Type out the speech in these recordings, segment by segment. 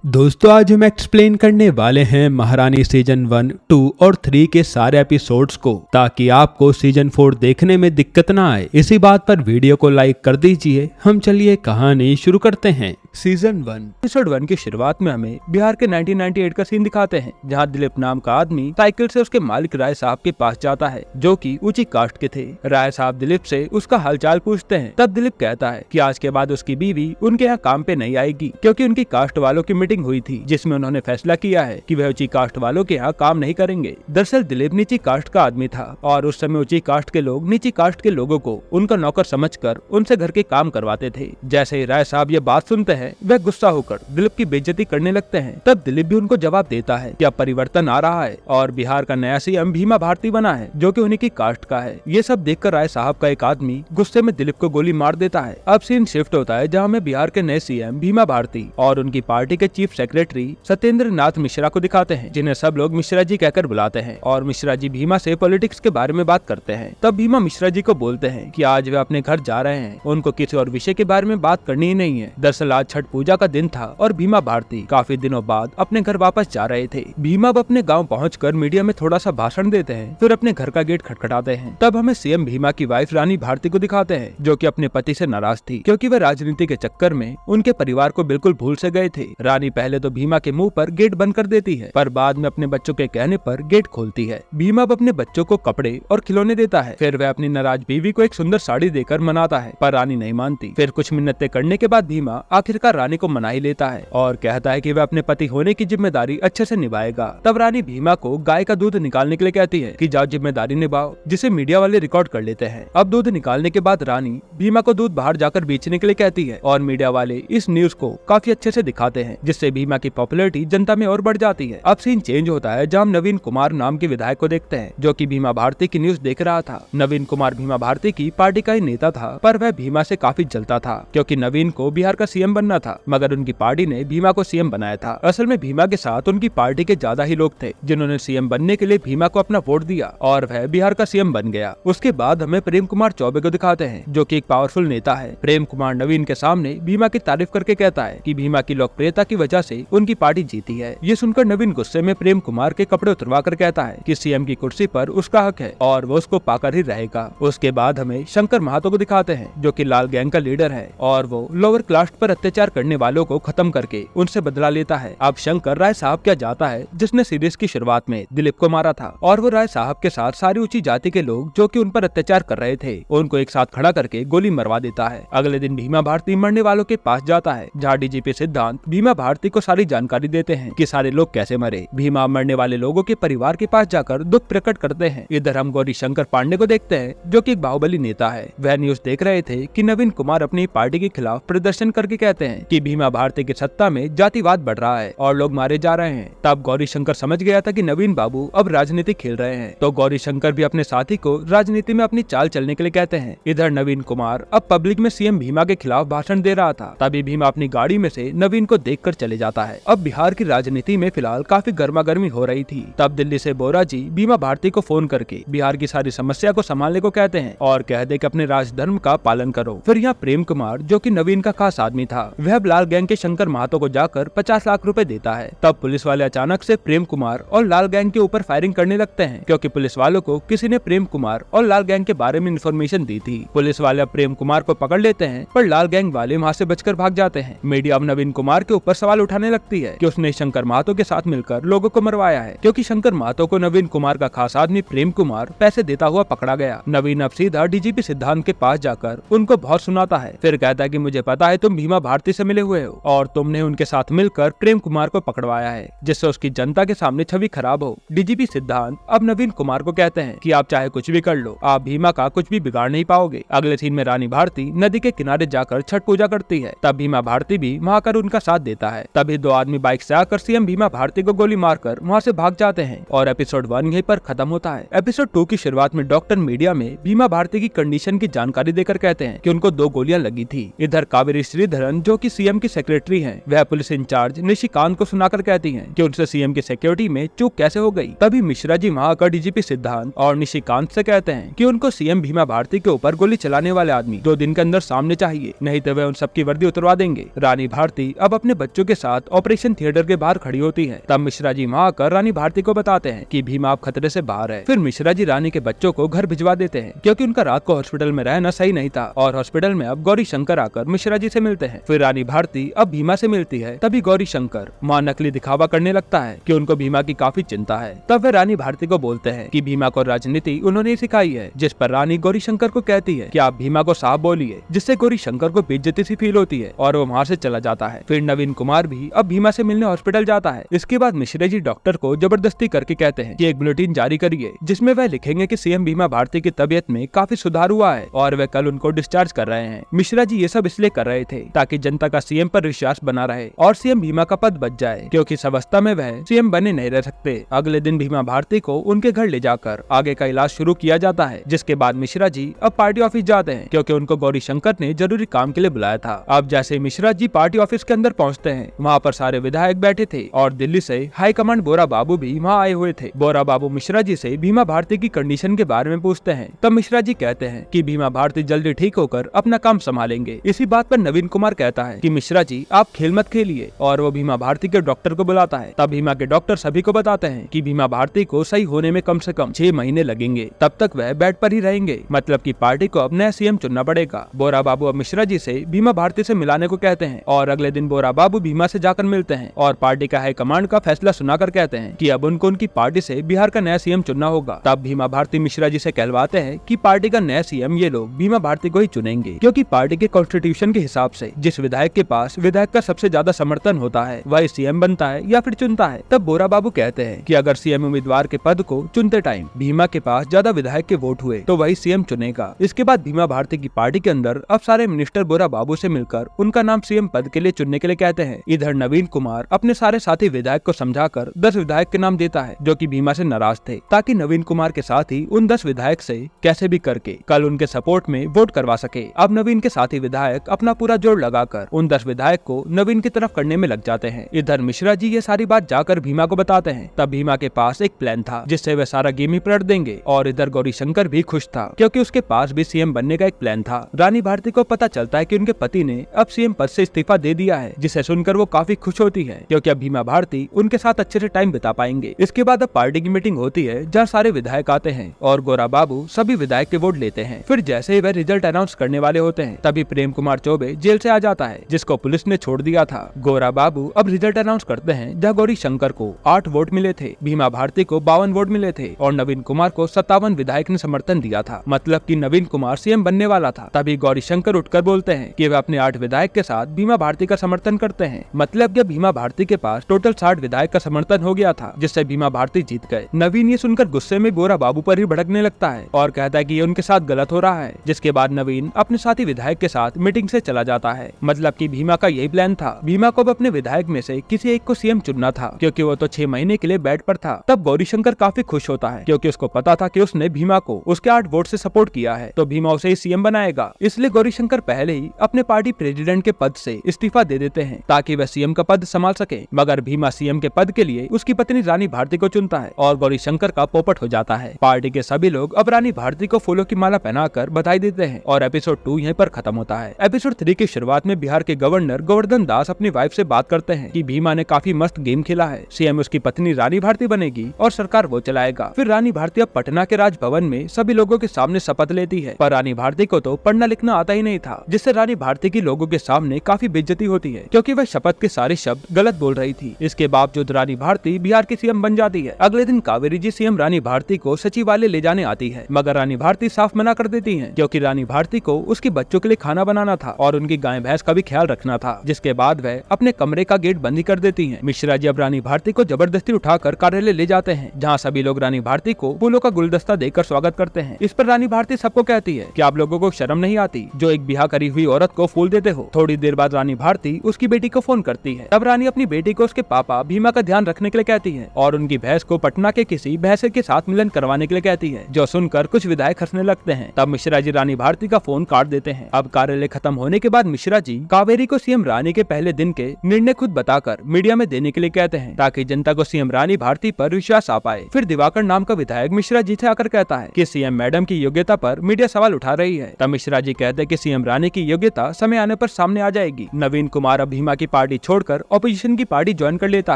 दोस्तों आज हम एक्सप्लेन करने वाले हैं महारानी सीजन 1, 2 और 3 के सारे एपिसोड्स को, ताकि आपको सीजन 4 देखने में दिक्कत ना आए। इसी बात पर वीडियो को लाइक कर दीजिए। हम चलिए कहानी शुरू करते हैं। सीजन 1 एपिसोड 1 की शुरुआत में हमें बिहार के 1998 का सीन दिखाते हैं, जहां दिलीप नाम का आदमी साइकिल से उसके मालिक राय साहब के पास जाता है, जो कि ऊंची कास्ट के थे। राय साहब दिलीप से उसका हालचाल पूछते हैं। तब दिलीप कहता है कि आज के बाद उसकी बीवी उनके यहाँ काम पे नहीं आएगी, क्योंकि उनकी कास्ट वालों की मीटिंग हुई थी, जिसमें उन्होंने फैसला किया है कि वह ऊंची कास्ट वालों के यहाँ काम नहीं करेंगे। दरअसल दिलीप नीची कास्ट का आदमी था और उस समय ऊंची कास्ट के लोग नीची कास्ट के लोगों को उनका नौकर समझकर उनसे घर के काम करवाते थे। जैसे ही राय साहब ये बात सुनते हैं, वह गुस्सा होकर दिलीप की बेइज्जती करने लगते हैं। तब दिलीप भी उनको जवाब देता है कि अब परिवर्तन आ रहा है और बिहार का नया सीएम भीमा भारती बना है, जो कि उन्हीं की कास्ट का है। ये सब देखकर राय साहब का एक आदमी गुस्से में दिलीप को गोली मार देता है। अब सीन शिफ्ट होता है, जहाँ में बिहार के नए सीएम भीमा भारती और उनकी पार्टी के चीफ सेक्रेटरी सत्येंद्र नाथ मिश्रा को दिखाते हैं, जिन्हें सब लोग मिश्रा जी कहकर बुलाते हैं। और मिश्रा जी भीमा से पॉलिटिक्स के बारे में बात करते हैं। तब भीमा मिश्रा जी को बोलते हैं कि आज वे अपने घर जा रहे हैं, उनको किसी और विषय के बारे में बात करनी ही नहीं है। दरअसल आज छठ पूजा का दिन था और भीमा भारती काफी दिनों बाद अपने घर वापस जा रहे थे। भीमा अब अपने गाँव पहुँचकर मीडिया में थोड़ा सा भाषण देते हैं, फिर अपने घर का गेट खटखटाते हैं। तब हमें सीएम भीमा की वाइफ रानी भारती को दिखाते हैं, जो कि अपने पति से नाराज थी, क्योंकि वह राजनीति के चक्कर में उनके परिवार को बिल्कुल भूल से गए थे। रानी पहले तो भीमा के मुंह पर गेट बंद कर देती है, पर बाद में अपने बच्चों के कहने पर गेट खोलती है। भीमा अब अपने बच्चों को कपड़े और खिलौने देता है। फिर वह अपनी नाराज बीवी को एक सुंदर साड़ी देकर मनाता है, पर रानी नहीं मानती। फिर कुछ मिन्नतें करने के बाद भीमा आखिरकार रानी को मना ही लेता है और कहता है कि वह अपने पति होने की जिम्मेदारी अच्छे से निभाएगा। तब रानी भीमा को गाय का दूध निकालने के लिए कहती है कि जाओ जिम्मेदारी निभाओ, जिसे मीडिया वाले रिकॉर्ड कर लेते हैं। अब दूध निकालने के बाद रानी भीमा को दूध बाहर जाकर बेचने के लिए कहती है और मीडिया वाले इस न्यूज को काफी अच्छे से दिखाते हैं, जिससे भीमा की पॉपुलैरिटी जनता में और बढ़ जाती है। अब सीन चेंज होता है, जहाँ नवीन कुमार नाम के विधायक को देखते हैं, जो कि भीमा भारती की न्यूज देख रहा था। नवीन कुमार भीमा भारती की पार्टी का ही नेता था, पर वह भीमा से काफी जलता था, क्योंकि नवीन को बिहार का सीएम बनना था, मगर उनकी पार्टी ने भीमा को सीएम बनाया था। असल में भीमा के साथ उनकी पार्टी के ज्यादा ही लोग थे, जिन्होंने सीएम बनने के लिए भीमा को अपना वोट दिया और वह बिहार का सीएम बन गया। उसके बाद हमें प्रेम कुमार चौबे को दिखाते हैं, जो कि एक पावरफुल नेता है। प्रेम कुमार नवीन के सामने भीमा की तारीफ करके कहता है कि भीमा की लोकप्रियता की वजह से उनकी पार्टी जीती है। ये सुनकर नवीन गुस्से में प्रेम कुमार के कपड़े उतरवा कर कहता है कि सीएम की कुर्सी पर उसका हक है और वो उसको पाकर ही रहेगा। उसके बाद हमें शंकर महातो को दिखाते हैं, जो कि लाल गैंग का लीडर है और वो लोअर क्लास पर अत्याचार करने वालों को खत्म करके उनसे बदला लेता है। अब शंकर राय साहब क्या जाता है, जिसने सीरीज की शुरुआत में दिलीप को मारा था, और वो राय साहब के साथ सारी ऊंची जाति के लोग जो कि उन पर अत्याचार कर रहे थे, उनको एक साथ खड़ा करके गोली मरवा देता है। अगले दिन भीमा भारती मरने वालों के पास जाता है, जहाँ डीजीपी सिद्धांत भीमा भारती को सारी जानकारी देते हैं कि सारे लोग कैसे मरे। भीमा मरने वाले लोगों के परिवार के पास जाकर दुख प्रकट करते हैं। इधर हम गौरी शंकर पांडे को देखते हैं, जो कि एक बाहुबली नेता है। वह न्यूज देख रहे थे कि नवीन कुमार अपनी पार्टी के खिलाफ प्रदर्शन करके कहते हैं कि भीमा भारती की सत्ता में जातिवाद बढ़ रहा है और लोग मारे जा रहे हैं। तब गौरी शंकर समझ गया था कि नवीन बाबू अब राजनीति खेल रहे हैं, तो गौरी शंकर भी अपने साथी को राजनीति में अपनी चाल चलने के लिए कहते हैं। इधर नवीन कुमार अब पब्लिक में सीएम भीमा के खिलाफ भाषण दे रहा था, तभी भीमा अपनी गाड़ी में से नवीन को देखकर चले जाता है। अब बिहार की राजनीति में फिलहाल काफी गर्मा गर्मी हो रही थी। तब दिल्ली से बोरा जी भीमा भारती को फोन करके बिहार की सारी समस्या को संभालने को कहते हैं और कह दे कि अपने राजधर्म का पालन करो। फिर यहाँ प्रेम कुमार, जो कि नवीन का खास आदमी था, वह लाल गैंग के शंकर महातो को जाकर 50 लाख रुपए देता है। तब पुलिस वाले अचानक से प्रेम कुमार और लाल गैंग के ऊपर फायरिंग करने लगते हैं, क्योंकि पुलिस वालों को किसी ने प्रेम कुमार और लाल गैंग के बारे में इन्फॉर्मेशन दी थी। पुलिस वाले प्रेम कुमार को पकड़ लेते हैं, पर लाल गैंग वाले वहाँ से बचकर भाग जाते हैं। मीडिया अब नवीन कुमार के ऊपर सवाल उठाने लगती है कि उसने शंकर महातो के साथ मिलकर लोगों को मरवाया है, क्योंकि शंकर महातो को नवीन कुमार का खास आदमी प्रेम कुमार पैसे देता हुआ पकड़ा गया। नवीन अब सीधा डीजीपी सिद्धांत के पास जाकर उनको बहुत सुनाता है, फिर कहता है कि मुझे पता है तुम भीमा भारती से मिले हुए हो और तुमने उनके साथ मिलकर प्रेम कुमार को पकड़वाया है, जिससे उसकी जनता के सामने छवि खराब हो। डीजीपी सिद्धांत अब नवीन कुमार को कहते हैं कि आप चाहे कुछ भी कर लो, आप भीमा का कुछ भी बिगाड़ नहीं पाओगे। अगले सीन में रानी भारती नदी के किनारे जाकर छठ पूजा करती है, तब भीमा भारती भी वहाँ कर उनका साथ देता है। तभी दो आदमी बाइक से आकर सीएम भीमा भारती को गोली मारकर वहाँ से भाग जाते हैं और एपिसोड 1 यहीं पर खत्म होता है। एपिसोड 2 की शुरुआत में डॉक्टर मीडिया में भीमा भारती की कंडीशन की जानकारी देकर कहते हैं कि उनको 2 गोलियां लगी थी। इधर कावेरी श्रीधरन, जो कि सीएम की सेक्रेटरी हैं, वह पुलिस इंचार्ज निशिकांत को सुनाकर कहती हैं कि उनसे सीएम की सिक्योरिटी में चूक कैसे हो गई। तभी मिश्रा जी वहाँ आकर डीजीपी सिद्धांत और निशिकांत से कहते हैं कि उनको सीएम भीमा भारती के ऊपर गोली चलाने वाले आदमी 2 दिन के अंदर सामने चाहिए, नहीं तो वह उन सबकी वर्दी उतरवा देंगे। रानी भारती अब अपने बच्चों के के साथ ऑपरेशन थिएटर के बाहर खड़ी होती है। तब मिश्रा जी वहाँ आकर रानी भारती को बताते हैं कि भीमा अब खतरे से बाहर है। फिर मिश्रा जी रानी के बच्चों को घर भिजवा देते हैं क्योंकि उनका रात को हॉस्पिटल में रहना सही नहीं था और हॉस्पिटल में अब गौरी शंकर आकर मिश्रा जी से मिलते हैं। फिर रानी भारती अब भीमा से मिलती है। तभी गौरी शंकर मां नकली दिखावा करने लगता है कि उनको भीमा की काफी चिंता है। तब वे रानी भारती को बोलते हैं कि भीमा को राजनीति उन्होंने सिखाई है, जिस पर रानी गौरी शंकर को कहती है कि आप भीमा को साफ बोलिए, जिससे गौरी शंकर को बेइज्जती सी फील होती है और वो वहाँ से चला जाता है। फिर नवीन कुमार भी अब भीमा से मिलने हॉस्पिटल जाता है। इसके बाद मिश्रा जी डॉक्टर को जबरदस्ती करके कहते हैं कि एक बुलेटिन जारी करिए जिसमें वह लिखेंगे कि सीएम भीमा भारती की तबीयत में काफी सुधार हुआ है और वे कल उनको डिस्चार्ज कर रहे हैं। मिश्रा जी ये सब इसलिए कर रहे थे ताकि जनता का सीएम पर विश्वास बना रहे और सीएम भीमा का पद बच जाए, क्योंकि इस अवस्था में वह सीएम बने नहीं रह सकते। अगले दिन भीमा भारती को उनके घर ले जाकर आगे का इलाज शुरू किया जाता है, जिसके बाद मिश्रा जी अब पार्टी ऑफिस जाते हैं क्योंकि उनको गौरी शंकर ने जरूरी काम के लिए बुलाया था। अब जैसे मिश्रा जी पार्टी ऑफिस के अंदर पहुंचते हैं, वहाँ पर सारे विधायक बैठे थे और दिल्ली से हाई कमांड बोरा बाबू भी वहाँ आए हुए थे। बोरा बाबू मिश्रा जी से भीमा भारती की कंडीशन के बारे में पूछते हैं। तब मिश्रा जी कहते हैं कि भीमा भारती जल्दी ठीक होकर अपना काम संभालेंगे। इसी बात पर नवीन कुमार कहता है कि मिश्रा जी आप खेल मत खेलिए और वो भीमा भारती के डॉक्टर को बुलाता है। तब भीमा के डॉक्टर सभी को बताते हैं कि भीमा भारती को सही होने में कम से कम 6 महीने लगेंगे, तब तक वह बेड पर ही रहेंगे, मतलब कि पार्टी को अब नया सीएम चुनना पड़ेगा। बोरा बाबू अब मिश्रा जी से भीमा भारती से मिलाने को कहते हैं और अगले दिन बोरा बाबू भीमा से जाकर मिलते हैं और पार्टी का हाईकमांड का फैसला सुनाकर कहते हैं कि अब उनको उनकी पार्टी से बिहार का नया सीएम चुनना होगा। तब भीमा भारती मिश्रा जी से कहलवाते हैं कि पार्टी का नया सीएम ये लोग भीमा भारती को ही चुनेंगे, क्योंकि पार्टी के कॉन्स्टिट्यूशन के हिसाब से जिस विधायक के पास विधायक का सबसे ज्यादा समर्थन होता है वही सीएम बनता है या फिर चुनता है। तब बोरा बाबू कहते हैं कि अगर सीएम उम्मीदवार के पद को चुनते टाइम भीमा के पास ज्यादा विधायक के वोट हुए तो वही सीएम चुनेगा। इसके बाद भीमा भारती की पार्टी के अंदर अब सारे मिनिस्टर बोरा बाबू से मिलकर उनका नाम सीएम पद के लिए चुनने के लिए कहते हैं। इधर नवीन कुमार अपने सारे साथी विधायक को समझाकर 10 विधायक के नाम देता है जो कि भीमा से नाराज थे, ताकि नवीन कुमार के साथ ही उन 10 विधायक से कैसे भी करके कल उनके सपोर्ट में वोट करवा सके। अब नवीन के साथी विधायक अपना पूरा जोर लगाकर उन 10 विधायक को नवीन की तरफ करने में लग जाते हैं। इधर मिश्रा जी ये सारी बात जाकर भीमा को बताते हैं। तब भीमा के पास एक प्लान था जिससे वे सारा गेम ही पलट देंगे और इधर गौरी शंकर भी खुश था क्योंकि उसके पास भी सीएम बनने का एक प्लान था। रानी भारती को पता चलता है कि उनके पति ने अब सीएम पद से इस्तीफा दे दिया है, जिसे सुनकर वो काफी खुश होती है क्योंकि अब भीमा भारती उनके साथ अच्छे से टाइम बिता पाएंगे। इसके बाद अब पार्टी की मीटिंग होती है जहाँ सारे विधायक आते हैं और गोरा बाबू सभी विधायक के वोट लेते हैं। फिर जैसे ही वह रिजल्ट अनाउंस करने वाले होते हैं तभी प्रेम कुमार चौबे जेल से आ जाता है, जिसको पुलिस ने छोड़ दिया था। गोरा बाबू अब रिजल्ट अनाउंस करते हैं जहाँ गौरी शंकर को 8 वोट मिले थे, भीमा भारती को 52 वोट मिले थे और नवीन कुमार को 57 विधायक ने समर्थन दिया था, मतलब कि नवीन कुमार सीएम बनने वाला था। तभी गौरी शंकर उठकर बोलते हैं कि वे अपने 8 विधायक के साथ भीमा भारती का समर्थन करते हैं, मतलब कि भीमा भारती के पास टोटल 60 विधायक का समर्थन हो गया था, जिससे भीमा भारती जीत गए। नवीन ये सुनकर गुस्से में बोरा बाबू पर ही भड़कने लगता है और कहता है कि ये उनके साथ गलत हो रहा है। जिसके बाद नवीन अपने साथी विधायक के साथ मीटिंग से चला जाता है, मतलब कि भीमा का यही प्लान था। भीमा को अपने विधायक में से किसी एक को सीएम चुनना था क्योंकि वो तो 6 महीने के लिए बेड पर था। तब गौरी शंकर काफी खुश होता है क्योंकि उसको पता था कि उसने भीमा को उसके 8 वोट से सपोर्ट किया है तो भीमा उसे ही सीएम बनाएगा। इसलिए गौरी शंकर पहले ही अपने पार्टी प्रेसिडेंट के पद से इस्तीफा दे देते हैं ताकि वह सीएम का पद संभाल सके, मगर भीमा सीएम के पद के लिए उसकी पत्नी रानी भारती को चुनता है और गौरी शंकर का पोपट हो जाता है। पार्टी के सभी लोग अब रानी भारती को फूलों की माला पहनाकर बधाई देते हैं और एपिसोड 2 यहीं पर खत्म होता है। एपिसोड 3 की शुरुआत में बिहार के गवर्नर गोवर्धन दास अपनी वाइफ से बात करते हैं कि भीमा ने काफी मस्त गेम खेला है, सीएम उसकी पत्नी रानी भारती बनेगी और सरकार वो चलाएगा। फिर रानी भारती अब पटना के राजभवन में सभी लोगों के सामने शपथ लेती है, पर रानी भारती को तो पढ़ना लिखना आता ही नहीं था, जिससे रानी भारती की लोगों के सामने काफी बेइज्जती होती है क्योंकि वह शपथ के सारे शब्द गलत बोल रही थी। इसके बावजूद रानी भारती बिहार की सीएम बन जाती है। अगले दिन कावेरी जी सीएम रानी भारती को सचिवालय ले जाने आती है, मगर रानी भारती साफ मना कर देती है क्योंकि रानी भारती को उसके बच्चों के लिए खाना बनाना था और उनकी गाय भैंस का भी ख्याल रखना था। जिसके बाद वह अपने कमरे का गेट बंद कर देती है। मिश्रा जी अब रानी भारती को जबरदस्ती उठाकर कार्यालय ले जाते हैं जहाँ सभी लोग रानी भारती को फूलों का गुलदस्ता देकर स्वागत करते हैं। इस पर रानी भारती सबको कहती है कि आप लोगों को शर्म नहीं आती जो एक ब्याह करी हुई औरत को फूल देते हो। थोड़ी देर बाद रानी भारती उसकी बेटी को फोन करती है। तब रानी अपनी बेटी को उसके पापा भीमा का ध्यान रखने के लिए कहती है और उनकी भैंस को पटना के किसी भैंसे के साथ मिलन करवाने के लिए कहती है, जो सुनकर कुछ विधायक हंसने लगते हैं। तब मिश्रा जी रानी भारती का फोन काट देते हैं। अब कार्यालय खत्म होने के बाद मिश्रा जी कावेरी को सीएम रानी के पहले दिन के निर्णय खुद बताकर मीडिया में देने के लिए कहते हैं ताकि जनता को सीएम रानी भारती पर विश्वास आ पाए। फिर दिवाकर नाम का विधायक मिश्रा जी से आकर कहता है कि सीएम मैडम की योग्यता पर मीडिया सवाल उठा रही है। तब मिश्रा जी कहते हैं कि सीएम रानी की योग्यता समय आने पर सामने आ जाएगी। नवीन कुमार अब भीमा की पार्टी छोड़कर ऑपोजिशन की पार्टी ज्वाइन कर लेता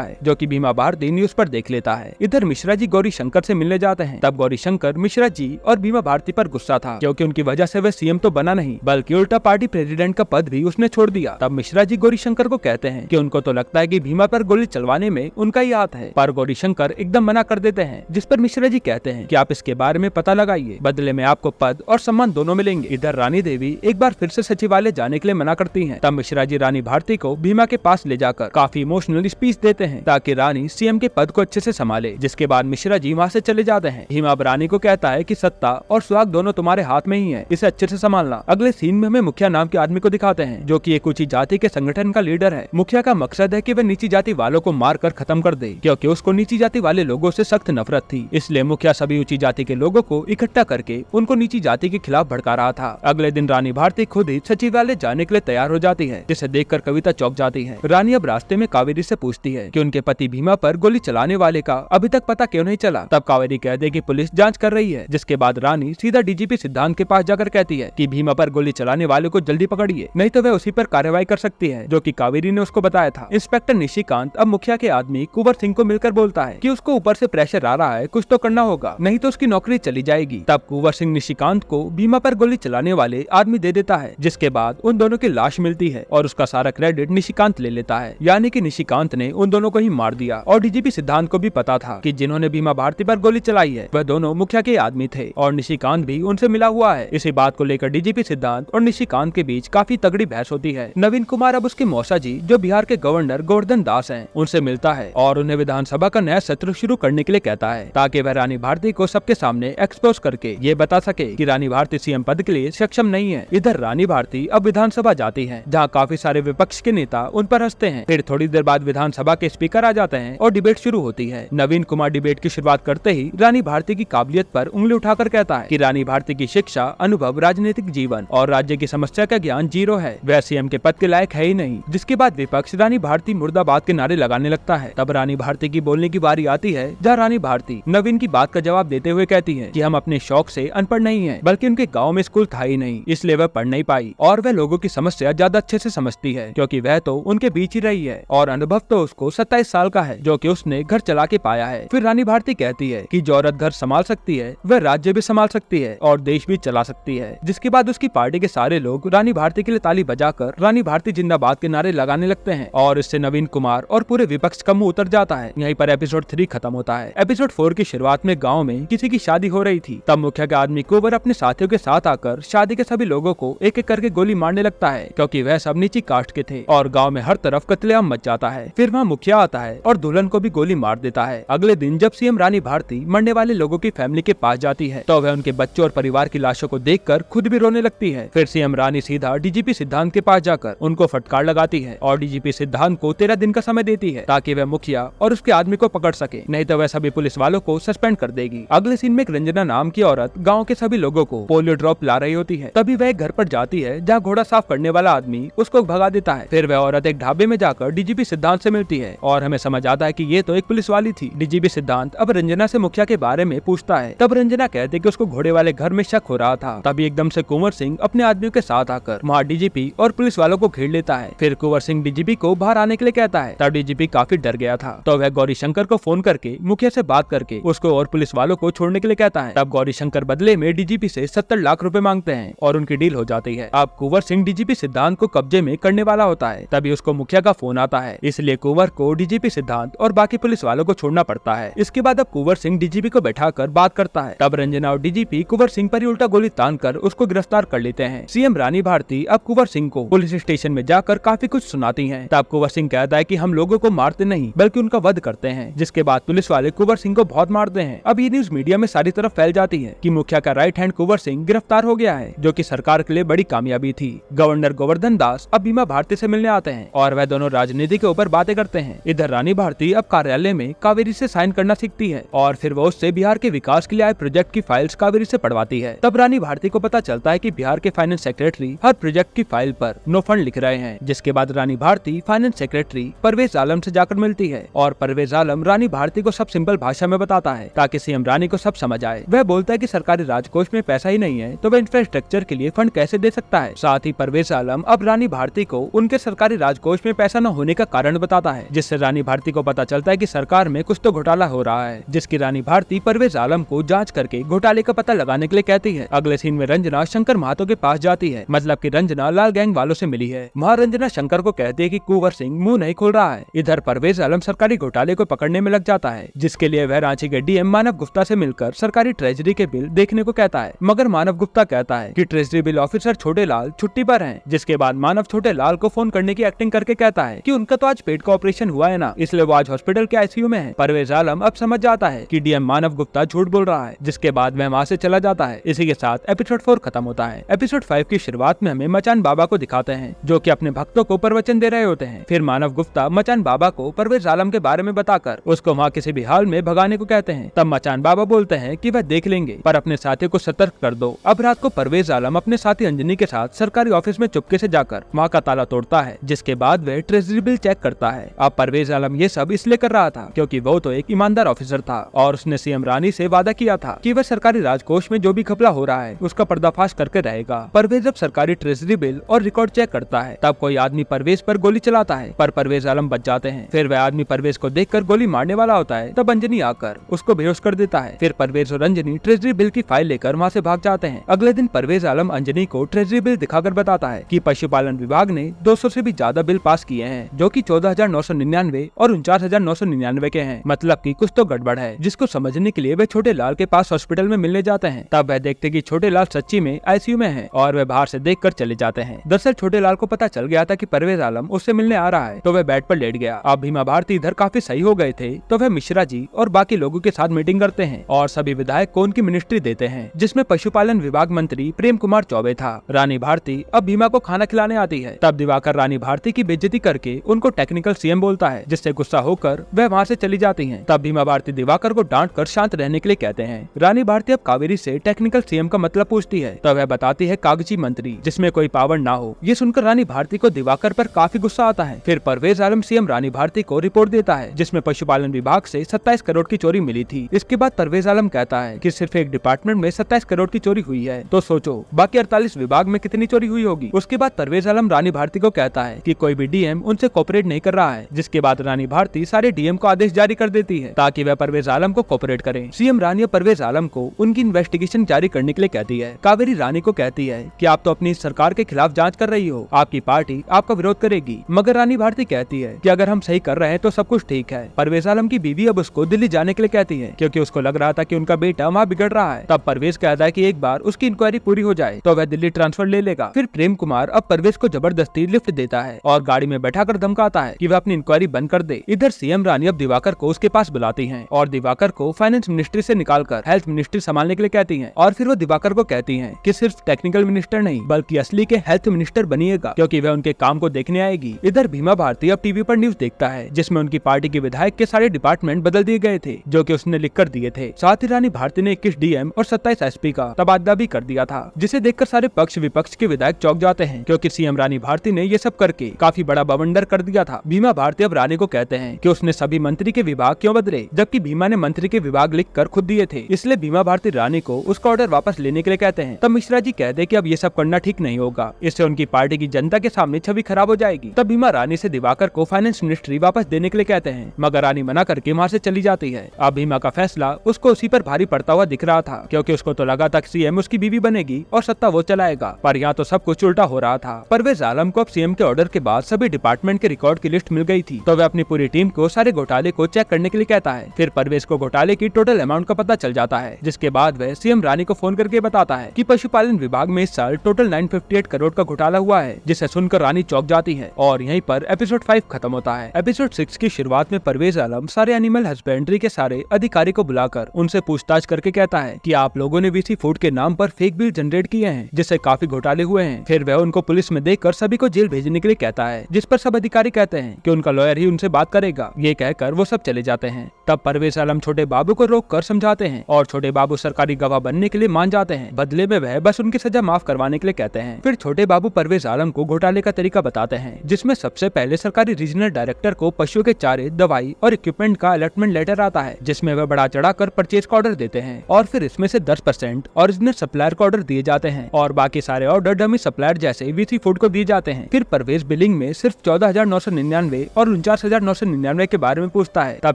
है, जो कि भीमा भारती न्यूज पर देख लेता है। इधर मिश्रा जी गौरी शंकर से मिलने जाते हैं। तब गौरी शंकर मिश्रा जी और भीमा भारती पर गुस्सा था, क्योंकि उनकी वजह से वह सीएम तो बना नहीं बल्कि उल्टा पार्टी प्रेसिडेंट का पद भी उसने छोड़ दिया। तब मिश्रा जी गौरी शंकर को कहते हैं कि उनको तो लगता है कि भीमा पर गोली चलवाने में उनका ही हाथ है, पर गौरी शंकर एकदम मना कर देते हैं, जिस पर मिश्रा जी कहते हैं कि आप इसके बारे में पता लगाइए, बदले में आपको पद और सम्मान दोनों मिलेंगे। इधर रानी देवी एक बार फिर से सचिवालय जाने के लिए मना करती हैं। तब मिश्रा जी रानी भारती को भीमा के पास ले जाकर काफी इमोशनल स्पीच देते हैं ताकि रानी सीएम के पद को अच्छे से संभाले, जिसके बाद मिश्रा जी वहाँ से चले जाते हैं। भीमा अब रानी को कहता है कि सत्ता और सुहाग दोनों तुम्हारे हाथ में ही है, इसे अच्छे से संभालना। अगले सीन में हमें मुखिया नाम के आदमी को दिखाते हैं, जो कि एक ऊंची जाति के संगठन का लीडर है। मुखिया का मकसद है कि वह नीची जाति वालों को मारकर खत्म कर दे, क्योंकि उसको नीची जाति वाले लोगों से सख्त नफरत थी। इसलिए मुखिया सभी ऊंची जाति के लोगों को इकट्ठा करके उनको नीची जाति के खिलाफ भड़का रहा था। अगले दिन रानी भारती खुद ही सचिवालय जाने के लिए तैयार हो जाती है, जिसे देखकर कविता चौंक जाती है। रानी अब रास्ते में कावेरी से पूछती है कि उनके पति भीमा पर गोली चलाने वाले का अभी तक पता क्यों नहीं चला। तब कावेरी कहती है कि पुलिस जांच कर रही है, जिसके बाद रानी सीधा डीजीपी सिद्धांत के पास जाकर कहती है कि भीमा पर गोली चलाने वाले को जल्दी पकड़िए, नहीं तो वह उसी पर कार्रवाई कर सकती है, जो कि कावेरी ने उसको बताया था। इंस्पेक्टर निशिकांत अब मुखिया के आदमी कुंवर सिंह को मिलकर बोलता है कि उसको ऊपर से प्रेशर आ रहा है, कुछ तो करना होगा, नहीं तो उसकी नौकरी चली जाएगी। तब कुंवर सिंह निशिकांत को भीमा पर गोली चलाने वाले आदमी दे देता है, जिसके बाद उन दोनों की लाश मिलती है और उसका सारा क्रेडिट निशिकांत ले लेता है, यानी कि निशिकांत ने उन दोनों को ही मार दिया। और डीजीपी सिद्धांत को भी पता था कि जिन्होंने भीमा भारती पर गोली चलाई है वह दोनों मुखिया के आदमी थे और निशिकांत भी उनसे मिला हुआ है। इसी बात को लेकर डीजीपी सिद्धांत और निशिकांत के बीच काफी तगड़ी बहस होती है। नवीन कुमार अब उसके मौसा जी जो बिहार के गवर्नर गोवर्धन दास हैं, उनसे मिलता है और उन्हें विधानसभा का नया सत्र शुरू करने के लिए कहता है, ताकि वह रानी भारती को सबके सामने एक्सपोज करके ये बता सके कि रानी भारती सीएम पद के लिए सक्षम नहीं है। इधर रानी भारती अब विधानसभा जाती है, जहाँ काफी सारे विपक्ष के नेता उन पर हंसते हैं। फिर थोड़ी देर बाद विधानसभा के स्पीकर आ जाते हैं और डिबेट शुरू होती है। नवीन कुमार डिबेट की शुरुआत करते ही रानी भारती की काबिलियत पर उंगली उठाकर कहता है कि रानी भारती की शिक्षा, अनुभव, राजनीतिक जीवन और राज्य की समस्या का ज्ञान जीरो है, वह सीएम के पद के लायक है ही नहीं। जिसके बाद विपक्ष रानी भारती मुर्दाबाद के नारे लगाने लगता है। तब रानी भारती की बोलने की बारी आती है, जहाँ रानी भारती नवीन की बात का जवाब देते हुए कहती है कि हम अपने शौक से अनपढ़ नहीं है, बल्कि उनके गाँव में स्कूल था ही नहीं, इसलिए वह पढ़ नहीं पाई और वह लोगों की समस्या ज्यादा अच्छे से समझती है, क्योंकि वह तो उनके बीच ही रही है और अनुभव तो उसको 27 साल का है, जो कि उसने घर चला के पाया है। फिर रानी भारती कहती है कि जो औरत घर संभाल सकती है वह राज्य भी संभाल सकती है और देश भी चला सकती है। जिसके बाद उसकी पार्टी के सारे लोग रानी भारती के लिए ताली बजाकर रानी भारती जिंदाबाद के नारे लगाने लगते हैं और इससे नवीन कुमार और पूरे विपक्ष का मुंह उतर जाता है। यहीं पर एपिसोड 3 खत्म होता है। एपिसोड 4 की शुरुआत में गाँव में किसी की शादी हो रही थी। तब मुखिया का आदमी कुंवर अपने साथियों के साथ आकर शादी के सभी लोगों को एक एक करके गोली मारने लगता है, क्योंकि वह सब नीची कास्ट के थे और गाँव में हर तरफ कत्लेआम मच जाता है। फिर वहाँ मुखिया आता है और दुल्हन को भी गोली मार देता है। अगले दिन जब सीएम रानी भारती मरने वाले लोगों की फैमिली के पास जाती है, तो वह उनके बच्चों और परिवार की लाशों को देखकर खुद भी रोने लगती है। फिर सीएम रानी सीधा डीजीपी सिद्धांत के पास जाकर उनको फटकार लगाती है और डीजीपी सिद्धांत को 13 दिन का समय देती है, ताकि वह मुखिया और उसके आदमी को पकड़ सके, नहीं तो वह सभी पुलिस वालों को सस्पेंड कर देगी। अगले सीन में एक रंजना नाम की औरत गाँव के सभी लोगों को पोलियो ड्रॉप ला रही होती है। तभी वह एक घर पर जाती है, जहाँ घोड़ा साफ करने वाला आदमी उसको भगा देता है। फिर वह औरत एक ढाबे में जाकर डीजीपी सिद्धांत से मिलती है और हमें समझ आता है कि ये तो एक पुलिस वाली थी। डीजीपी सिद्धांत अब रंजना से मुखिया के बारे में पूछता है। तब रंजना कहते हैं कि उसको घोड़े वाले घर में शक हो रहा था। तभी एकदम से कुंवर सिंह अपने आदमियों के साथ आकर वहाँ डीजीपी और पुलिस वालों को घेर लेता है। फिर कुंवर सिंह डीजीपी को बाहर आने के लिए कहता है। तब डीजीपी काफी डर गया था, तो वह गौरी शंकर को फोन करके मुखिया से बात करके उसको और पुलिस वालों को छोड़ने के लिए कहता है। तब गौरी शंकर बदले में डीजीपी से 70 लाख रुपए मांगते हैं और उनकी डील हो जाती है। अब कुंवर सिंह डीजीपी सिद्धांत को कब्जे में करने वाला होता है। तभी उसको मुखिया का फोन आता है, इसलिए कुंवर को डीजीपी सिद्धांत और बाकी पुलिस वालों को छोड़ना पड़ता है। इसके बाद अब कुंवर सिंह डीजीपी को बैठाकर बात करता है। तब रंजना और डीजीपी कुंवर सिंह पर ही उल्टा गोली तानकर उसको गिरफ्तार कर लेते हैं। सीएम रानी भारती अब कुंवर सिंह को पुलिस स्टेशन में जाकर काफी कुछ सुनाती हैं। तब कुंवर सिंह कहता है कि हम लोगों को मारते नहीं बल्कि उनका वध करते हैं। जिसके बाद पुलिस वाले कुंवर सिंह को बहुत मारते हैं। अब ये न्यूज मीडिया में सारी तरफ फैल जाती है कि मुखिया का राइट हैंड कुंवर सिंह गिरफ्तार हो गया है, जो कि सरकार के लिए बड़ी कामयाबी थी। गवर्नर गोवर्धन दास अब भीमा भारती से मिलने आते हैं और वह दोनों राजनीति के ऊपर बातें करते हैं। इधर रानी भारती अब कार्यालय में कावेरी से साइन करना सीखती है और फिर वो उससे बिहार के विकास के लिए आए प्रोजेक्ट की फाइल्स कावेरी से पढ़वाती है। तब रानी भारती को पता चलता है कि बिहार के फाइनेंस सेक्रेटरी हर प्रोजेक्ट की फाइल पर नो फंड लिख रहे हैं। जिसके बाद रानी भारती फाइनेंस सेक्रेटरी परवेज आलम से जाकर मिलती है और परवेज आलम रानी भारती को सब सिंपल भाषा में बताता है, ताकि सीएम रानी को सब समझ आए। वह बोलता है कि सरकारी राजकोष में पैसा ही नहीं है, तो वह इंफ्रास्ट्रक्चर के लिए फंड कैसे दे सकता है। साथ ही परवेज आलम अब रानी भारती को उनके सरकारी राजकोष में पैसा न होने का कारण बताता है, जिससे रानी भारती को पता चलता है कि सरकार में कुछ तो घोटाला हो रहा है, जिसकी रानी भारती परवेज आलम को जांच करके घोटाले का पता लगाने के लिए कहती है। अगले सीन में रंजना शंकर महतो के पास जाती है, मतलब कि रंजना लाल गैंग वालों से मिली है। वहाँ रंजना शंकर को कहती है कि कुंवर सिंह मुंह नहीं खोल रहा है। इधर परवेज आलम सरकारी घोटाले को पकड़ने में लग जाता है, जिसके लिए वह रांची के डीएम मानव गुप्ता से मिलकर सरकारी ट्रेजरी के बिल देखने को कहता है, मगर मानव गुप्ता कहता है कि ट्रेजरी बिल ऑफिसर छोटे लाल छुट्टी पर हैं। जिसके बाद मानव छोटे लाल को फोन करने की एक्टिंग करके कहता है कि उनका तो आज पेट का ऑपरेशन हुआ है ना, इसलिए वो आज हॉस्पिटल के आईसीयू में है। परवेज आलम अब समझ जाता है कि डीएम मानव गुप्ता झूठ बोल रहा है, जिसके बाद वह वहाँ से चला जाता है। इसी के साथ एपिसोड 4 खत्म होता है। एपिसोड 5 की शुरुआत में हमें मचान बाबा को दिखाते हैं, जो कि अपने भक्तों को प्रवचन दे रहे होते हैं। फिर मानव गुप्ता मचान बाबा को परवेज आलम के बारे में बताकर उसको वहाँ किसी भी हाल में भगाने को कहते हैं। तब मचान बाबा बोलते हैं कि वह देख लेंगे, पर अपने साथियों को सतर्क कर दो। अब रात को परवेज आलम अपने साथी अंजनी के साथ सरकारी ऑफिस में चुपके से जाकर वहाँ का ताला तोड़ता है, जिसके बाद वह ट्रेजरी बिल चेक करता है। अब परवेज आलम ये सब इसलिए कर रहा था क्योंकि वो तो एक ईमानदार ऑफिसर था और उसने सीएम रानी से वादा किया था कि वह सरकारी राजकोष में जो भी घपला हो रहा है उसका पर्दाफाश करके रहेगा। परवेज जब सरकारी ट्रेजरी बिल और रिकॉर्ड चेक करता है, तब कोई आदमी परवेज पर गोली चलाता है, पर परवेज आलम बच जाते हैं। फिर वह आदमी परवेज को देखकर गोली मारने वाला होता है, तब अंजनी आकर उसको बेहोश कर देता है। फिर परवेज और अंजनी ट्रेजरी बिल की फाइल लेकर वहाँ से भाग जाते हैं। अगले दिन परवेज आलम अंजनी को ट्रेजरी बिल दिखाकर बताता है कि पशुपालन विभाग ने 200 से भी ज्यादा बिल पास किए हैं, जो कि 14,999 और 49,999 के हैं। मतलब कि कुछ तो गड़बड़ है, जिसको समझने के लिए वे छोटे लाल के पास हॉस्पिटल में मिलने जाते हैं। तब वह देखते कि छोटे लाल सच्ची में आईसीयू में है और वह बाहर से देखकर चले जाते हैं। दरअसल छोटे लाल को पता चल गया था कि परवेज आलम उससे मिलने आ रहा है, तो वह बेड पर लेट गया। अब भीमा भारती इधर काफी सही हो गए थे, तो वह मिश्रा जी और बाकी लोगों के साथ मीटिंग करते हैं और सभी विधायक को उनकी मिनिस्ट्री देते हैं, जिसमें पशुपालन विभाग मंत्री प्रेम कुमार चौबे था। रानी भारती अब भीमा को खाना खिलाने आती है। तब दिवाकर रानी भारती की बेइज्जती करके उनको टेक्निकल सीएम बोलता है, जिससे गुस्सा होकर वह वहाँ से चली जाती हैं। तब भीमा भारती दिवाकर को डांट कर शांत रहने के लिए कहते हैं। रानी भारती अब कावेरी से टेक्निकल सीएम का मतलब पूछती है, तब वह बताती है कागजी मंत्री, जिसमें कोई पावर ना हो। ये सुनकर रानी भारती को दिवाकर पर काफी गुस्सा आता है। फिर परवेज आलम सीएम रानी भारती को रिपोर्ट देता है, जिसमें पशुपालन विभाग से 27 करोड़ की चोरी मिली थी। इसके बाद परवेज आलम कहता है कि सिर्फ एक डिपार्टमेंट में 27 करोड़ की चोरी हुई है, तो सोचो बाकी 48 विभाग में कितनी चोरी हुई होगी। उसके बाद परवेज आलम रानी भारती को कहता है कि कोई भी डीएम उनसे कोऑपरेट नहीं कर रहा है, जिसके बाद रानी भारती सारे डीएम को आदेश जारी कर देती है ताकि वह परवेज आलम को कोऑपरेट करें। सीएम रानी परवेज आलम को उनकी इन्वेस्टिगेशन जारी करने के लिए कहती है। कावेरी रानी को कहती है कि आप तो अपनी सरकार के खिलाफ जांच कर रही हो, आपकी पार्टी आपका विरोध करेगी। मगर रानी भारती कहती है कि अगर हम सही कर रहे हैं तो सब कुछ ठीक है। परवेज आलम की बीवी अब उसको दिल्ली जाने के लिए कहती है, क्योंकि उसको लग रहा था कि उनका बेटा वहाँ बिगड़ रहा है। तब परवेज कहता है कि एक बार उसकी इंक्वायरी पूरी हो जाए तो वह दिल्ली ट्रांसफर ले लेगा। फिर प्रेम कुमार अब परवेज को जबरदस्ती लिफ्ट देता है और गाड़ी में बैठाकर धमकाता है कि वह अपनी इंक्वायरी बंद कर दे। इधर सीएम रानी अब दिवाकर को उसके पास बुलाती हैं और दिवाकर को फाइनेंस मिनिस्ट्री से निकालकर हेल्थ मिनिस्ट्री संभालने के लिए कहती हैं। और फिर वो दिवाकर को कहती हैं कि सिर्फ टेक्निकल मिनिस्टर नहीं बल्कि असली के हेल्थ मिनिस्टर बनिएगा, क्योंकि वह उनके काम को देखने आएगी। इधर भीमा भारती अब टीवी पर न्यूज देखता है, जिसमें उनकी पार्टी के विधायक के सारे डिपार्टमेंट बदल दिए गए थे, जो कि उसने लिख कर दिए थे। साथ ही रानी भारती ने 21 डीएम और 27 एसपी का तबादला भी कर दिया था, जिसे देखकर सारे पक्ष विपक्ष के विधायक चौंक जाते हैं, क्योंकि सीएम रानी भारती ने ये सब करके काफी बड़ा बवंडर कर दिया था। भीमा भारती अब रानी को कहते हैं कि उसने सभी मंत्री के विभाग क्यों बदले, जबकि भीमा ने मंत्री के विभाग लिख कर खुद दिए थे। इसलिए भीमा भारती रानी को उसका ऑर्डर वापस लेने के लिए कहते हैं। तब मिश्रा जी कहते हैं कि अब ये सब करना ठीक नहीं होगा, इससे उनकी पार्टी की जनता के सामने छवि खराब हो जाएगी। तब भीमा रानी से दिवाकर को फाइनेंस मिनिस्ट्री वापस देने के लिए कहते हैं, मगर रानी मना करके वहाँ से चली जाती है। अब भीमा का फैसला उसको उसी पर भारी पड़ता हुआ दिख रहा था, क्योंकि उसको तो लगा था सीएम उसकी बीवी बनेगी और सत्ता वो चलाएगा, पर यहाँ तो सब कुछ उल्टा हो रहा था। परवेज आलम को अब सीएम के ऑर्डर के बाद सभी डिपार्टमेंट के रिकॉर्ड की लिस्ट मिल गई थी, तो वह अपनी पूरी टीम को सारे घोटाले को चेक करने के लिए कहता है। फिर परवेज को घोटाले की टोटल अमाउंट का पता चल जाता है, जिसके बाद वह सीएम रानी को फोन करके बताता है कि पशुपालन विभाग में इस साल टोटल 958 करोड़ का घोटाला हुआ है, जिसे सुनकर रानी चौंक जाती है। और यहीं पर एपिसोड 5 खत्म होता है। एपिसोड 6 की शुरुआत में परवेज आलम सारे एनिमल हस्बेंड्री के सारे अधिकारी को बुलाकर उनसे पूछताछ करके कहता है कि आप लोगों ने वीसी फूड के नाम पर फेक बिल जनरेट किए हैं, जिससे काफी घोटाले हुए हैं। फिर वह उनको पुलिस में देखकर सभी को जेल भेजने के लिए कहता है, जिस पर सब अधिकारी कहते हैं कि उनका लॉयर ही उनसे बात करेगा। ये कहकर वो सब चले जाते हैं। तब परवेज आलम छोटे बाबू को रोक कर समझाते हैं और छोटे बाबू सरकारी गवाह बनने के लिए मान जाते हैं। बदले में वह बस उनकी सजा माफ करवाने के लिए कहते हैं। फिर छोटे बाबू परवेज आलम को घोटाले का तरीका बताते हैं, जिसमें सबसे पहले सरकारी रीजनल डायरेक्टर को पशुओं के चारे, दवाई और इक्विपमेंट का अलॉटमेंट लेटर आता है, जिसमें वह बढ़ा चढ़ाकर परचेज का ऑर्डर देते हैं और फिर इसमें से 10% ओरिजिनल सप्लायर को ऑर्डर दिए जाते हैं और बाकी सारे ऑर्डर डमी सप्लायर जैसे वीसी फूड को दिए जाते हैं। फिर परवेज बिलिंग में सिर्फ 14,999 और 49,999 के बारे में पूछता है। तब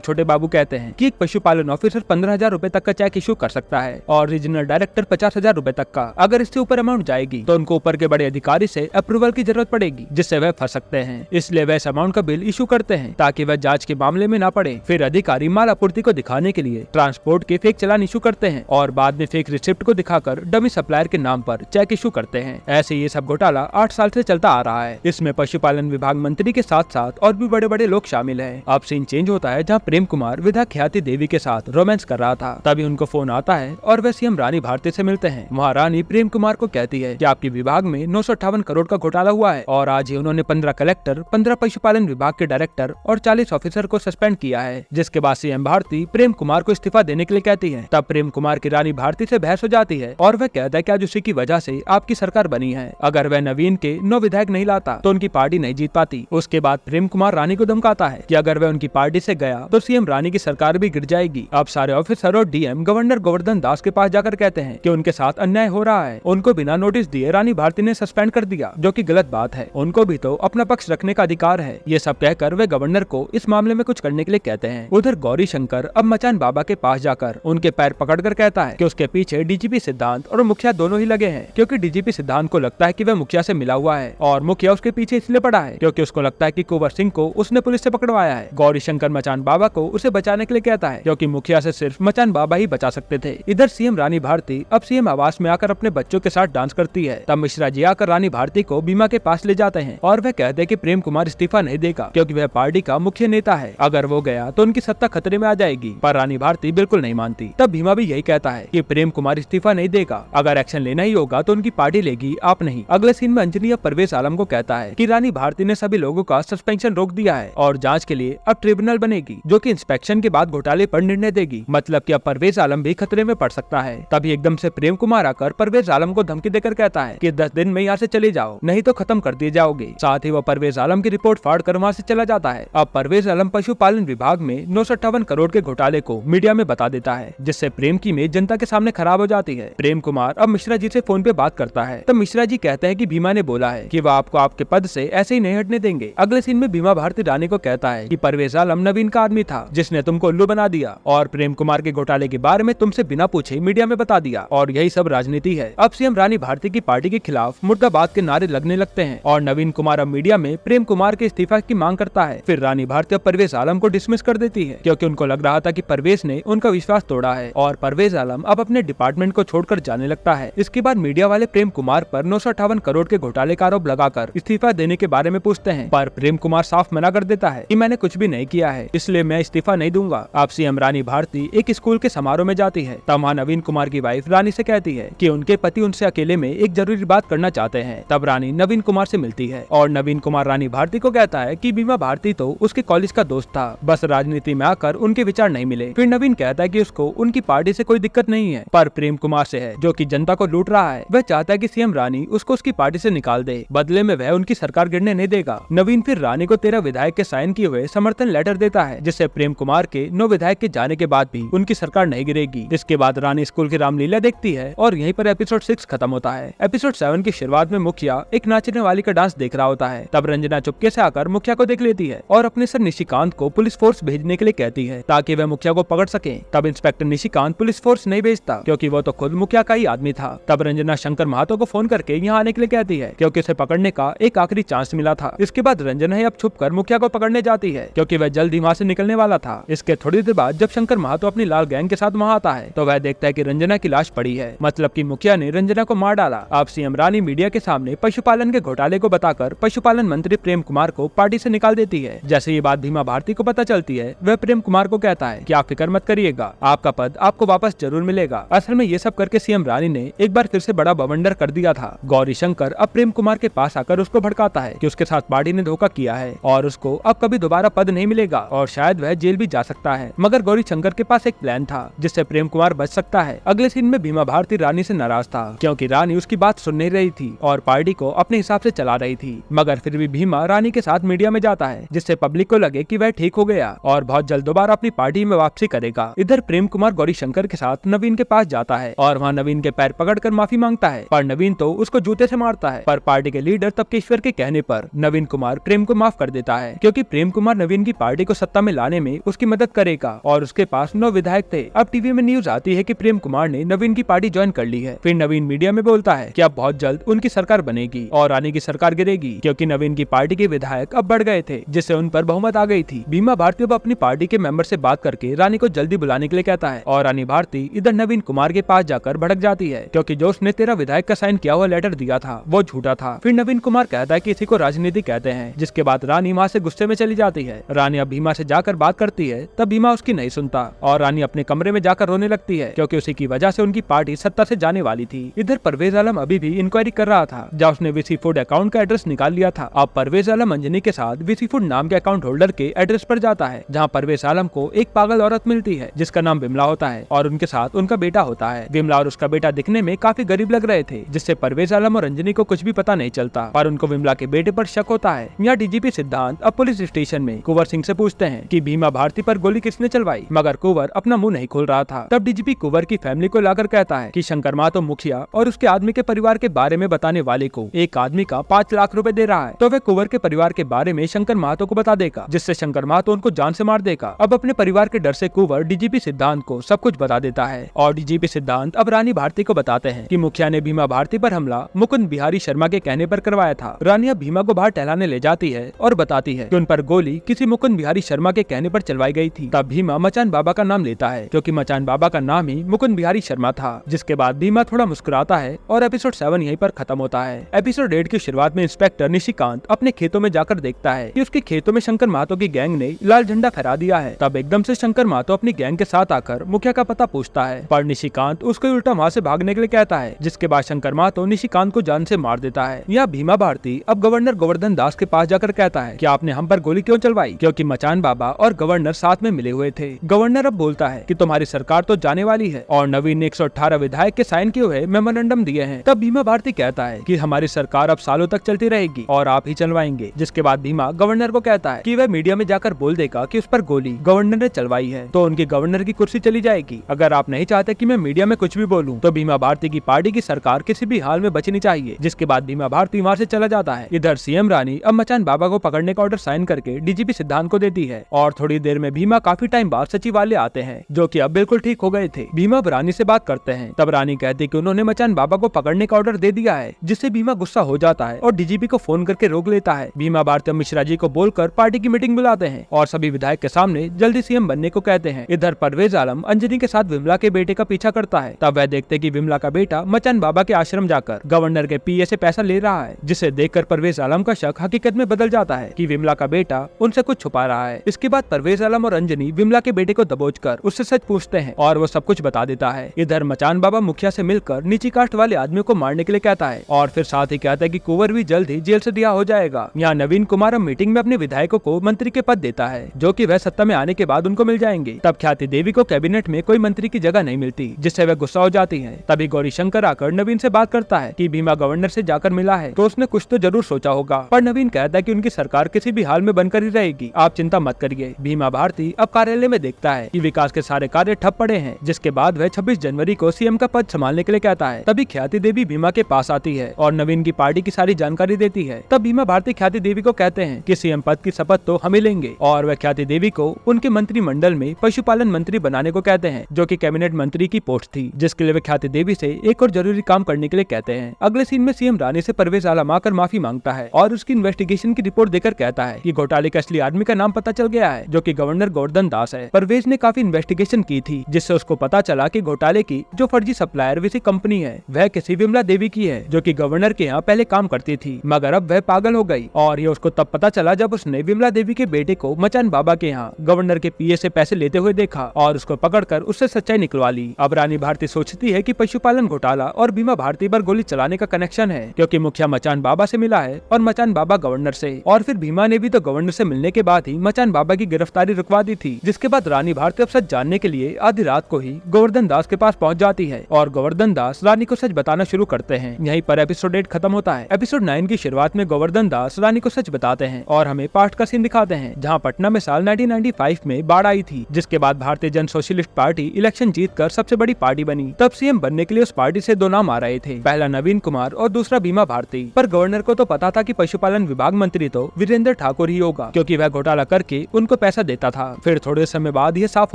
छोटे बाबू कहते हैं कि एक पशुपालन ऑफिसर 15,000 रूपए तक का चेक इशू कर सकता है और रीजनल डायरेक्टर 50,000 रूपए तक का। अगर इससे ऊपर अमाउंट जाएगी तो उनको ऊपर के बड़े अधिकारी से अप्रूवल की जरूरत पड़ेगी, जिससे वह फंस सकते हैं। इसलिए वह इस अमाउंट का बिल इशू करते हैं ताकि वह जांच के मामले में न पड़े। फिर अधिकारी माल आपूर्ति को दिखाने के लिए ट्रांसपोर्ट के फेक चालान इशू करते हैं और बाद में फेक रिसिप्ट को दिखाकर डमी सप्लायर के नाम पर चेक इशू करते हैं। ऐसे ये सब घोटाला 8 साल से चलता आ रहा है। इसमें पशुपालन विभाग मंत्री के साथ साथ और भी बड़े बड़े लोग शामिल हैं। अब सीन चेंज होता है जहाँ प्रेम कुमार विधायक ख्याति देवी के साथ रोमांस कर रहा था। तभी उनको फोन आता है और वह सीएम रानी भारती से मिलते हैं। वहाँ रानी प्रेम कुमार को कहती है कि आपके विभाग में 958 करोड़ का घोटाला हुआ है और आज ही उन्होंने 15 कलेक्टर, 15 पशुपालन विभाग के डायरेक्टर और 40 ऑफिसर को सस्पेंड किया है। जिसके बाद सीएम भारती प्रेम कुमार को इस्तीफा देने के लिए कहती है। तब प्रेम कुमार की रानी भारती से बहस हो जाती है और वह कहता है कि आज उसी की वजह से आपकी सरकार बनी है। अगर वह नवीन के 9 विधायक नहीं लाता तो उनकी पार्टी नहीं जीत पाती। उसके बाद प्रेम कुमार रानी को धमकाता है कि अगर वह उनकी पार्टी से गया तो सीएम रानी की सरकार भी गिर जाएगी। अब सारे ऑफिसर और डीएम गवर्नर गोवर्धन दास के पास जाकर कहते हैं कि उनके साथ अन्याय हो रहा है। उनको बिना नोटिस दिए रानी भारती ने सस्पेंड कर दिया, जो कि गलत बात है। उनको भी तो अपना पक्ष रखने का अधिकार है। ये सब कहकर वे गवर्नर को इस मामले में कुछ करने के लिए कहते हैं। उधर गौरी शंकर अब मचान बाबा के पास जाकर उनके पैर पकड़कर कहता है कि उसके पीछे डीजीपी सिद्धांत और मुखिया दोनों ही लगे हैं, क्योंकि डीजीपी सिद्धांत को लगता है कि वह मुखिया से मिला हुआ है और मुखिया उसके पीछे इसलिए पड़ा है क्योंकि उसको लगता है कि कुंवर सिंह को उसने पुलिस से पकड़वाया है। गौरी शंकर मचान बाबा को उसे बचाने के लिए कहता है, क्योंकि मुखिया से सिर्फ मचान बाबा ही बचा सकते थे। इधर सीएम रानी भारती अब सीएम आवास में आकर अपने बच्चों के साथ डांस करती है। तब मिश्रा जी आकर रानी भारती को बीमा के पास ले जाते हैं और वह कहते हैं कि प्रेम कुमार इस्तीफा नहीं देगा, क्योंकि वह पार्टी का मुख्य नेता है। अगर वो गया तो उनकी सत्ता खतरे में आ जाएगी। पर रानी भारती बिल्कुल नहीं मानती। तब भीमा भी यही कहता है कि प्रेम कुमार इस्तीफा नहीं देगा। अगर एक्शन लेना ही होगा तो उनकी पार्टी लेगी, आप नहीं। अगले सीन में अंजनी अब परवेज आलम को कहता है कि रानी भारती ने सभी लोगों का सस्पेंशन रोक दिया है और जांच के लिए अब ट्रिब्यूनल बनेगी, जो कि इंस्पेक्शन के बाद घोटाले पर निर्णय देगी। मतलब कि अब परवेज आलम भी खतरे में पड़ सकता है। तभी एकदम से प्रेम कुमार आकर परवेज आलम को धमकी देकर कहता है कि 10 दिन में यहाँ से चले जाओ, नहीं तो खत्म कर दिए जाओगे। साथ ही वो परवेज आलम की रिपोर्ट फाड़ कर वहाँ से चला जाता है। अब परवेज आलम पशुपालन विभाग में 958 करोड़ के घोटाले को मीडिया में बता देता है, जिससे प्रेम की इमेज जनता के सामने खराब हो जाती है। प्रेम कुमार अब मिश्रा जी से फोन पे बात करता है। तब मिश्रा जी कहते हैं कि भीमा ने बोला है कि वह आपको आपके पद से ऐसे ही नहीं हटने देंगे। अगले सीन में भीमा भारती रानी को कहता है कि परवेज आलम नवीन का आदमी था, जिसने तुमको उल्लू बना दिया और प्रेम कुमार के घोटाले के बारे में तुमसे बिना पूछे मीडिया में बता दिया और यही सब राजनीति है। अब सीएम रानी भारती की पार्टी के खिलाफ मुर्दाबाद के नारे लगने लगते हैं और नवीन कुमार अब मीडिया में प्रेम कुमार के इस्तीफा की मांग करता है। फिर रानी भारती अब परवेज आलम को डिसमिस कर देती है, क्योंकि उनको लग रहा था कि परवेज ने उनका विश्वास तोड़ा है और परवेज आलम अब अपने डिपार्टमेंट को छोड़कर जाने लगता है। इसके बाद मीडिया वाले प्रेम कुमार पर 958 करोड़ के घोटाले का आरोप लगाकर इस्तीफा देने के बारे में पूछते हैं, पर प्रेम कुमार साफ मना कर देता है कि मैंने कुछ भी नहीं किया है, इसलिए मैं इस्तीफा नहीं दूंगा। अब सीएम रानी भारती एक स्कूल के समारोह में जाती है। तब वहाँ नवीन कुमार की वाइफ रानी से कहती है कि उनके पति उनसे अकेले में एक जरूरी बात करना चाहते हैं। तब रानी नवीन कुमार से मिलती है और नवीन कुमार रानी भारती को कहता है कि बीमा भारती तो उसके कॉलेज का दोस्त था, बस राजनीति में आकर उनके विचार नहीं मिले। फिर नवीन कहता है कि उसको उनकी पार्टी से कोई दिक्कत नहीं है, पर प्रेम कुमार से है, जो कि जनता को लूट रहा है। वह चाहता है कि सीएम रानी उसको उसकी पार्टी से निकाल दे, बदले में वह उनकी सरकार गिरने नहीं देगा। नवीन फिर रानी को 13 विधायक के साइन किए हुए समर्थन लेटर देता है, जिससे प्रेम कुमार के 9 विधायक के जाने के बाद भी उनकी सरकार नहीं गिरेगी। इसके बाद रानी स्कूल की रामलीला देखती है और यहीं पर एपिसोड 6 खत्म होता है। एपिसोड 7 की शुरुआत में मुखिया एक नाचने वाली का डांस देख रहा होता है। तब रंजना चुपके से आकर मुखिया को देख लेती है और अपने सर निशिकांत को पुलिस फोर्स भेजने के लिए कहती है, ताकि वह मुखिया को पकड़ सके। तब इंस्पेक्टर निशिकांत पुलिस फोर्स नहीं भेजता, क्योंकि वो तो खुद मुखिया का ही आदमी था। तब रंजना शंकर महातो को फोन करके यहाँ आने के लिए कहती है, क्योंकि उसे पकड़ने का एक आखिरी चांस मिला था। इसके बाद रंजना अब छुपकर मुखिया को पकड़ने जाती है, क्योंकि वह जल्द ही वहाँ से निकलने वाला था। इसके थोड़ी देर बाद जब शंकर महातो अपनी लाल गैंग के साथ वहाँ आता है, तो वह देखता है कि रंजना की लाश पड़ी है, मतलब कि मुखिया ने रंजना को मार डाला। अब सीएम रानी मीडिया के सामने पशुपालन के घोटाले को बताकर पशुपालन मंत्री प्रेम कुमार को पार्टी से निकाल देती है। जैसे ये बात भीमा भारती को पता चलती है, वह प्रेम कुमार को कहता है कि आप फिक्र मत करिएगा, आपका पद आपको वापस जरूर मिलेगा। असल में ये सब करके सीएम रानी ने एक बार फिर से बड़ा बवंडर कर दिया था। गौरी शंकर अब प्रेम कुमार के पास आकर उसको भड़काता है कि उसके साथ पार्टी ने धोखा किया है और उसको अब कभी दोबारा पद नहीं मिलेगा और शायद वह जेल भी जा सकता है, मगर गौरी शंकर के पास एक प्लान था जिससे प्रेम कुमार बच सकता है। अगले सीन में भीमा भारती रानी से नाराज था क्योंकि रानी उसकी बात सुन नहीं रही थी और पार्टी को अपने हिसाब से चला रही थी, मगर फिर भी भीमा रानी के साथ मीडिया में जाता है जिससे पब्लिक को लगे कि वह ठीक हो गया और बहुत जल्द दोबारा अपनी पार्टी में वापसी करेगा। इधर प्रेम कुमार गौरी शंकर के साथ नवीन के पास जाता है और वहाँ नवीन के पैर पकड़कर माफी मांगता है, पर नवीन तो उसको जूते से मारता है। पर पार्टी के लीडर तपकेश्वर के कहने पर नवीन कुमार प्रेम को माफ कर देता है क्योंकि प्रेम कुमार नवीन की पार्टी को सत्ता में लाने में उसकी मदद करेगा और उसके पास 9 विधायक थे। अब टीवी में न्यूज आती है कि प्रेम कुमार ने नवीन की पार्टी ज्वाइन कर ली है। फिर नवीन मीडिया में बोलता है कि अब बहुत जल्द उनकी सरकार बनेगी और रानी की सरकार गिरेगी क्योंकि नवीन की पार्टी के विधायक अब बढ़ गए थे जिससे उन पर बहुमत आ गई थी। भीमा भारती अब अपनी पार्टी के मेंबर से बात करके रानी को जल्दी बुलाने के लिए कहता है और रानी भारती इधर नवीन कुमार के पास जाकर भड़क जाती है क्योंकि जो उसने 13 विधायक का साइन किया हुआ लेटर दिया था वो झूठा था। फिर नवीन कुमार कहता है कि इसी को राजनीति कहते हैं, जिसके बाद रानी वहाँ से गुस्से में चली जाती है। रानी अब भीमा से जाकर बात करती है, तब भीमा उसकी नहीं सुनता और रानी अपने कमरे में जाकर रोने लगती है क्योंकि उसी की वजह से उनकी पार्टी सत्ता से जाने वाली थी। इधर परवेज आलम अभी भी इंक्वायरी कर रहा था जहाँ उसने वीसी फूड अकाउंट का एड्रेस निकाल लिया था। अब परवेज आलम अंजनी के साथ वीसी फूड नाम के अकाउंट होल्डर के एड्रेस पर जाता है जहाँ परवेज आलम को एक पागल औरत मिलती है जिसका नाम विमला होता है और उनके साथ उनका बेटा होता है। विमला और उसका बेटा दिखने में काफी गरीब लग रहे थे जिससे परवेज आलम और अंजनी को कुछ भी पता नहीं चलता, पर उनको विमला के बेटे पर शक होता है। यहाँ डीजीपी सिद्धांत अब पुलिस स्टेशन में कुंवर सिंह से पूछते हैं कि भीमा भारती पर गोली किसने चलवाई, मगर कुंवर अपना मुंह नहीं खोल रहा था। तब डीजीपी कुंवर की फैमिली को लाकर कहता है कि शंकर महतो मुखिया और उसके आदमी के परिवार के बारे में बताने वाले को एक आदमी का 5 लाख रुपए दे रहा है, तो वह कुंवर के परिवार के बारे में शंकर महतो को बता देगा जिससे शंकर महतो उनको जान से मार देगा। अब अपने परिवार के डर से कुंवर डीजीपी सिद्धांत को सब कुछ बता देता है और डीजीपी सिद्धांत अब रानी भारती को बताते हैं कि मुखिया ने भीमा भारती पर हमला मुकुंद बिहारी शर्मा के कहने पर करवाया था। रानी अब भीमा को बाहर टहलाने ले जाती है और बताती है कि उन पर गोली किसी मुकुंद बिहारी शर्मा के कहने पर चलवाई गई थी। तब भीमा मचान बाबा का नाम लेता है क्योंकि मचान बाबा का नाम ही मुकुंद बिहारी शर्मा था। जिसके बाद भीमा थोड़ा मुस्कुराता है और एपिसोड 7 यहीं पर खत्म होता है। एपिसोड 8 की शुरुआत में इंस्पेक्टर निशिकांत अपने खेतों में जाकर देखता है कि उसके खेतों में शंकर महतो की गैंग ने लाल झंडा फहरा दिया है। तब एकदम से शंकर महतो अपनी गैंग के साथ आकर मुखिया का पता पूछता है, पर निशिकांत उसको उल्टा वहाँ से भागने के लिए कहता है, जिसके बाद शंकर महतो निशिकांत को जान से मार देता है। यहाँ भीमा भारती अब गवर्नर गोवर्धन दास के पास जाकर कहता है कि आपने हम पर गोली क्यों चलवाई, क्योंकि मचान बाबा और गवर्नर साथ में मिले हुए थे। गवर्नर अब बोलता है कि तुम्हारी सरकार तो जाने वाली है और नवीन ने 118 विधायक के साइन किए हुए मेमोरेंडम दिए हैं। तब भीमा भारती कहता है कि हमारी सरकार अब सालों तक चलती रहेगी और आप ही चलवाएंगे। जिसके बाद भीमा गवर्नर को कहता है कि वह मीडिया में जाकर बोल देगा कि उस पर गोली गवर्नर ने चलवाई है तो उनकी गवर्नर की कुर्सी चली जाएगी। अगर आप नहीं चाहते कि मैं मीडिया में कुछ भी बोलूं तो भीमा भारती की पार्टी की सरकार किसी भी हाल में बचनी चाहिए। जिसके बाद भीमा भारती वहाँ से चला जाता है। इधर सीएम रानी अब मचान बाबा को पकड़ने का ऑर्डर साइन करके डीजीपी सिद्धांत को देती है और थोड़ी देर में भीमा काफी टाइम बाद सचिवालय आते हैं जो कि अब बिल्कुल ठीक हो गए थे। भीमा अब रानी से बात करते हैं। तब रानी कहती कि उन्होंने मचान बाबा को पकड़ने का ऑर्डर दे दिया है, जिससे भीमा गुस्सा हो जाता है और डीजीपी को फोन करके रोक लेता है। भीमा भारती मिश्रा जी को बोलकर पार्टी की मीटिंग बुलाते हैं और सभी विधायक के सामने जल्दी सीएम बनने को कहते हैं। इधर परवेज आलम अंजनी के साथ विमला के बेटे का पीछा करता है। तब वह देखते कि विमला का बेटा मचान बाबा के आश्रम जाकर गवर्नर के पीए से पैसा ले रहा है, जिसे देखकर परवेज आलम का शक हकीकत में बदल जाता है कि विमला का बेटा उनसे कुछ छुपा रहा है। इसके बाद परवेज आलम और अंजनी विमला के बेटे को दबोचकर उससे सच पूछते हैं और वो सब कुछ बता देता है। इधर मचान बाबा मुखिया से मिलकर नीची कास्ट वाले आदमियों को मारने के लिए कहता है और फिर साथ ही कहता है कि कुंवर भी जल्द ही जेल से रिहा हो जाएगा। यहाँ नवीन कुमार अब मीटिंग में अपने विधायकों को मंत्री के पद देता है जो कि वह सत्ता में आने के बाद उनको मिल जाएंगे। तब ख्याति देवी को कैबिनेट में कोई मंत्री की जगह नहीं मिलती, जिससे वह गुस्सा हो जाती है। तभी गौरी शंकर आकर नवीन से बात करता है कि भीमा गवर्नर से जाकर मिला है तो उसने कुछ तो जरूर सोचा होगा, पर नवीन कहता है कि उनकी सरकार किसी भी हाल में बनकर ही रहेगी, आप चिंता मत करिए। भीमा भारती अब कार्यालय में देखता है कि विकास के सारे कार्य ठप पड़े हैं, जिसके बाद वह 26 जनवरी को सीएम का पद संभालने के लिए कहता है। तभी ख्याति देवी भीमा के पास आती है और नवीन की पार्टी की सारी जानकारी देती है। तब भीमा भारती ख्याति देवी को कहते हैं कि सीएम पद की शपथ तो हमें लेंगे और वह ख्याति देवी को उनके मंत्रिमंडल में पशुपालन मंत्री बनाने को कहते हैं, जो कि कैबिनेट मंत्री की पोस्ट थी, जिसके लिए वे ख्याति देवी से एक और जरूरी काम करने के लिए कहते हैं। अगले सीन में सीएम रानी से परवेज आलम आकर माफी मांगता है और उसकी इन्वेस्टिगेशन की रिपोर्ट देकर कहता है कि घोटाले का असली आदमी का नाम पता चल गया है, जो कि गवर्नर गोवर्धन दास है। परवेज ने काफी इन्वेस्टिगेशन की थी, जिससे उसको पता चला कि घोटाले की जो फर्जी सप्लायर विसी कंपनी है वह किसी विमला देवी की है, जो कि गवर्नर के यहाँ पहले काम करती थी, मगर अब वह पागल हो गई। और ये उसको तब पता चला जब उसने विमला देवी के बेटे को मचान बाबा के यहाँ गवर्नर के पीए से पैसे लेते हुए देखा और उसको पकड़कर उससे सच्चाई निकलवा ली। अब रानी भारती सोचती है कि पशुपालन घोटाला और भीमा भारती पर गोली चलाने का कनेक्शन है, क्योंकि मुखिया मचान बाबा से मिला है और मचान बाबा गवर्नर से, और फिर भीमा ने भी तो गवर्नर से मिलने के बाद ही मचान बाबा की गिरफ्तारी रुकवा लिखवा दी थी। जिसके बाद रानी भारती अब सच जानने के लिए आधी रात को ही गोवर्धन दास के पास पहुंच जाती है और गोवर्धन दास रानी को सच बताना शुरू करते हैं। यहीं पर एपिसोड 8 खत्म होता है। एपिसोड 9 की शुरुआत में गोवर्धन दास रानी को सच बताते हैं और हमें पास्ट का सीन दिखाते हैं जहां पटना में साल 1995 में बाढ़ आई थी, जिसके बाद भारतीय जन सोशलिस्ट पार्टी इलेक्शन जीतकर सबसे बड़ी पार्टी बनी। तब सीएम बनने के लिए उस पार्टी से दो नाम आ रहे थे, पहला नवीन कुमार और दूसरा बीमा भारती। पर गवर्नर को तो पता था कि पशुपालन विभाग मंत्री तो वीरेंद्र ठाकुर ही होगा, क्योंकि वह घोटाला करके उनको पैसा देता था। फिर थोड़े समय बाद यह साफ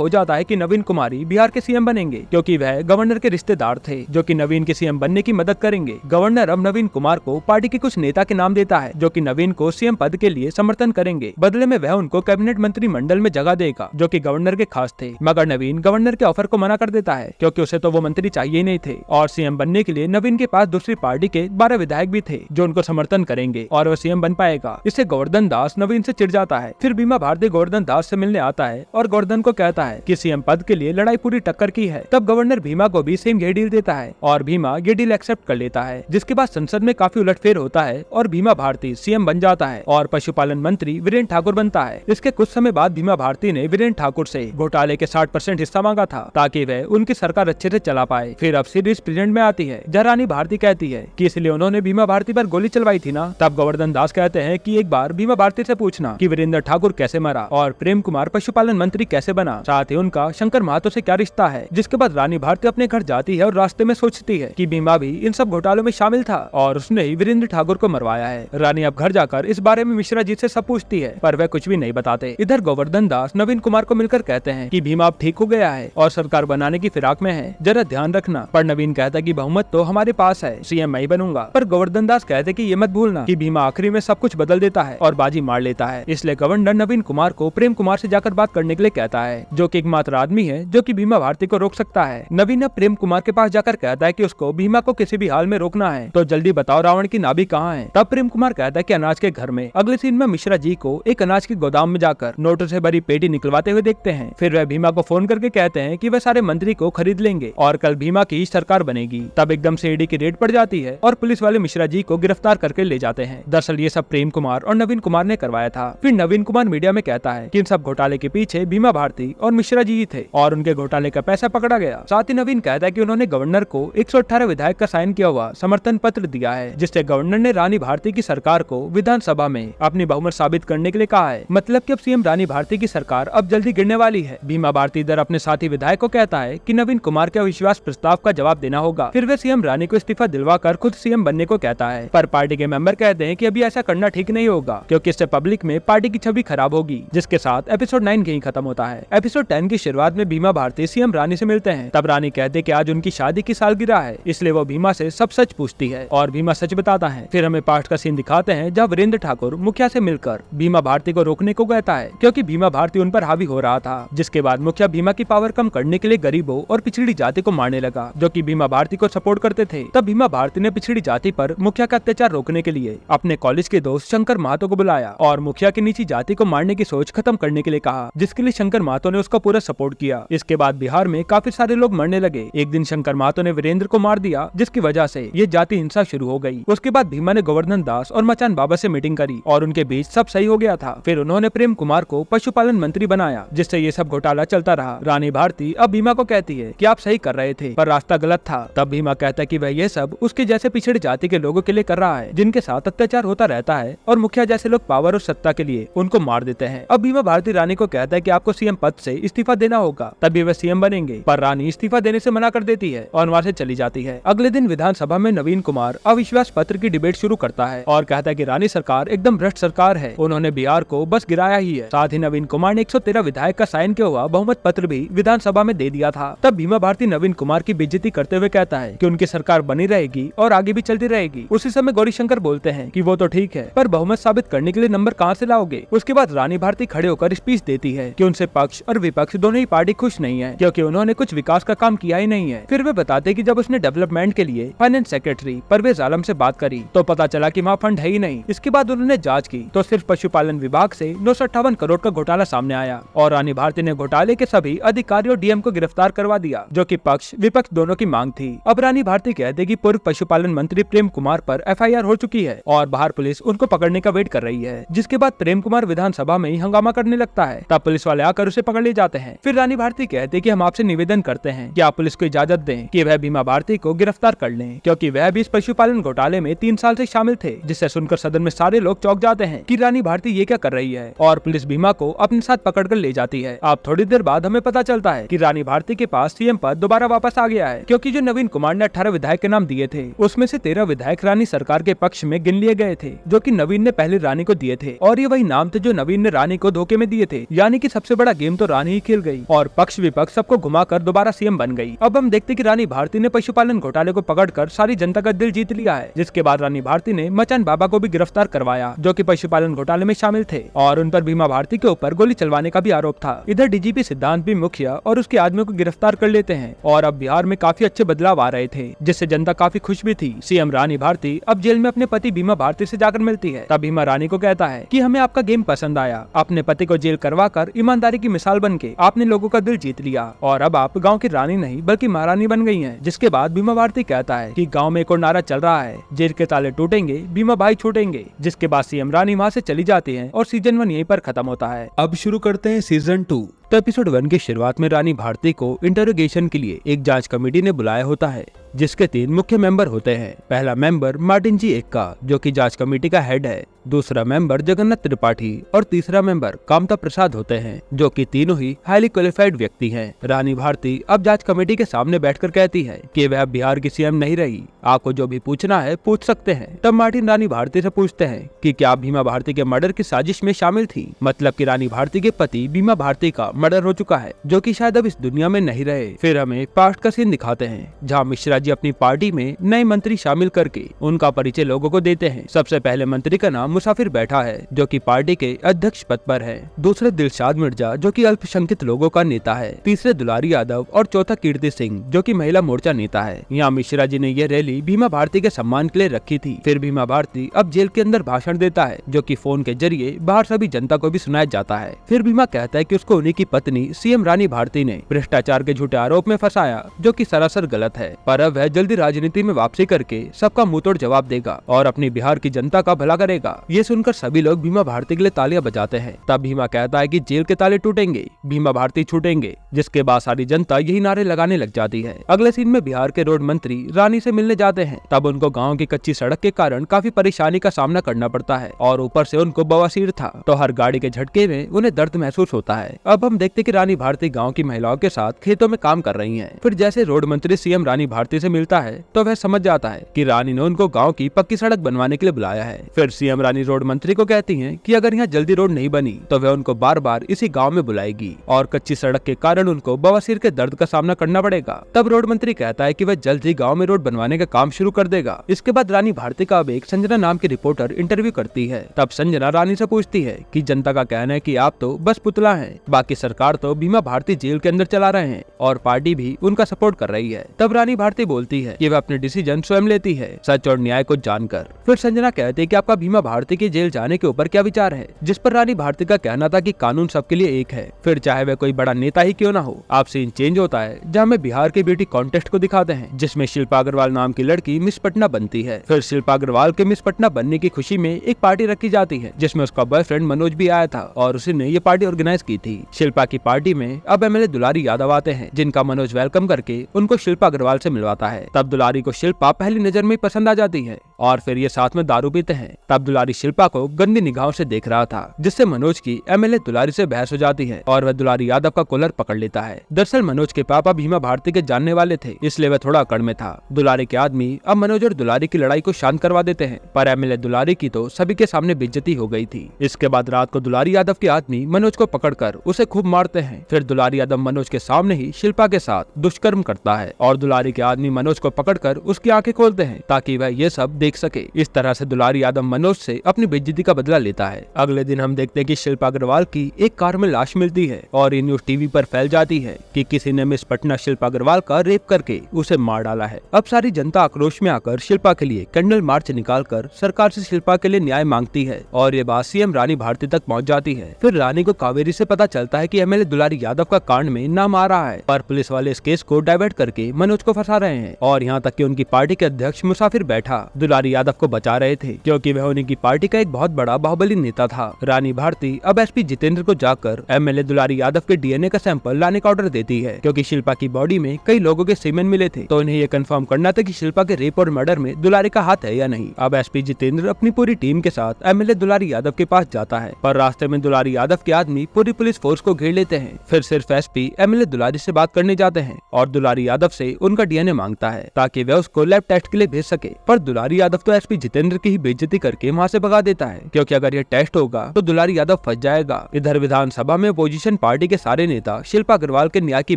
हो जाता है कि नवीन कुमार ही बिहार के सीएम बनेंगे, क्योंकि वह गवर्नर के रिश्तेदार थे जो कि नवीन के सीएम बनने की मदद करेंगे। गवर्नर अब नवीन कुमार को पार्टी के कुछ नेता के नाम देता है जो कि नवीन को सीएम पद के लिए समर्थन करेंगे। बदले में वह उनको कैबिनेट मंत्री मंडल में जगह देगा जो कि गवर्नर के खास थे। मगर नवीन गवर्नर के ऑफर को मना कर देता है, क्योंकि उसे तो वो मंत्री चाहिए ही नहीं थे और सीएम बनने के लिए नवीन के पास दूसरी पार्टी के 12 विधायक भी थे जो उनको समर्थन करेंगे और वो सीएम बन पाएगा। इससे गोवर्धन दास नवीन से चिढ़ जाता है। फिर बीमा भारती गोवर्धन दास से मिलने आता है और गोवर्धन को कहता है कि सीएम पद के लिए लड़ाई पूरी टक्कर की है। तब गवर्नर भीमा को भी सेम ये डील देता है और भीमा ये डील एक्सेप्ट कर लेता है, जिसके बाद संसद में काफी उलटफेर होता है और भीमा भारती सीएम बन जाता है और पशुपालन मंत्री वीरेंद्र ठाकुर बनता है। इसके कुछ समय बाद भीमा भारती ने वीरेंद्र ठाकुर से घोटाले के 60% हिस्सा मांगा था ताकि वह उनकी सरकार अच्छे से चला पाए। फिर अब सीरीज प्रेजेंट में आती है जहाँ रानी भारती कहती है कि इसलिए उन्होंने भीमा भारती पर गोली चलवाई थी ना। तब गोवर्धन दास कहते हैं कि एक बार भीमा भारती से पूछना कि वीरेंद्र ठाकुर कैसे मरा और प्रेम कुमार पशुपालन मंत्री कैसे बना, साथ ही उनका शंकर महतो से क्या रिश्ता है। जिसके बाद रानी भारती अपने घर जाती है और रास्ते में सोचती है कि भीमा भी इन सब घोटालों में शामिल था और उसने ही वीरेंद्र ठाकुर को मरवाया है। रानी अब घर जाकर इस बारे में मिश्रा जी से सब पूछती है, पर वह कुछ भी नहीं बताते। इधर गोवर्धन दास नवीन कुमार को मिलकर कहते हैं कि भीमा अब ठीक हो गया है और सरकार बनाने की फिराक में है, जरा ध्यान रखना। पर नवीन कहता है कि बहुमत तो हमारे पास है, सीएम मैं ही बनूंगा। पर गोवर्धन दास कहते कि ये मत भूलना कि भीमा आखिरी में सब कुछ बदल देता है और बाजी मार लेता है। इसलिए गवर्नर नवीन कुमार को प्रेम कुमार से जाकर बात करने के लिए कहता है, जो कि एकमात्र आदमी है जो कि भीमा भारती को रोक सकता है। नवीन अब प्रेम कुमार के पास जाकर कहता है कि उसको भीमा को किसी भी हाल में रोकना है, तो जल्दी बताओ रावण की नाभि कहाँ है। तब प्रेम कुमार कहता है कि अनाज के घर में। अगले सीन में मिश्रा जी को एक अनाज के गोदाम में जाकर नोटों से भरी पेटी निकलवाते हुए देखते हैं। फिर वह भीमा को फोन करके कहते हैं कि वह सारे मंत्री को खरीद लेंगे और कल भीमा की सरकार बनेगी। तब एकदम से ईडी की रेड पड़ जाती है और पुलिस वाले मिश्रा जी को गिरफ्तार करके ले जाते हैं। दरअसल ये सब प्रेम कुमार और नवीन कुमार ने करवाया था। फिर नवीन कुमार मीडिया में कहता है कि इन सब घोटाले के पीछे भीमा भारती और मिश्रा जी ही थे और उनके घोटाले का पैसा पकड़ा गया। साथ ही नवीन कहता है कि उन्होंने गवर्नर को 118 विधायक का साइन किया हुआ समर्थन पत्र दिया है, जिससे गवर्नर ने रानी भारती की सरकार को विधानसभा में अपनी बहुमत साबित करने के लिए कहा है। मतलब कि अब सीएम रानी भारती की सरकार अब जल्दी गिरने वाली है। भीमा भारती इधर अपने साथी विधायक को कहता है कि नवीन कुमार के अविश्वास प्रस्ताव का जवाब देना होगा। फिर वे सीएम रानी को इस्तीफा दिलवाकर खुद सीएम बनने को कहता है, पर पार्टी के मेंबर कहते हैं कि अभी ऐसा करना ठीक नहीं होगा, क्योंकि इससे पब्लिक में पार्टी की छवि खराब होगी। जिसके साथ एपिसोड 9 यहीं खत्म होता है। एपिसोड 10 की शुरुआत में भीमा भारती सीएम रानी से मिलते हैं। तब रानी कहते हैं कि आज उनकी शादी की सालगिरह है, इसलिए वो भीमा से सब सच पूछती है और भीमा सच बताता है। फिर हमें पास्ट का सीन दिखाते हैं जहाँ वीरेंद्र ठाकुर मुखिया से मिलकर भीमा भारती को रोकने को कहता है, क्योंकि भीमा भारती उन पर हावी हो रहा था। जिसके बाद मुखिया भीमा की पावर कम करने के लिए गरीबों और पिछड़ी जाति को मारने लगा, जो कि भीमा भारती को सपोर्ट करते थे। तब भीमा भारती ने पिछड़ी जाति पर मुखिया का अत्याचार रोकने के लिए अपने कॉलेज के दोस्त शंकर महतो को बुलाया और मुखिया की नीची जाति को मारने की सोच खत्म करने के लिए कहा, जिसके लिए शंकर महतो ने उसका पूरा सपोर्ट किया। इसके बाद बिहार में काफी सारे लोग मरने लगे। एक दिन शंकर महतो ने वीरेंद्र को मार दिया, जिसकी वजह से ये जाति हिंसा शुरू हो गई। उसके बाद भीमा ने गोवर्धन दास और मचान बाबा से मीटिंग करी और उनके बीच सब सही हो गया था। फिर उन्होंने प्रेम कुमार को पशुपालन मंत्री बनाया, जिससे ये सब घोटाला चलता रहा। रानी भारती अब भीमा को कहती है कि आप सही कर रहे थे, पर रास्ता गलत था। तब भीमा कहता है कि वह ये सब उसके जैसे पिछड़ी जाति के लोगों के लिए कर रहा है, जिनके साथ अत्याचार होता रहता है और मुखिया जैसे लोग पावर और सत्ता के लिए उनको मार देते हैं। अब भीमा भारती रानी को कहता है कि आपको सीएम पद से इस्तीफा देना होगा, तभी वह सीएम बनेंगे। पर रानी इस्तीफा देने से मना कर देती है और वहाँ से चली जाती है। अगले दिन विधानसभा में नवीन कुमार अविश्वास पत्र की डिबेट शुरू करता है और कहता है कि रानी सरकार एकदम भ्रष्ट सरकार है, उन्होंने बिहार को बस गिराया ही है। साथ ही नवीन कुमार ने 113 विधायक का साइन किया हुआ बहुमत पत्र भी विधानसभा में दे दिया था। तब भीमा भारती नवीन कुमार की बेइज्जती करते हुए कहता है कि उनकी सरकार बनी रहेगी और आगे भी चलती रहेगी। उसी समय गौरीशंकर बोलते हैं कि वो तो ठीक है, पर बहुमत साबित करने के लिए नंबर कहाँ से लाओगे। उसके बाद रानी भारती खड़े होकर स्पीच देती है कि उनसे पक्ष और विपक्ष दोनों ही पार्टी खुश नहीं है, क्योंकि उन्होंने कुछ विकास का काम किया ही नहीं है। फिर वे बताते कि जब उसने डेवलपमेंट के लिए फाइनेंस सेक्रेटरी परवेज आलम से बात करी तो पता चला कि वहाँ फंड है ही नहीं। इसके बाद उन्होंने जांच की तो सिर्फ पशुपालन विभाग से 958 करोड़ का घोटाला सामने आया और रानी भारती ने घोटाले के सभी अधिकारियों डीएम को गिरफ्तार करवा दिया, जो कि पक्ष विपक्ष दोनों की मांग थी। अब रानी भारती कहते कि पूर्व पशुपालन मंत्री प्रेम कुमार पर एफआईआर हो चुकी है और बाहर पुलिस उनको पकड़ने का वेट कर रही है। जिसके बाद प्रेम कुमार विधानसभा में ही हंगामा करने लगता लगता है। तब पुलिस वाले आकर उसे पकड़ ले जाते हैं। फिर रानी भारती कहते हैं कि हम आपसे निवेदन करते हैं कि आप पुलिस को इजाजत दें कि वह बीमा भारती को गिरफ्तार कर लें, क्योंकि वह भी इस पशुपालन घोटाले में 3 साल से शामिल थे। जिसे सुनकर सदन में सारे लोग चौंक जाते हैं कि रानी भारती ये क्या कर रही है, और पुलिस बीमा को अपने साथ पकड़कर ले जाती है। अब थोड़ी देर बाद हमें पता चलता है कि रानी भारती के पास सीएम पद दोबारा वापस आ गया है, क्योंकि जो नवीन कुमार ने 18 विधायक के नाम दिए थे उसमें से 13 विधायक रानी सरकार के पक्ष में गिन लिए गए थे, जो कि नवीन ने पहले रानी को दिए थे। और ये वही नाम थे जो नवीन ने रानी को धोखे में दिए थे। यानी कि सबसे बड़ा गेम तो रानी ही खेल गई और पक्ष विपक्ष सबको घुमाकर दोबारा सीएम बन गई। अब हम देखते कि रानी भारती ने पशुपालन घोटाले को पकड़कर सारी जनता का दिल जीत लिया है, जिसके बाद रानी भारती ने मचान बाबा को भी गिरफ्तार करवाया, जो कि पशुपालन घोटाले में शामिल थे, और उन पर बीमा भारती के ऊपर गोली चलवाने का भी आरोप था। इधर डीजीपी सिद्धांत भी मुखिया और उसके आदमियों को गिरफ्तार कर लेते हैं और अब बिहार में काफी अच्छे बदलाव आ रहे थे, जिससे जनता काफी खुश भी थी। सीएम रानी भारती अब जेल में अपने पति बीमा भारती से जाकर मिलती है। तब बीमा रानी को कहता है कि हमें आपका गेम पसंद आया, अपने पति को जेल करवाकर ईमानदारी की मिसाल बनके आपने लोगों का दिल जीत लिया और अब आप गाँव की रानी नहीं बल्कि महारानी बन गई है। जिसके बाद बीमा भारती कहता है कि गाँव में एक और नारा चल रहा है, जेल के ताले टूटेंगे, बीमा भाई छूटेंगे। जिसके बाद सीएम रानी वहाँ से चली जाती है और सीजन 1 यहीं पर खत्म होता है। अब शुरू करते हैं सीजन 2। तो एपिसोड 1 की शुरुआत में रानी भारती को इंटरोगेशन के लिए एक जांच कमेटी ने बुलाया होता है, जिसके 3 मुख्य मेंबर होते हैं। पहला मेंबर मार्टिन जी एक्का, जो कि जांच कमेटी का हेड है। दूसरा मेंबर जगन्नाथ त्रिपाठी और तीसरा मेंबर कामता प्रसाद होते हैं, जो कि तीनों ही हाईली क्वालिफाइड व्यक्ति हैं। रानी भारती अब जांच कमेटी के सामने बैठकर कहती है कि वह बिहार की सीएम नहीं रही, आपको जो भी पूछना है पूछ सकते हैं। तब मार्टिन रानी भारती से पूछते हैं कि क्या भीमा भारती के मर्डर की साजिश में शामिल थी, मतलब कि रानी भारती के पति भीमा भारती का मर्डर हो चुका है, जो कि शायद अब इस दुनिया में नहीं रहे। फिर हमें पास्ट का सीन दिखाते हैं, जहाँ मिश्रा जी अपनी पार्टी में नए मंत्री शामिल करके उनका परिचय लोगों को देते हैं। सबसे पहले मंत्री का नाम मुसाफिर बैठा है, जो कि पार्टी के अध्यक्ष पद पर है। दूसरे दिलशाद मिर्जा, जो कि अल्पसंख्यक लोगों का नेता है। तीसरे दुलारी यादव और चौथा कीर्ति सिंह, जो कि महिला मोर्चा नेता है। यहाँ मिश्रा जी ने यह रैली भीमा भारती के सम्मान के लिए रखी थी। फिर भीमा भारती अब जेल के अंदर भाषण देता है, जो कि फोन के जरिए बाहर सभी जनता को भी सुनाया जाता है। फिर भीमा कहता है कि उसको उन्हीं की पत्नी सीएम रानी भारती ने भ्रष्टाचार के झूठे आरोप में फंसाया, जो कि सरासर गलत है, पर अब वह जल्दी राजनीति में वापसी करके सबका मुंहतोड़ जवाब देगा और अपनी बिहार की जनता का भला करेगा। ये सुनकर सभी लोग भीमा भारती के लिए तालियां बजाते हैं। तब भीमा कहता है कि जेल के ताले टूटेंगे, भीमा भारती छूटेंगे, जिसके बाद सारी जनता यही नारे लगाने लग जाती है। अगले सीन में बिहार के रोड मंत्री रानी से मिलने जाते हैं। तब उनको गाँव की कच्ची सड़क के कारण काफी परेशानी का सामना करना पड़ता है और ऊपर से उनको बवासीर था, तो हर गाड़ी के झटके में उन्हें दर्द महसूस होता है। अब हम देखते कि रानी भारती गाँव की महिलाओं के साथ खेतों में काम कर रही है। फिर जैसे रोड मंत्री सीएम रानी भारती से मिलता है, तो वह समझ जाता है कि रानी ने उनको गांव की पक्की सड़क बनवाने के लिए बुलाया है। फिर सीएम रानी रोड मंत्री को कहती हैं कि अगर यहाँ जल्दी रोड नहीं बनी तो वह उनको बार बार इसी गांव में बुलाएगी और कच्ची सड़क के कारण उनको बवासीर के दर्द का सामना करना पड़ेगा। तब रोड मंत्री कहता है कि वह जल्द ही गाँव में रोड बनवाने का काम शुरू कर देगा। इसके बाद रानी भारती का अब एक संजना नाम की रिपोर्टर इंटरव्यू करती है। तब संजना रानी से पूछती है कि जनता का कहना है कि आप तो बस पुतला हैं, बाकी सरकार तो भीमा भारती जेल के अंदर चला रहे हैं और पार्टी भी उनका सपोर्ट कर रही है। तब रानी भारती बोलती है कि वह अपने डिसीजन स्वयं लेती है, सच और न्याय को जानकर। फिर संजना कहती है कि आपका भीमा भारती के जेल जाने के ऊपर क्या विचार है, जिस पर रानी भारती का कहना था कि कानून सबके लिए एक है, फिर चाहे वह कोई बड़ा नेता ही क्यों ना हो। आप सीन चेंज होता है, जहाँ में बिहार के ब्यूटी कॉन्टेस्ट को दिखाते हैं, जिसमें शिल्पा अग्रवाल नाम की लड़की मिस पटना बनती है। फिर शिल्पा अग्रवाल के मिस पटना बनने की खुशी में एक पार्टी रखी जाती है, जिसमें उसका बॉयफ्रेंड मनोज भी आया था और उसी ने ये पार्टी ऑर्गेनाइज की थी। शिल्पा की पार्टी में अब एमएलए दुलारी यादव आते हैं, जिनका मनोज वेलकम करके उनको शिल्पा अग्रवाल से मिलवाता है। तब दुलारी को शिल्पा पहली नजर में पसंद आ जाती है और फिर ये साथ में दारू पीते हैं। तब दुलारी शिल्पा को गंदी निगाहों से देख रहा था, जिससे मनोज की एमएलए दुलारी से बहस हो जाती है और वह दुलारी यादव का कॉलर पकड़ लेता है। दरअसल मनोज के पापा भीमा भारती के जानने वाले थे, इसलिए वह थोड़ा अकड़ में था। दुलारी के आदमी अब मनोज और दुलारी की लड़ाई को शांत करवा देते हैं, पर एमएलए दुलारी की तो सभी के सामने बेइज्जती हो गई थी। इसके बाद रात को दुलारी यादव के आदमी मनोज को पकड़कर उसे खूब मारते हैं। फिर दुलारी यादव मनोज के सामने ही शिल्पा के साथ दुष्कर्म करता है और दुलारी के आदमी मनोज को पकड़कर उसकी आंखें खोलते हैं ताकि वह ये सब देख सके। इस तरह से दुलारी यादव मनोज से अपनी बेइज्जती का बदला लेता है। अगले दिन हम देखते हैं कि शिल्पा अग्रवाल की एक कार में लाश मिलती है और ये न्यूज टीवी पर फैल जाती है कि किसी ने मिस पटना शिल्पा अग्रवाल का रेप करके उसे मार डाला है। अब सारी जनता आक्रोश में आकर शिल्पा के लिए कैंडल मार्च निकालकर सरकार से शिल्पा के लिए न्याय मांगती है और ये बात सीएम रानी भारती तक पहुंच जाती है। फिर रानी को कावेरी से पता चलता है कि एमएलए दुलारी यादव का कांड में नाम आ रहा है, पर पुलिस वाले इस केस को डाइवर्ट करके मनोज को फंसा रहे हैं और यहाँ तक कि उनकी पार्टी के अध्यक्ष मुसाफिर बैठा दुलारी यादव को बचा रहे थे, क्योंकि वह उनकी पार्टी का एक बहुत बड़ा बाहुबली नेता था। रानी भारती अब एसपी जितेंद्र को जाकर एमएलए दुलारी यादव के डीएनए का सैंपल लाने का ऑर्डर देती है, क्योंकि शिल्पा की बॉडी में कई लोगों के सीमेन मिले थे, तो उन्हें ये कंफर्म करना था कि शिल्पा के रेप और मर्डर में दुलारी का हाथ है या नहीं। अब एसपी जितेंद्र अपनी पूरी टीम के साथ एमएलए दुलारी यादव के पास जाता है, पर रास्ते में दुलारी यादव के आदमी पूरी पुलिस फोर्स को घेर लेते हैं। फिर सिर्फ एसपी एमएलए दुलारी से बात करने जाते हैं और दुलारी यादव से उनका डीएनए मांगता है ताकि वह उसको लैब टेस्ट के लिए भेज सके, पर दुलारी यादव तो एसपी जितेंद्र की ही बेइज्जती करके वहाँ से भगा देता है, क्योंकि अगर ये टेस्ट होगा तो दुलारी यादव फंस जाएगा। इधर विधानसभा में अपोजिशन पार्टी के सारे नेता शिल्पा अग्रवाल के न्याय की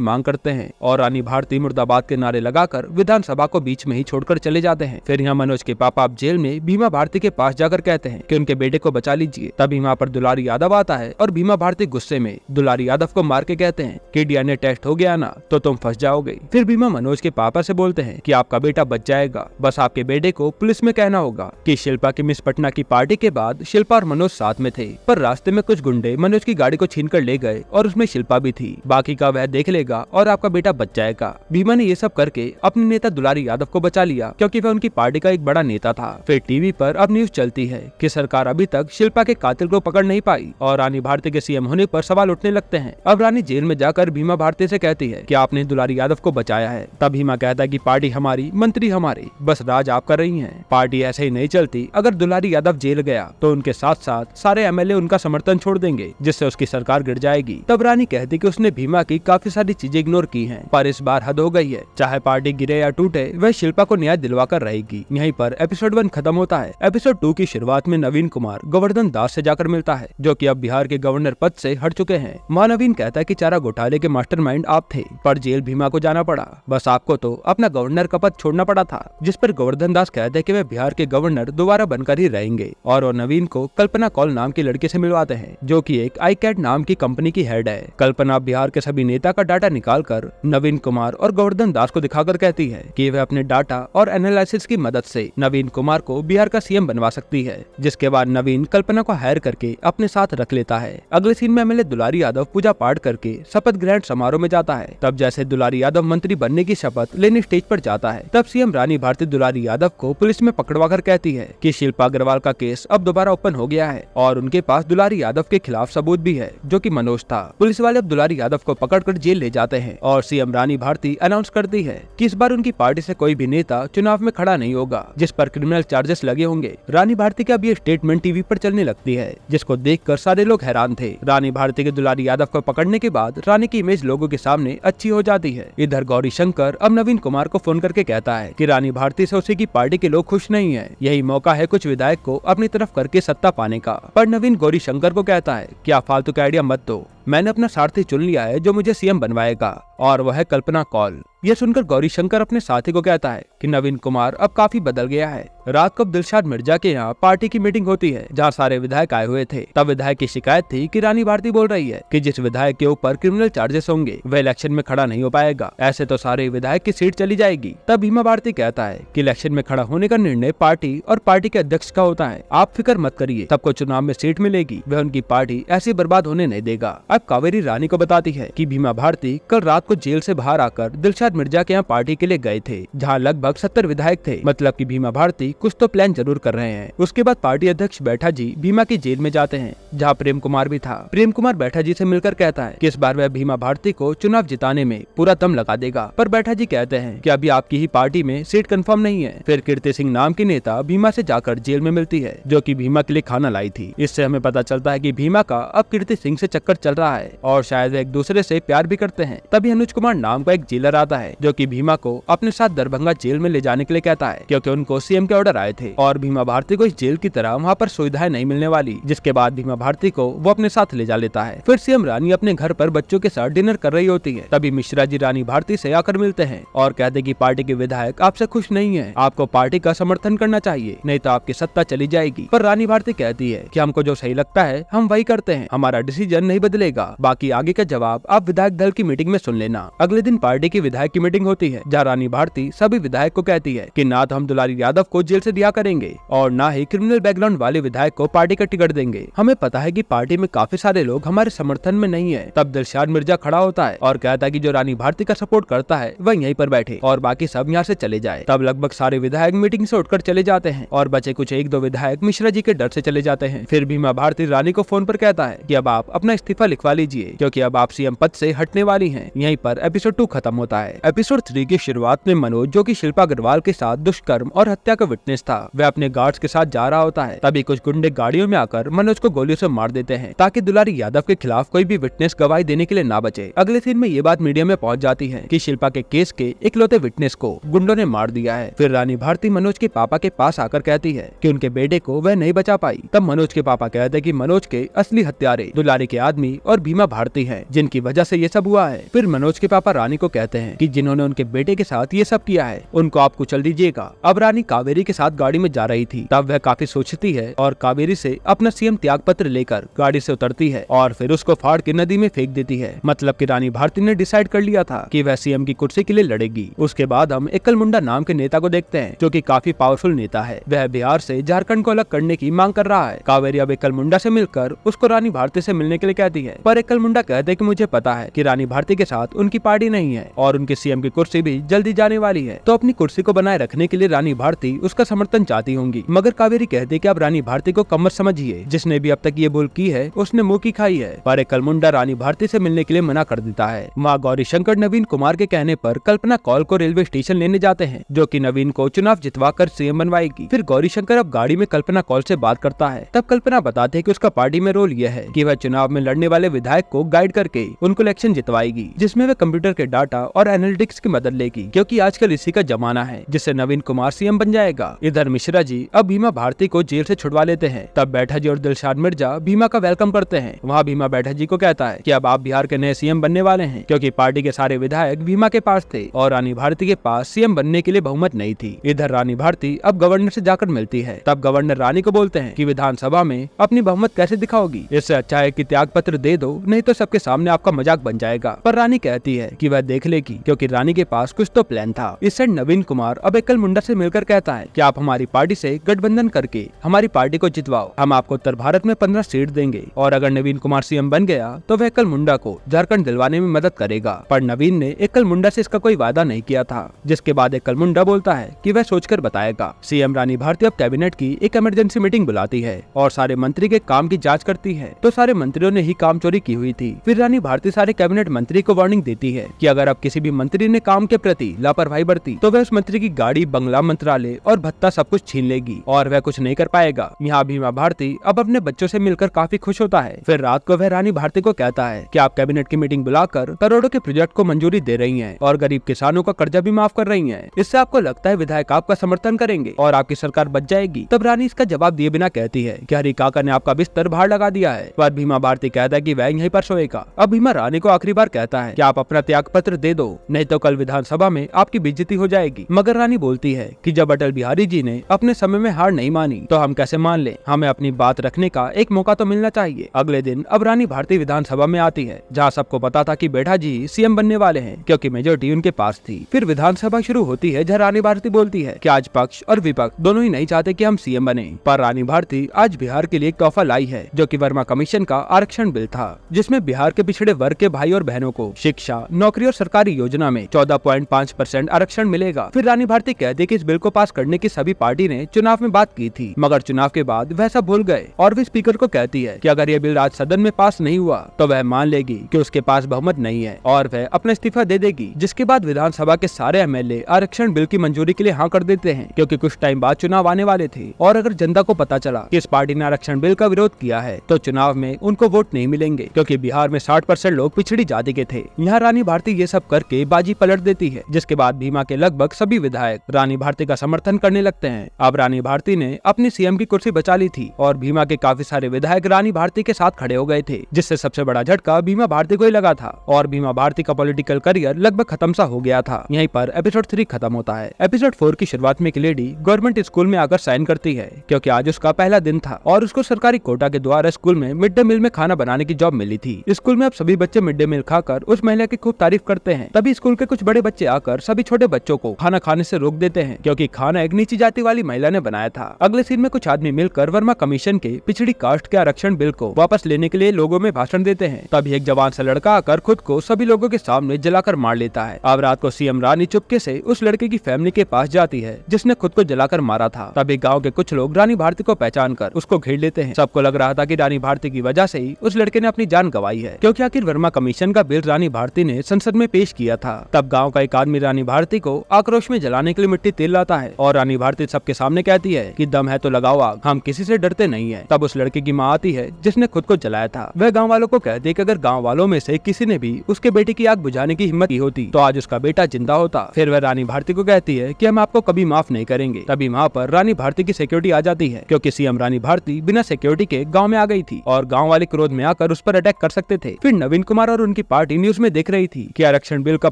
मांग करते हैं और रानी भारती मुर्दाबाद के नारे लगाकर विधानसभा को बीच में ही छोड़कर चले जाते हैं। फिर यहाँ मनोज के पापा अब जेल में भीमा भारती के पास जाकर कहते हैं कि उनके बेटे को बचा लीजिए। तभी वहाँ पर दुलारी यादव आता है और भीमा भारती गुस्से में दुलारी यादव को मार के कहते हैं कि डीएनए टेस्ट हो गया ना तो तुम फंस जाओगे। फिर भीमा मनोज के पापा से बोलते हैं कि आपका बेटा बच जाएगा, बस आपके बेटे को पुलिस में कहना होगा कि शिल्पा की मिस पटना की पार्टी के बाद शिल्पा और मनोज साथ में थे, पर रास्ते में कुछ गुंडे मनोज की गाड़ी को छीन कर ले गए और उसमें शिल्पा भी थी, बाकी का वह देख लेगा और आपका बेटा बच जाएगा। भीमा ने ये सब करके अपने नेता दुलारी यादव को बचा लिया, क्योंकि वह उनकी पार्टी का एक बड़ा नेता था। फिर टीवी पर अब न्यूज चलती है कि सरकार अभी तक शिल्पा के कातिल को पकड़ नहीं पाई और रानी भारती के सीएम होने पर सवाल उठने लगते हैं। अब रानी जेल में जाकर भीमा भारती से कहती है कि आपने दुलारी यादव को बचाया है। तब भीमा कहता है कि पार्टी हमारी, मंत्री हमारे, बस राज आप कर रही हैं। पार्टी ऐसे ही नहीं चलती। अगर दुलारी यादव जेल गया तो उनके साथ साथ सारे एमएलए उनका समर्थन छोड़ देंगे, जिससे उसकी सरकार गिर जाएगी। तब रानी कहती कि उसने भीमा की काफी सारी चीजें इग्नोर की हैं, पर इस बार हद हो गई है। चाहे पार्टी गिरे या टूटे, वह शिल्पा को न्याय दिलवा कर रहेगी। यहीं पर एपिसोड 1 खत्म होता है। एपिसोड 2 की शुरुआत में नवीन कुमार गोवर्धन दास से जाकर मिलता है, जो कि अब बिहार के गवर्नर पद से हट चुके हैं। मां नवीन कहता है कि चारा घोटाले के मास्टरमाइंड आप थे, पर जेल भीमा को जाना पड़ा, बस आपको तो अपना गवर्नर का पद छोड़ना पड़ा था। जिस पर गोवर्धन दास कहते हैं कि वे बिहार के गवर्नर दोबारा बनकर ही रहेंगे और वो नवीन को कल्पना कौल नाम की लड़की से मिलवाते हैं, जो कि एक iCAD नाम की कंपनी की हेड है। कल्पना बिहार के सभी नेता का डाटा निकालकर नवीन कुमार और गोवर्धन दास को दिखाकर कहती है कि वह अपने डाटा और एनालिसिस की मदद से नवीन कुमार को बिहार का सीएम बनवा सकती है। जिसके बाद नवीन कल्पना को हायर करके अपने साथ रख लेता है। अगले सीन में एमएलए दुलारी यादव पूजा पाठ करके शपथ ग्रहण समारोह में जाता है। तब जैसे दुलारी यादव मंत्री बनने की शपथ लेने स्टेज पर जाता है, तब सीएम रानी भारती दुलारी यादव को पुलिस में पकड़वा कर कहती है कि शिल्पा अग्रवाल का केस अब दोबारा ओपन हो गया है और उनके पास दुलारी यादव के खिलाफ सबूत भी है, जो कि मनोज था। पुलिस वाले अब दुलारी यादव को पकड़कर जेल ले जाते हैं और सीएम रानी भारती अनाउंस करती है कि इस बार उनकी पार्टी से कोई भी नेता चुनाव में खड़ा नहीं होगा जिस पर क्रिमिनल चार्जेस लगे होंगे। रानी भारती का अब ये स्टेटमेंट टीवी पर चलने लगती है, जिसको देखकर सारे लोग हैरान थे। रानी भारती के दुलारी यादव को पकड़ने के बाद रानी की इमेज लोगों के सामने अच्छी हो जाती है। इधर गौरी शंकर अब नवीन कुमार को फोन करके कहता है कि रानी भारती से उसी की पार्टी के लोग खुश नहीं है, यही मौका है कुछ विधायक को अपनी तरफ करके सत्ता पाने का। पर नवीन गौरी शंकर को कहता है कि आप फालतू का आइडिया मत दो, मैंने अपना सारथी चुन लिया है जो मुझे सीएम बनवाएगा, और वह है कल्पना कौल। यह सुनकर गौरी शंकर अपने साथी को कहता है कि नवीन कुमार अब काफी बदल गया है। रात को दिलशाद मिर्जा के यहाँ पार्टी की मीटिंग होती है, जहाँ सारे विधायक आए हुए थे। तब विधायक की शिकायत थी कि रानी भारती बोल रही है कि जिस विधायक के ऊपर क्रिमिनल चार्जेस होंगे वह इलेक्शन में खड़ा नहीं हो पाएगा, ऐसे तो सारे विधायक की सीट चली जाएगी। तब भीमा भारती कहता है कि इलेक्शन में खड़ा होने का निर्णय पार्टी और पार्टी के अध्यक्ष का होता है, आप फिक्र मत करिए, सबको चुनाव में सीट मिलेगी, वह उनकी पार्टी ऐसी बर्बाद होने नहीं देगा। अब कावेरी रानी को बताती है कि भीमा भारती कल रात को जेल से बाहर आकर दिलशाद मिर्जा के यहाँ पार्टी के लिए गए थे, जहाँ लगभग 70 विधायक थे, मतलब कि भीमा भारती कुछ तो प्लान जरूर कर रहे हैं। उसके बाद पार्टी अध्यक्ष बैठा जी भीमा की जेल में जाते हैं, जहाँ प्रेम कुमार भी था। प्रेम कुमार बैठा जी से मिलकर कहता है कि इस बार वह भीमा भारती को चुनाव जिताने में पूरा दम लगा देगा, पर बैठा जी कहते हैं कि अभी आपकी ही पार्टी में सीट कंफर्म नहीं है। फिर कीर्ति सिंह नाम की नेता भीमा से जाकर जेल में मिलती है, जो कि भीमा के लिए खाना लाई थी। इससे हमें पता चलता है कि भीमा का अब कीर्ति सिंह से चक्कर चल रहा है और शायद वे एक दूसरे से प्यार भी करते हैं। तभी अनुज कुमार नाम का एक जेलर आता है, जो कि भीमा को अपने साथ दरभंगा जेल में ले जाने के लिए कहता है, क्योंकि उनको सीएम के ऑर्डर आए थे और भीमा भारती को इस जेल की तरह वहाँ पर सुविधाएं नहीं मिलने वाली। जिसके बाद भीमा भारती को वो अपने साथ ले जा लेता है। फिर सीएम रानी अपने घर पर बच्चों के साथ डिनर कर रही होती है। तभी मिश्रा जी रानी भारती से आकर मिलते हैं और कहते हैं कि पार्टी के विधायक आपसे खुश नहीं है, आपको पार्टी का समर्थन करना चाहिए, नहीं तो आपकी सत्ता चली जाएगी। पर रानी भारती कहती है कि हमको जो सही लगता है हम वही करते हैं, हमारा डिसीजन नहीं बदलेगा, बाकी आगे का जवाब आप विधायक दल की मीटिंग में सुन लेना। अगले दिन पार्टी की विधायक की मीटिंग होती है, जहाँ रानी भारती सभी विधायक को कहती है कि ना तो हम दुलारी यादव को जेल से रिहा करेंगे और ना ही क्रिमिनल बैकग्राउंड वाले विधायक को पार्टी का टिकट देंगे। हमें पता है कि पार्टी में काफी सारे लोग हमारे समर्थन में नहीं है। तब दिलशाद मिर्जा खड़ा होता है और कहता है कि जो रानी भारती का सपोर्ट करता है वह यहीं पर बैठे और बाकी सब यहाँ से चले जाए। तब लगभग सारे विधायक मीटिंग से उठकर चले जाते हैं और बचे कुछ एक दो विधायक मिश्रा जी के डर से चले जाते हैं। फिर भीमा भारती रानी को फोन पर कहता है कि अब आप अपना इस्तीफा लिखवा लीजिए क्योंकि अब आप सीएम पद से हटने वाली हैं। यहीं पर एपिसोड 2 खत्म होता है। एपिसोड 3 की शुरुआत में मनोज, जो कि शिल्पा अग्रवाल के साथ दुष्कर्म और हत्या का विटनेस था, वह अपने गार्ड्स के साथ जा रहा होता है। तभी कुछ गुंडे गाड़ियों में आकर मनोज को गोलियों से मार देते हैं ताकि दुलारी यादव के खिलाफ कोई भी विटनेस गवाही देने के लिए ना बचे। अगले सीन में ये बात मीडिया में पहुंच जाती है कि शिल्पा के केस के इकलौते विटनेस को गुंडों ने मार दिया है। फिर रानी भारती मनोज के पापा के पास आकर कहती है कि उनके बेटे को वह नहीं बचा पाई। तब मनोज के पापा कहते हैं कि मनोज के असली हत्यारे दुलारी के आदमी और भीमा भारती हैं, जिनकी वजह से ये सब हुआ है। फिर मनोज के पापा रानी को कहते हैं कि जिन्होंने उनके बेटे के साथ ये सब किया है उनको आप कुचल दीजिएगा। अब रानी कावेरी के साथ गाड़ी में जा रही थी, तब वह काफी सोचती है और कावेरी से अपना सीएम त्याग पत्र लेकर गाड़ी से उतरती है और फिर उसको फाड़ के नदी में फेंक देती है। मतलब कि रानी भारती ने डिसाइड कर लिया था कि वह सीएम की कुर्सी के लिए लड़ेगी। उसके बाद हम एकल मुंडा नाम के नेता को देखते हैं, जो कि काफी पावरफुल नेता है। वह बिहार से झारखंड को अलग करने की मांग कर रहा है। कावेरी अब एकल मुंडा से मिलकर उसको रानी भारती से मिलने के लिए कहती है, पर एकल मुंडा कहते हैं कि मुझे पता है कि रानी भारती के साथ उनकी पार्टी नहीं है और उनके सीएम की कुर्सी भी जल्दी जाने वाली है, तो अपनी कुर्सी को बनाए रखने के लिए रानी भारती उसका समर्थन चाहती होंगी। मगर कावेरी कहती है कि आप रानी भारती को कमर समझिए, जिसने भी अब तक ये भूल की है उसने मुंह की खाई है। पर एकल मुंडा रानी भारती से मिलने के लिए मना कर देता है। वहाँ गौरी शंकर नवीन कुमार के कहने पर कल्पना कौल को रेलवे स्टेशन लेने जाते हैं, जो कि नवीन को चुनाव जितवा कर सीएम बनवाएगी। फिर गौरी शंकर अब गाड़ी में कल्पना कौल से बात करता है। तब कल्पना बताते है कि उसका पार्टी में रोल यह है कि वह चुनाव में लड़ने वाले विधायक को गाइड करके उनको इलेक्शन जितवाएगी, जिसमें वह कंप्यूटर के डाटा और एनालिटिक्स की मदद लेगी, क्योंकि आजकल इसी का जमाना है, जिससे नवीन कुमार सीएम बन जाएगा। इधर मिश्रा जी अब भीमा भारती को जेल से छुड़वा लेते हैं। तब बैठा जी और दिलशाद मिर्जा भीमा का वेलकम करते हैं। वहाँ भीमा बैठा जी को कहता है कि अब आप बिहार के नए सीएम बनने वाले हैं, क्योंकि पार्टी के सारे विधायक भीमा के पास थे और रानी भारती के पास सीएम बनने के लिए बहुमत नहीं थी। इधर रानी भारती अब गवर्नर से जाकर मिलती है। तब गवर्नर रानी को बोलते हैं कि विधानसभा में अपनी बहुमत कैसे दिखाओगी, इससे अच्छा है कि त्याग पत्र दे दो, नहीं तो सबके सामने आपका मजाक बन जाएगा। पर रानी कहती है कि वह देख लेगी, क्योंकि रानी के पास कुछ तो प्लान था। इससे नवीन कुमार अब एकल मुंडा से मिलकर कहता है कि आप हमारी पार्टी से गठबंधन करके हमारी पार्टी को जितवाओ, हम आपको उत्तर भारत में 15 सीट देंगे और अगर नवीन कुमार सीएम बन गया तो वह एकल मुंडा को झारखंड दिलवाने में मदद करेगा। पर नवीन ने एकल मुंडा से इसका कोई वादा नहीं किया था, जिसके बाद एकल मुंडा बोलता है कि वह सोचकर बताएगा। सीएम रानी भारती अब कैबिनेट की एक इमरजेंसी मीटिंग बुलाती है और सारे मंत्री के काम की जांच करती है, तो सारे मंत्रियों ने ही काम चोरी की हुई थी। फिर रानी भारती सारे कैबिनेट मंत्री को वार्निंग देती है कि अगर अब किसी भी मंत्री ने काम के प्रति लापरवाही बरती तो वह उस मंत्री की गाड़ी, बंगला, मंत्रालय और भत्ता सब कुछ छीन लेगी और वह कुछ नहीं कर पाएगा। यहाँ भीमा भारती अब अपने बच्चों से मिलकर काफी खुश होता है। फिर रात को वह रानी भारती को कहता है कि आप कैबिनेट की मीटिंग बुलाकर करोड़ों के प्रोजेक्ट को मंजूरी दे रही हैं और गरीब किसानों का कर्जा भी माफ कर रही हैं। इससे आपको लगता है विधायक आपका समर्थन करेंगे और आपकी सरकार बच जाएगी। तब रानी इसका जवाब दिए बिना कहती है कि हरी काका ने आपका बिस्तर बाहर लगा दिया है। पर भीमा भारती कहता है कि वह यहीं पर सोएगा। अब भीमा रानी को आखिरी बार कहता है कि आप अपना त्याग पत्र दे दो, नहीं तो कल विधानसभा में आपकी बेइज्जती हो जाएगी। मगर रानी बोलती है कि जब अटल बिहारी जी ने अपने समय में हार नहीं मानी तो हम कैसे मान लें, हमें अपनी बात रखने का एक मौका तो मिलना चाहिए। अगले दिन अब रानी भारती विधानसभा में आती है, जहाँ सबको पता था कि बेटा जी सीएम बनने वाले हैं, क्योंकि मेजोरिटी उनके पास थी। फिर विधानसभा शुरू होती है, जहाँ रानी भारती बोलती है कि आज पक्ष और विपक्ष दोनों ही नहीं चाहते कि हम सीएम बने, पर रानी भारती आज बिहार के लिए एक तोहफा लाई है, जो कि वर्मा कमीशन का आरक्षण बिल था, जिसमें बिहार के पिछड़े वर्ग के भाई और बहनों को शिक्षा, नौकरी और सरकारी योजना में 14.5% आरक्षण मिलेगा। फिर रानी भारती कहती है कि इस बिल को पास करने की सभी पार्टी ने चुनाव में बात की थी, मगर चुनाव के बाद वह सब भूल गए और वे स्पीकर को कहती है कि अगर यह बिल आज सदन में पास नहीं हुआ तो वह मान लेगी कि उसके पास बहुमत नहीं है और वह अपना इस्तीफा दे देगी। जिसके बाद विधानसभा के सारे एमएलए आरक्षण बिल की मंजूरी के लिए हाँ कर देते हैं, क्योंकि कुछ टाइम बाद चुनाव आने वाले थे और अगर जनता को पता चला कि इस पार्टी ने आरक्षण बिल का विरोध किया है तो चुनाव में उनको वोट नहीं मिलेंगे, क्योंकि बिहार में 60% लोग पिछड़ी जाति के थे। यहाँ रानी भारती ये सब करके बाजी पलट देती है, जिसके बाद भीमा के लगभग सभी विधायक रानी भारती का समर्थन करने लगते हैं। अब रानी भारती ने अपनी सीएम की कुर्सी बचा ली थी और भीमा के काफी सारे विधायक रानी भारती के साथ खड़े हो गए थे, जिससे सबसे बड़ा झटका भीमा भारती को ही लगा था और भीमा भारती का पॉलिटिकल करियर लगभग खत्म सा हो गया था। यहीं पर एपिसोड 3 खत्म होता है। एपिसोड 4 की शुरुआत में एक लेडी गवर्नमेंट स्कूल में आकर साइन करती है, क्योंकि आज उसका पहला दिन था और उसको सरकारी कोटा के द्वारा स्कूल में मिड डे मील में खाना बनाने की जॉब मिली थी। स्कूल में अब सभी बच्चे मिड डे मील खाकर उस महिला की खूब तारीफ करते हैं। तभी तभी स्कूल के कुछ बड़े बच्चे आकर सभी छोटे बच्चों को खाना खाने से रोक देते हैं, क्योंकि खाना एक नीची जाति वाली महिला ने बनाया था। अगले सीन में कुछ आदमी मिलकर वर्मा कमीशन के पिछड़ी कास्ट के आरक्षण बिल को वापस लेने के लिए लोगों में भाषण देते हैं। तभी एक जवान सा लड़का आकर खुद को सभी लोगों के सामने जलाकर मार लेता है। अब रात को सीएम रानी चुपके से उस लड़के की फैमिली के पास जाती है जिसने खुद को जलाकर मारा था। तभी गाँव के कुछ लोग रानी भारती को पहचान कर उसको घेर लेते हैं। सबको लग रहा था कि रानी भारती की वजह से ही उस लड़के ने अपनी जान गंवाई है, क्योंकि आखिर वर्मा कमीशन का बिल रानी भारती ने संसद में पेश किया था। तब गाँव का एक आदमी रानी भारती को आक्रोश में जलाने के लिए मिट्टी तेल लाता है और रानी भारती सबके सामने कहती है कि दम है तो लगाओ आग, हम किसी से डरते नहीं है। तब उस लड़के की माँ आती है जिसने खुद को जलाया था। वह गाँव वालों को कहती है कि अगर गाँव वालों में से किसी ने भी उसके बेटे की आग बुझाने की हिम्मत की होती तो आज उसका बेटा जिंदा होता। फिर वह रानी भारती को कहती है कि हम आपको कभी माफ नहीं करेंगे। तभी वहाँ पर रानी भारती की सिक्योरिटी आ जाती है, क्योंकि सीएम रानी भारती बिना सिक्योरिटी के गाँव में आ गई थी और गाँव वाले क्रोध में आकर उस पर अटैक कर सकते थे। फिर नवीन कुमार और उनकी पार्टी न्यूज में देख रही थी कि आरक्षण बिल का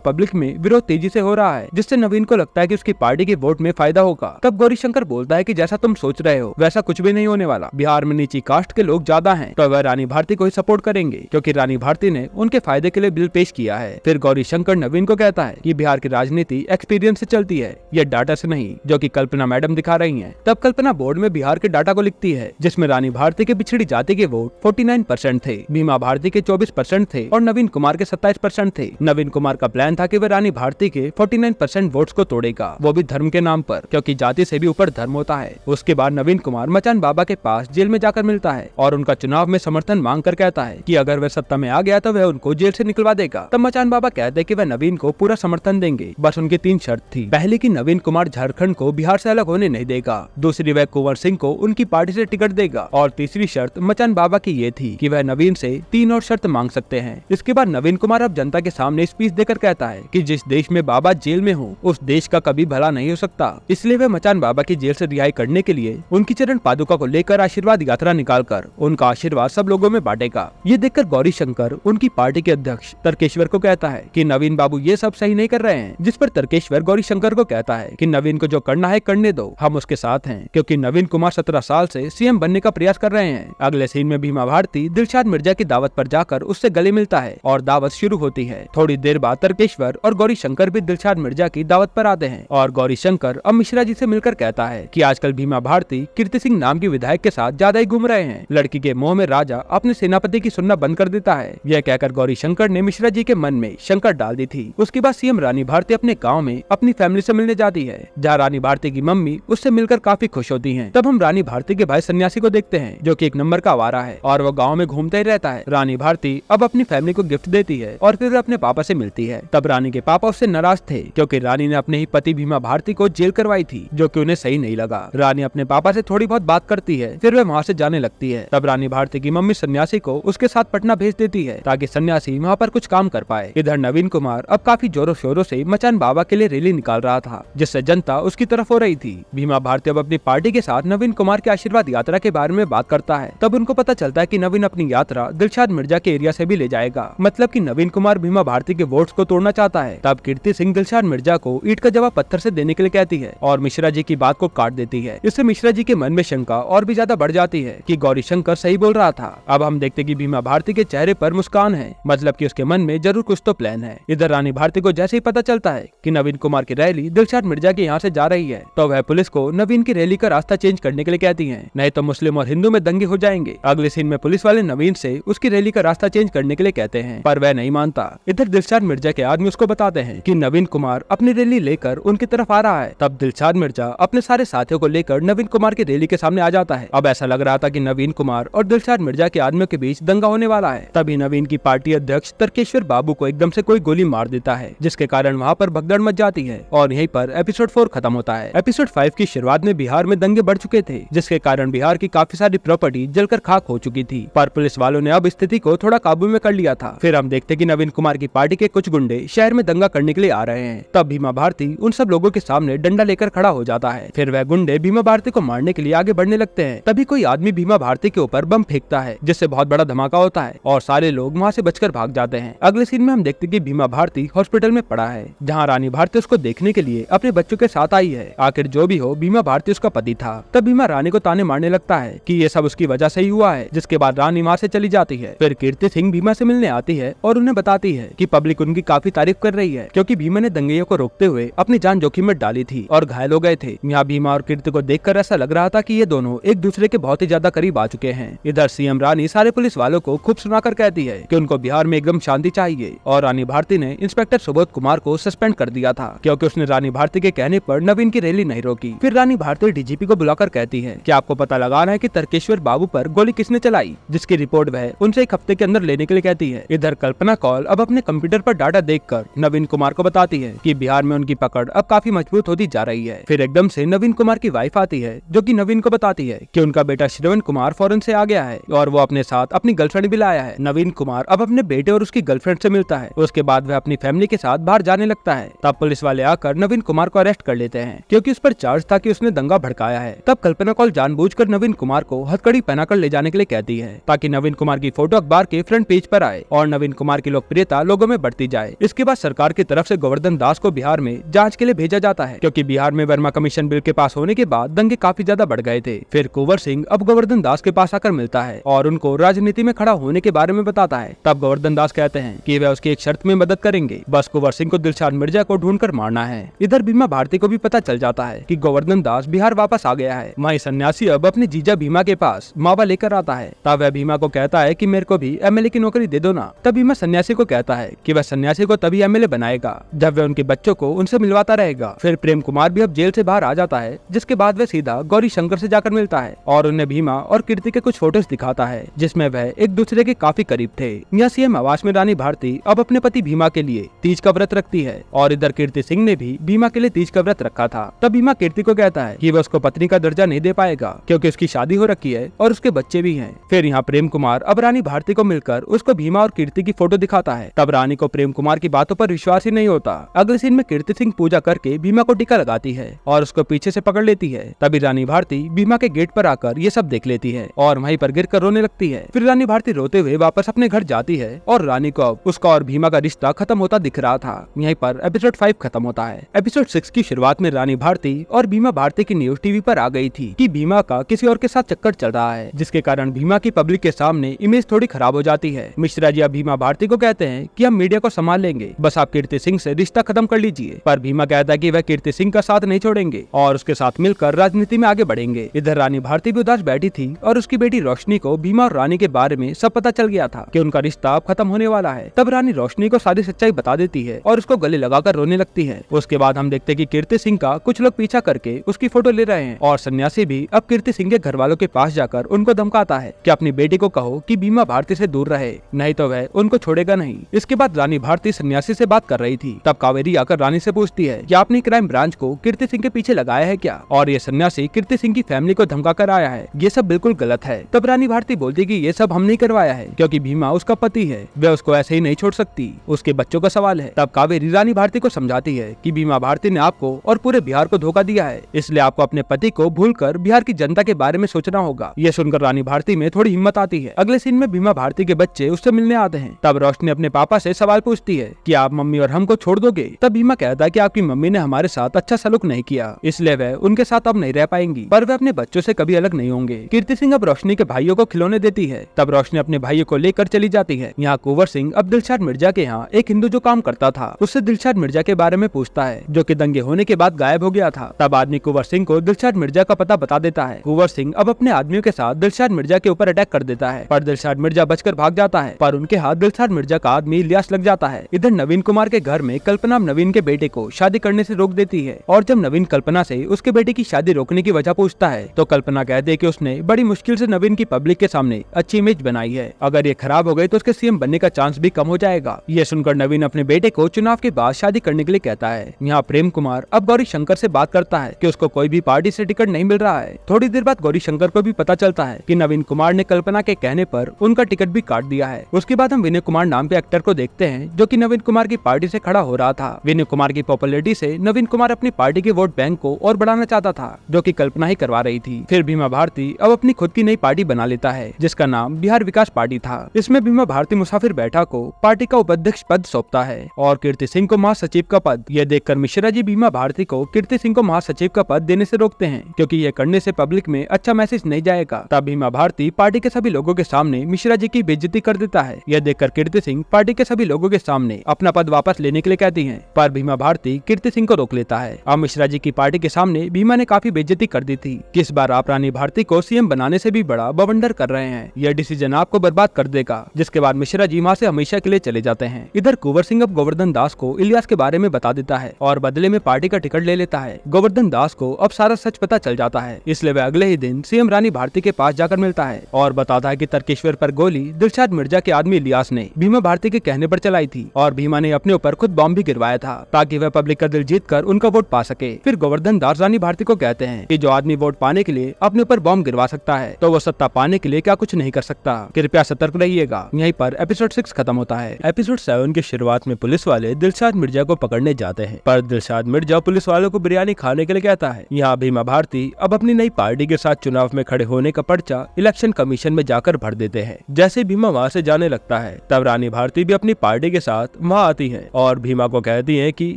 पब्लिक में विरोध तेजी से हो रहा है, जिससे नवीन को लगता है कि उसकी पार्टी के वोट में फायदा होगा। तब गौरीशंकर बोलता है कि जैसा तुम सोच रहे हो वैसा कुछ भी नहीं होने वाला, बिहार में नीची कास्ट के लोग ज्यादा हैं, तो वह रानी भारती को ही सपोर्ट करेंगे, क्योंकि रानी भारती ने उनके फायदे के लिए बिल पेश किया है। फिर गौरीशंकर नवीन को कहता है कि बिहार की राजनीति एक्सपीरियंस से चलती है, यह डाटा से नहीं, जो कि कल्पना मैडम दिखा रही हैं। तब कल्पना बोर्ड में बिहार के डाटा को लिखती है, जिसमें रानी भारती के पिछड़ी जाति के वोट 49% थे, भीमा भारती के 24% थे और नवीन कुमार के 27% थे। नवीन कुमार का प्लान था कि वह रानी भारती के 49% वोट्स को तोड़ेगा, वो भी धर्म के नाम पर, क्योंकि जाति से भी ऊपर धर्म होता है। उसके बाद नवीन कुमार मचान बाबा के पास जेल में जाकर मिलता है और उनका चुनाव में समर्थन मांग कर कहता है कि अगर वह सत्ता में आ गया तो वह उनको जेल से निकलवा देगा। तब मचान बाबा कहते हैं कि वह नवीन को पूरा समर्थन देंगे, बस उनकी 3 शर्त थी। पहली कि नवीन कुमार झारखंड को बिहार से अलग होने नहीं देगा, दूसरी वह कुंवर सिंह को उनकी पार्टी से टिकट देगा और तीसरी शर्त मचान बाबा की ये थी कि वह नवीन से 3 और शर्त मांग सकते हैं। इसके बाद नवीन कुमार अब जनता के सामने स्पीच देकर कहता है कि जिस देश में बाबा जेल में हो उस देश का कभी भला नहीं हो सकता, इसलिए वह मचान बाबा की जेल से रिहाई करने के लिए उनकी चरण पादुका को लेकर आशीर्वाद यात्रा निकालकर उनका आशीर्वाद सब लोगों में बांटेगा। ये देखकर गौरीशंकर उनकी पार्टी के अध्यक्ष तर्केश्वर को कहता है कि नवीन बाबू ये सब सही नहीं कर रहे हैं, जिस पर तर्केश्वर गौरीशंकर को कहता है कि नवीन को जो करना है करने दो, हम उसके साथ हैं, क्योंकि नवीन कुमार 17 साल से सीएम बनने का प्रयास कर रहे हैं। अगले सीन में भीमा भारती दिलशाद मिर्जा की दावत पर जाकर उससे गले मिलता है और दावत शुरू होती है। थोड़ी देर बाद तर्केश्वर और गौरीशंकर भी दिलशाद मिर्जा की दावत पर आते हैं और गौरीशंकर अब मिश्रा जी से मिलकर कहता है कि आजकल भीमा भारती कीर्ति सिंह नाम की विधायक के साथ ज्यादा ही घूम रहे हैं। लड़की के मोह में राजा अपने सेनापति की सुनना बंद कर देता है। यह कहकर गौरीशंकर ने मिश्रा जी के मन में शंका डाल दी थी। उसके बाद सीएम रानी भारती अपने गाँव में अपनी फैमिली से मिलने जाती है, जहाँ रानी भारती की मम्मी उससे मिलकर काफी खुश होती है। तब हम रानी भारती के भाई सन्यासी को देखते हैं, जो कि एक नंबर का आवारा है और वो गाँव में घूमता ही रहता है। रानी भारती अब अपनी फैमिली को गिफ्ट देती है और फिर अपने पापा से मिलती है। तब रानी के पापा उससे नाराज थे, क्योंकि रानी ने अपने ही पति भीमा भारती को जेल करवाई थी, जो कि उन्हें सही नहीं लगा। रानी अपने पापा से थोड़ी बहुत बात करती है, फिर वह वहाँ से जाने लगती है। तब रानी भारती की मम्मी सन्यासी को उसके साथ पटना भेज देती है, ताकि सन्यासी वहाँ पर कुछ काम कर पाए। इधर नवीन कुमार अब काफी जोरों शोरों से मचान बाबा के लिए रैली निकाल रहा था, जिससे जनता उसकी तरफ हो रही थी। भीमा भारती अब अपनी पार्टी के साथ नवीन कुमार के आशीर्वाद यात्रा के बारे में बात करता है। तब उनको पता चलता है कि नवीन अपनी यात्रा दिलशाद मिर्जा के एरिया से भी ले जाएगा, मतलब कि नवीन कुमार भीमा भारती के वोट्स को तोड़ना चाहता है। तब कीर्ति सिंह दिलशाद मिर्जा को ईंट का जवाब पत्थर से देने के लिए कहती है और मिश्रा जी की बात को काट देती है। इससे मिश्रा जी के मन में शंका और भी ज्यादा बढ़ जाती है कि गौरीशंकर सही बोल रहा था। अब हम देखते कि भीमा भारती के चेहरे पर मुस्कान है, मतलब कि उसके मन में जरूर कुछ तो प्लान है। इधर रानी भारती को जैसे ही पता चलता है कि नवीन कुमार की रैली दिलशाद मिर्जा के यहाँ से जा रही है, तो वह पुलिस को नवीन की रैली का रास्ता चेंज करने के लिए कहती है, नहीं तो मुस्लिम और हिंदू में दंगे हो जाएंगे। अगले सीन में पुलिस वाले नवीन से उसकी रैली का रास्ता चेंज करने के लिए कहते हैं, पर वह नहीं मानता। इधर दिलशाद मिर्जा के आदमी उसको बताते हैं कि नवीन कुमार अपनी रैली लेकर उनकी तरफ आ रहा है। तब दिलशाद मिर्जा अपने सारे साथियों को लेकर नवीन कुमार की रैली के सामने आ जाता है। अब ऐसा लग रहा था कि नवीन कुमार और दिलशाद मिर्जा के आदमियों के बीच दंगा होने वाला है। तभी नवीन की पार्टी अध्यक्ष तर्केश्वर बाबू को एकदम से कोई गोली मार देता है, जिसके कारण वहाँ पर भगदड़ मच जाती है और यहीं पर एपिसोड 4 खत्म होता है। एपिसोड 5 की शुरुआत में बिहार में दंगे बढ़ चुके थे, जिसके कारण बिहार की काफी सारी प्रॉपर्टी जलकर खाक हो चुकी थी, पर पुलिस वालों ने अब स्थिति को थोड़ा काबू में कर लिया था। फिर हम देखते कि नवीन कुमार की पार्टी के कुछ गुंडे शहर में दंगा करने के लिए आ रहे हैं। तब भीमा भारती उन सब लोगों के सामने डंडा लेकर खड़ा हो जाता है। फिर वह गुंडे भीमा भारती को मारने के लिए आगे बढ़ने लगते हैं। तभी कोई आदमी भीमा भारती के ऊपर बम फेंकता है, जिससे बहुत बड़ा धमाका होता है और सारे लोग वहाँ से बचकर भाग जाते हैं। अगले सीन में हम देखते कि भीमा भारती हॉस्पिटल में पड़ा है, जहाँ रानी भारती उसको देखने के लिए अपने बच्चों के साथ आई है। आखिर जो भी हो, भीमा भारती उसका पति था। तब भीमा रानी को ताने मारने लगता है कि ये सब उसकी वजह से ही हुआ है, जिसके बाद रानी वहाँ से चली जाती है। फिर कीर्ति सिंह भीमा से मिलने आती है और उन्हें बताती है कि पब्लिक उनकी काफी काफी तारीफ कर रही है, क्योंकि भीमा ने दंगइयों को रोकते हुए अपनी जान जोखिम में डाली थी और घायल हो गए थे। यहाँ भीमा और कीर्ति को देखकर ऐसा लग रहा था कि ये दोनों एक दूसरे के बहुत ही ज्यादा करीब आ चुके हैं। इधर सीएम रानी सारे पुलिस वालों को खूब सुनाकर कहती है कि उनको बिहार में एकदम शांति चाहिए, और रानी भारती ने इंस्पेक्टर सुबोध कुमार को सस्पेंड कर दिया था, क्योंकि उसने रानी भारती के कहने पर नवीन की रैली नहीं रोकी। फिर रानी भारती डीजीपी को बुलाकर कहती है कि आपको पता लगाना है कि तर्केश्वर बाबू पर गोली किसने चलाई, जिसकी रिपोर्ट वह उनसे एक हफ्ते के अंदर लेने के लिए कहती है। इधर कल्पना कौल अब अपने कंप्यूटर पर डाटा देखकर नवीन कुमार को बताती है कि बिहार में उनकी पकड़ अब काफी मजबूत होती जा रही है। फिर एकदम से नवीन कुमार की वाइफ आती है, जो कि नवीन को बताती है कि उनका बेटा श्रवण कुमार फॉरेन से आ गया है और वो अपने साथ अपनी गर्लफ्रेंड भी लाया है। नवीन कुमार अब अपने बेटे और उसकी गर्लफ्रेंड से मिलता है। उसके बाद वह अपनी फैमिली के साथ बाहर जाने लगता है। तब पुलिस वाले आकर नवीन कुमार को अरेस्ट कर लेते हैं, क्योंकि उस पर चार्ज था कि उसने दंगा भड़काया है। तब कल्पना कौल जानबूझकर नवीन कुमार को हथकड़ी पहनाकर ले जाने के लिए कहती है, ताकि नवीन कुमार की फोटो अखबार के फ्रंट पेज पर आए और नवीन कुमार की लोकप्रियता लोगों में बढ़ती जाए। इसके बाद सरकार की तरफ से गोवर्धन दास को बिहार में जांच के लिए भेजा जाता है, क्योंकि बिहार में वर्मा कमीशन बिल के पास होने के बाद दंगे काफी ज्यादा बढ़ गए थे। फिर कुंवर सिंह अब गोवर्धन दास के पास आकर मिलता है और उनको राजनीति में खड़ा होने के बारे में बताता है। तब गोवर्धन दास कहते हैं कि वह उसकी एक शर्त में मदद करेंगे, बस कुंवर सिंह को दिलशाद मिर्जा को ढूंढकर मारना है। इधर भीमा भारती को भी पता चल जाता है कि गोवर्धन दास बिहार वापस आ गया है। वहीं सन्यासी अब अपने जीजा भीमा के पास मावा लेकर आता है। तब वह भीमा को कहता है कि मेरे को भी एमएलए की नौकरी दे दो ना। तब भीमा सन्यासी को कहता है कि वह सन्यासी को तभी एमएलए बनाएगा जब वह उनके बच्चों को उनसे मिलवाता रहेगा। फिर प्रेम कुमार भी अब जेल से बाहर आ जाता है, जिसके बाद वह सीधा गौरी शंकर से जाकर मिलता है और उन्हें भीमा और कीर्ति के कुछ फोटोज दिखाता है, जिसमें वह एक दूसरे के काफी करीब थे। यहाँ सीएम आवास में रानी भारती अब अपने पति भीमा के लिए तीज का व्रत रखती है, और इधर कीर्ति सिंह ने भी भीमा के लिए तीज का व्रत रखा था। तब भीमा कीर्ति को कहता है कि वह उसको पत्नी का दर्जा नहीं दे पाएगा, क्योंकि उसकी शादी हो रखी है और उसके बच्चे भी हैं। फिर यहाँ प्रेम कुमार अब रानी भारती को मिलकर उसको भीमा और कीर्ति की फोटो दिखाता है। तब रानी को प्रेम कुमार की बातों पर विश्वास ही नहीं होता। अगले सीन में कीर्ति सिंह पूजा करके भीमा को टीका लगाती है और उसको पीछे से पकड़ लेती है। तभी रानी भारती भीमा के गेट पर आकर ये सब देख लेती है और वहीं पर गिरकर रोने लगती है। फिर रानी भारती रोते हुए वापस अपने घर जाती है और रानी को अब उसका और भीमा का रिश्ता खत्म होता दिख रहा था। यहीं पर एपिसोड 5 खत्म होता है। एपिसोड 6 की शुरुआत में रानी भारती और भीमा भारती की न्यूज टीवी पर आ गई थी कि भीमा का किसी और के साथ चक्कर चल रहा है, जिसके कारण भीमा की पब्लिक के सामने इमेज थोड़ी खराब हो जाती है। मिश्रा जी अब भीमा भारती को कहते हैं कि हम मीडिया को संभाल लेंगे, बस आप कीर्ति सिंह से रिश्ता खत्म कर लीजिए। पर भीमा कहता है कि वह कीर्ति सिंह का साथ नहीं छोड़ेंगे और उसके साथ मिलकर राजनीति में आगे बढ़ेंगे। इधर रानी भारती भी उदास बैठी थी और उसकी बेटी रोशनी को भीमा और रानी के बारे में सब पता चल गया था कि उनका रिश्ता अब खत्म होने वाला है। तब रानी रोशनी को सारी सच्चाई बता देती है और उसको गले लगाकर रोने लगती है। उसके बाद हम देखते कि कीर्ति सिंह का कुछ लोग पीछा करके उसकी फोटो ले रहे हैं और सन्यासी भी अब कीर्ति सिंह के घर वालों के पास जाकर उनको धमकाता है कि अपनी बेटी को कहो कि भीमा भारती से दूर रहे, नहीं तो वह उनको छोड़ेगा नहीं। इसके बाद रानी भारती सन्यासी से बात कर रही थी। तब कावेरी आकर रानी से पूछती है कि आपने क्राइम ब्रांच को कीर्ति सिंह के पीछे लगाया है क्या, और ये सन्यासी कीर्ति सिंह की फैमिली को धमका कर आया है, ये सब बिल्कुल गलत है। तब रानी भारती बोलती कि ये सब हम नहीं करवाया है, क्योंकि भीमा उसका पति है, वह उसको ऐसे ही नहीं छोड़ सकती, उसके बच्चों का सवाल है। तब कावेरी रानी भारती को समझाती है कि भीमा भारती ने आपको और पूरे बिहार को धोखा दिया है, इसलिए आपको अपने पति को भूलकर बिहार की जनता के बारे में सोचना होगा। ये सुनकर रानी भारती में थोड़ी हिम्मत आती है। अगले सीन में भीमा भारती के बच्चे उससे मिलने आते हैं। तब रोशनी अपने पापा से सवाल पूछती है कि आप मम्मी और हमको छोड़ दोगे। तब भीमा कहता है कि आपकी मम्मी ने हमारे साथ अच्छा सलूक नहीं किया, इसलिए वह उनके साथ अब नहीं रह पाएंगी, पर वह अपने बच्चों से कभी अलग नहीं होंगे। कीर्ति सिंह अब रोशनी के भाइयों को खिलौने देती है। तब रोशनी अपने भाइयों को लेकर चली जाती है। यहाँ कुंवर सिंह अब दिलशाद मिर्जा के यहाँ एक हिंदू जो काम करता था उससे दिलशाद मिर्जा के बारे में पूछता है, जो कि दंगे होने के बाद गायब हो गया था। तब आदमी कुंवर सिंह को दिलशाद मिर्जा का पता बता देता है। कुंवर सिंह अब अपने आदमियों के साथ दिलशाद मिर्जा के ऊपर अटैक कर देता है, पर दिलशाद मिर्जा बचकर भाग जाता है, पर उनके हाथ दिलशाद मिर्जा का आदमी इलियास लग जाता है। इधर नवीन कुमार के घर में कल्पना नवीन के बेटे को शादी करने से रोक देती है, और जब नवीन कल्पना से उसके बेटे की शादी रोकने की वजह पूछता है तो कल्पना कहती है कि उसने बड़ी मुश्किल से नवीन की पब्लिक के सामने अच्छी इमेज बनाई है, अगर ये खराब हो गई तो उसके सीएम बनने का चांस भी कम हो जाएगा। ये सुनकर नवीन अपने बेटे को चुनाव के बाद शादी करने के लिए कहता है। यहाँ प्रेम कुमार अब गौरी शंकर से बात करता है कि उसको कोई भी पार्टी से टिकट नहीं मिल रहा है। थोड़ी देर बाद गौरी शंकर को भी पता चलता है कि नवीन कुमार ने कल्पना के कहने पर उनका टिकट भी काट दिया है। उसके बाद हम विनय कुमार नाम के एक्टर को देखते हैं, जो कि नवीन कुमार की पार्टी से खड़ा हो रहा था। विनय कुमार की पॉपुलैरिटी से नवीन कुमार अपनी पार्टी के वोट बैंक को और बढ़ाना चाहता था, जो कि कल्पना ही करवा रही थी। फिर भीमा भारती अब अपनी खुद की नई पार्टी बना लेता है, जिसका नाम बिहार विकास पार्टी था। इसमें भीमा भारती मुसाफिर बैठा को पार्टी का उपाध्यक्ष पद सौंपता है और कीर्ति सिंह को महासचिव का पद। यह देखकर मिश्रा जी भीमा भारती को कीर्ति सिंह को महासचिव का पद देने से रोकते हैं, क्योंकि यह करने से पब्लिक में अच्छा मैसेज नहीं जाएगा। तब भीमा भारती पार्टी के सभी लोगों के सामने मिश्रा जी की बेइज्जती कर देता है। यह देखकर कीर्ति सिंह पार्टी के सभी लोगों के सामने अपना पद वापस लेने के लिए कहती है, पर भीमा भारती कीर्ति सिंह को रोक लेता है। अब मिश्रा जी की पार्टी के सामने भीमा ने काफी बेइज्जती कर दी थी। किस बार आप रानी भारती को सीएम बनाने से भी बड़ा बवंडर कर रहे हैं, यह डिसीजन आपको बर्बाद कर देगा। जिसके बाद मिश्रा जी वहाँ से हमेशा के लिए चले जाते हैं। इधर कुंवर सिंह अब गोवर्धन दास को इलियास के बारे में बता देता है और बदले में पार्टी का टिकट ले लेता है। गोवर्धन दास को अब सारा सच पता चल जाता है, इसलिए वह अगले ही दिन सीएम रानी भारती के पास जाकर मिलता है और बताता है कि तर्केश्वर पर गोली दिलशाद मिर्जा के आदमी इलियास ने भीमा भारती के कहने पर चलाई थी और भीमा ने अपने ऊपर खुद बॉम्ब भी गिरवाया था ताकि वह पब्लिक का दिल जीत कर उनका वोट पा सके। फिर गोवर्धन दास रानी भारती को कहते हैं कि जो आदमी वोट पाने के लिए अपने ऊपर बॉम्ब गिरवा सकता है तो वो सत्ता पाने के लिए क्या कुछ नहीं कर सकता। कृपया सतर्क रहिएगा। यहीं पर एपिसोड 6 खत्म होता है। एपिसोड 7 की शुरुआत में पुलिस वाले दिलशाद मिर्जा को पकड़ने जाते हैं, पर दिलशाद मिर्जा पुलिस वालों को बिरयानी खाने के लिए कहता है। यहाँ भीमा भारती अब अपनी नई पार्टी के साथ चुनाव में खड़े होने का पर्चा इलेक्शन कमीशन में जाकर भर देते हैं। जैसे भीमा वहाँ से जाने लगता है तब रानी भारती भी अपनी पार्टी के साथ वहाँ आती है और भीमा को कहती है कि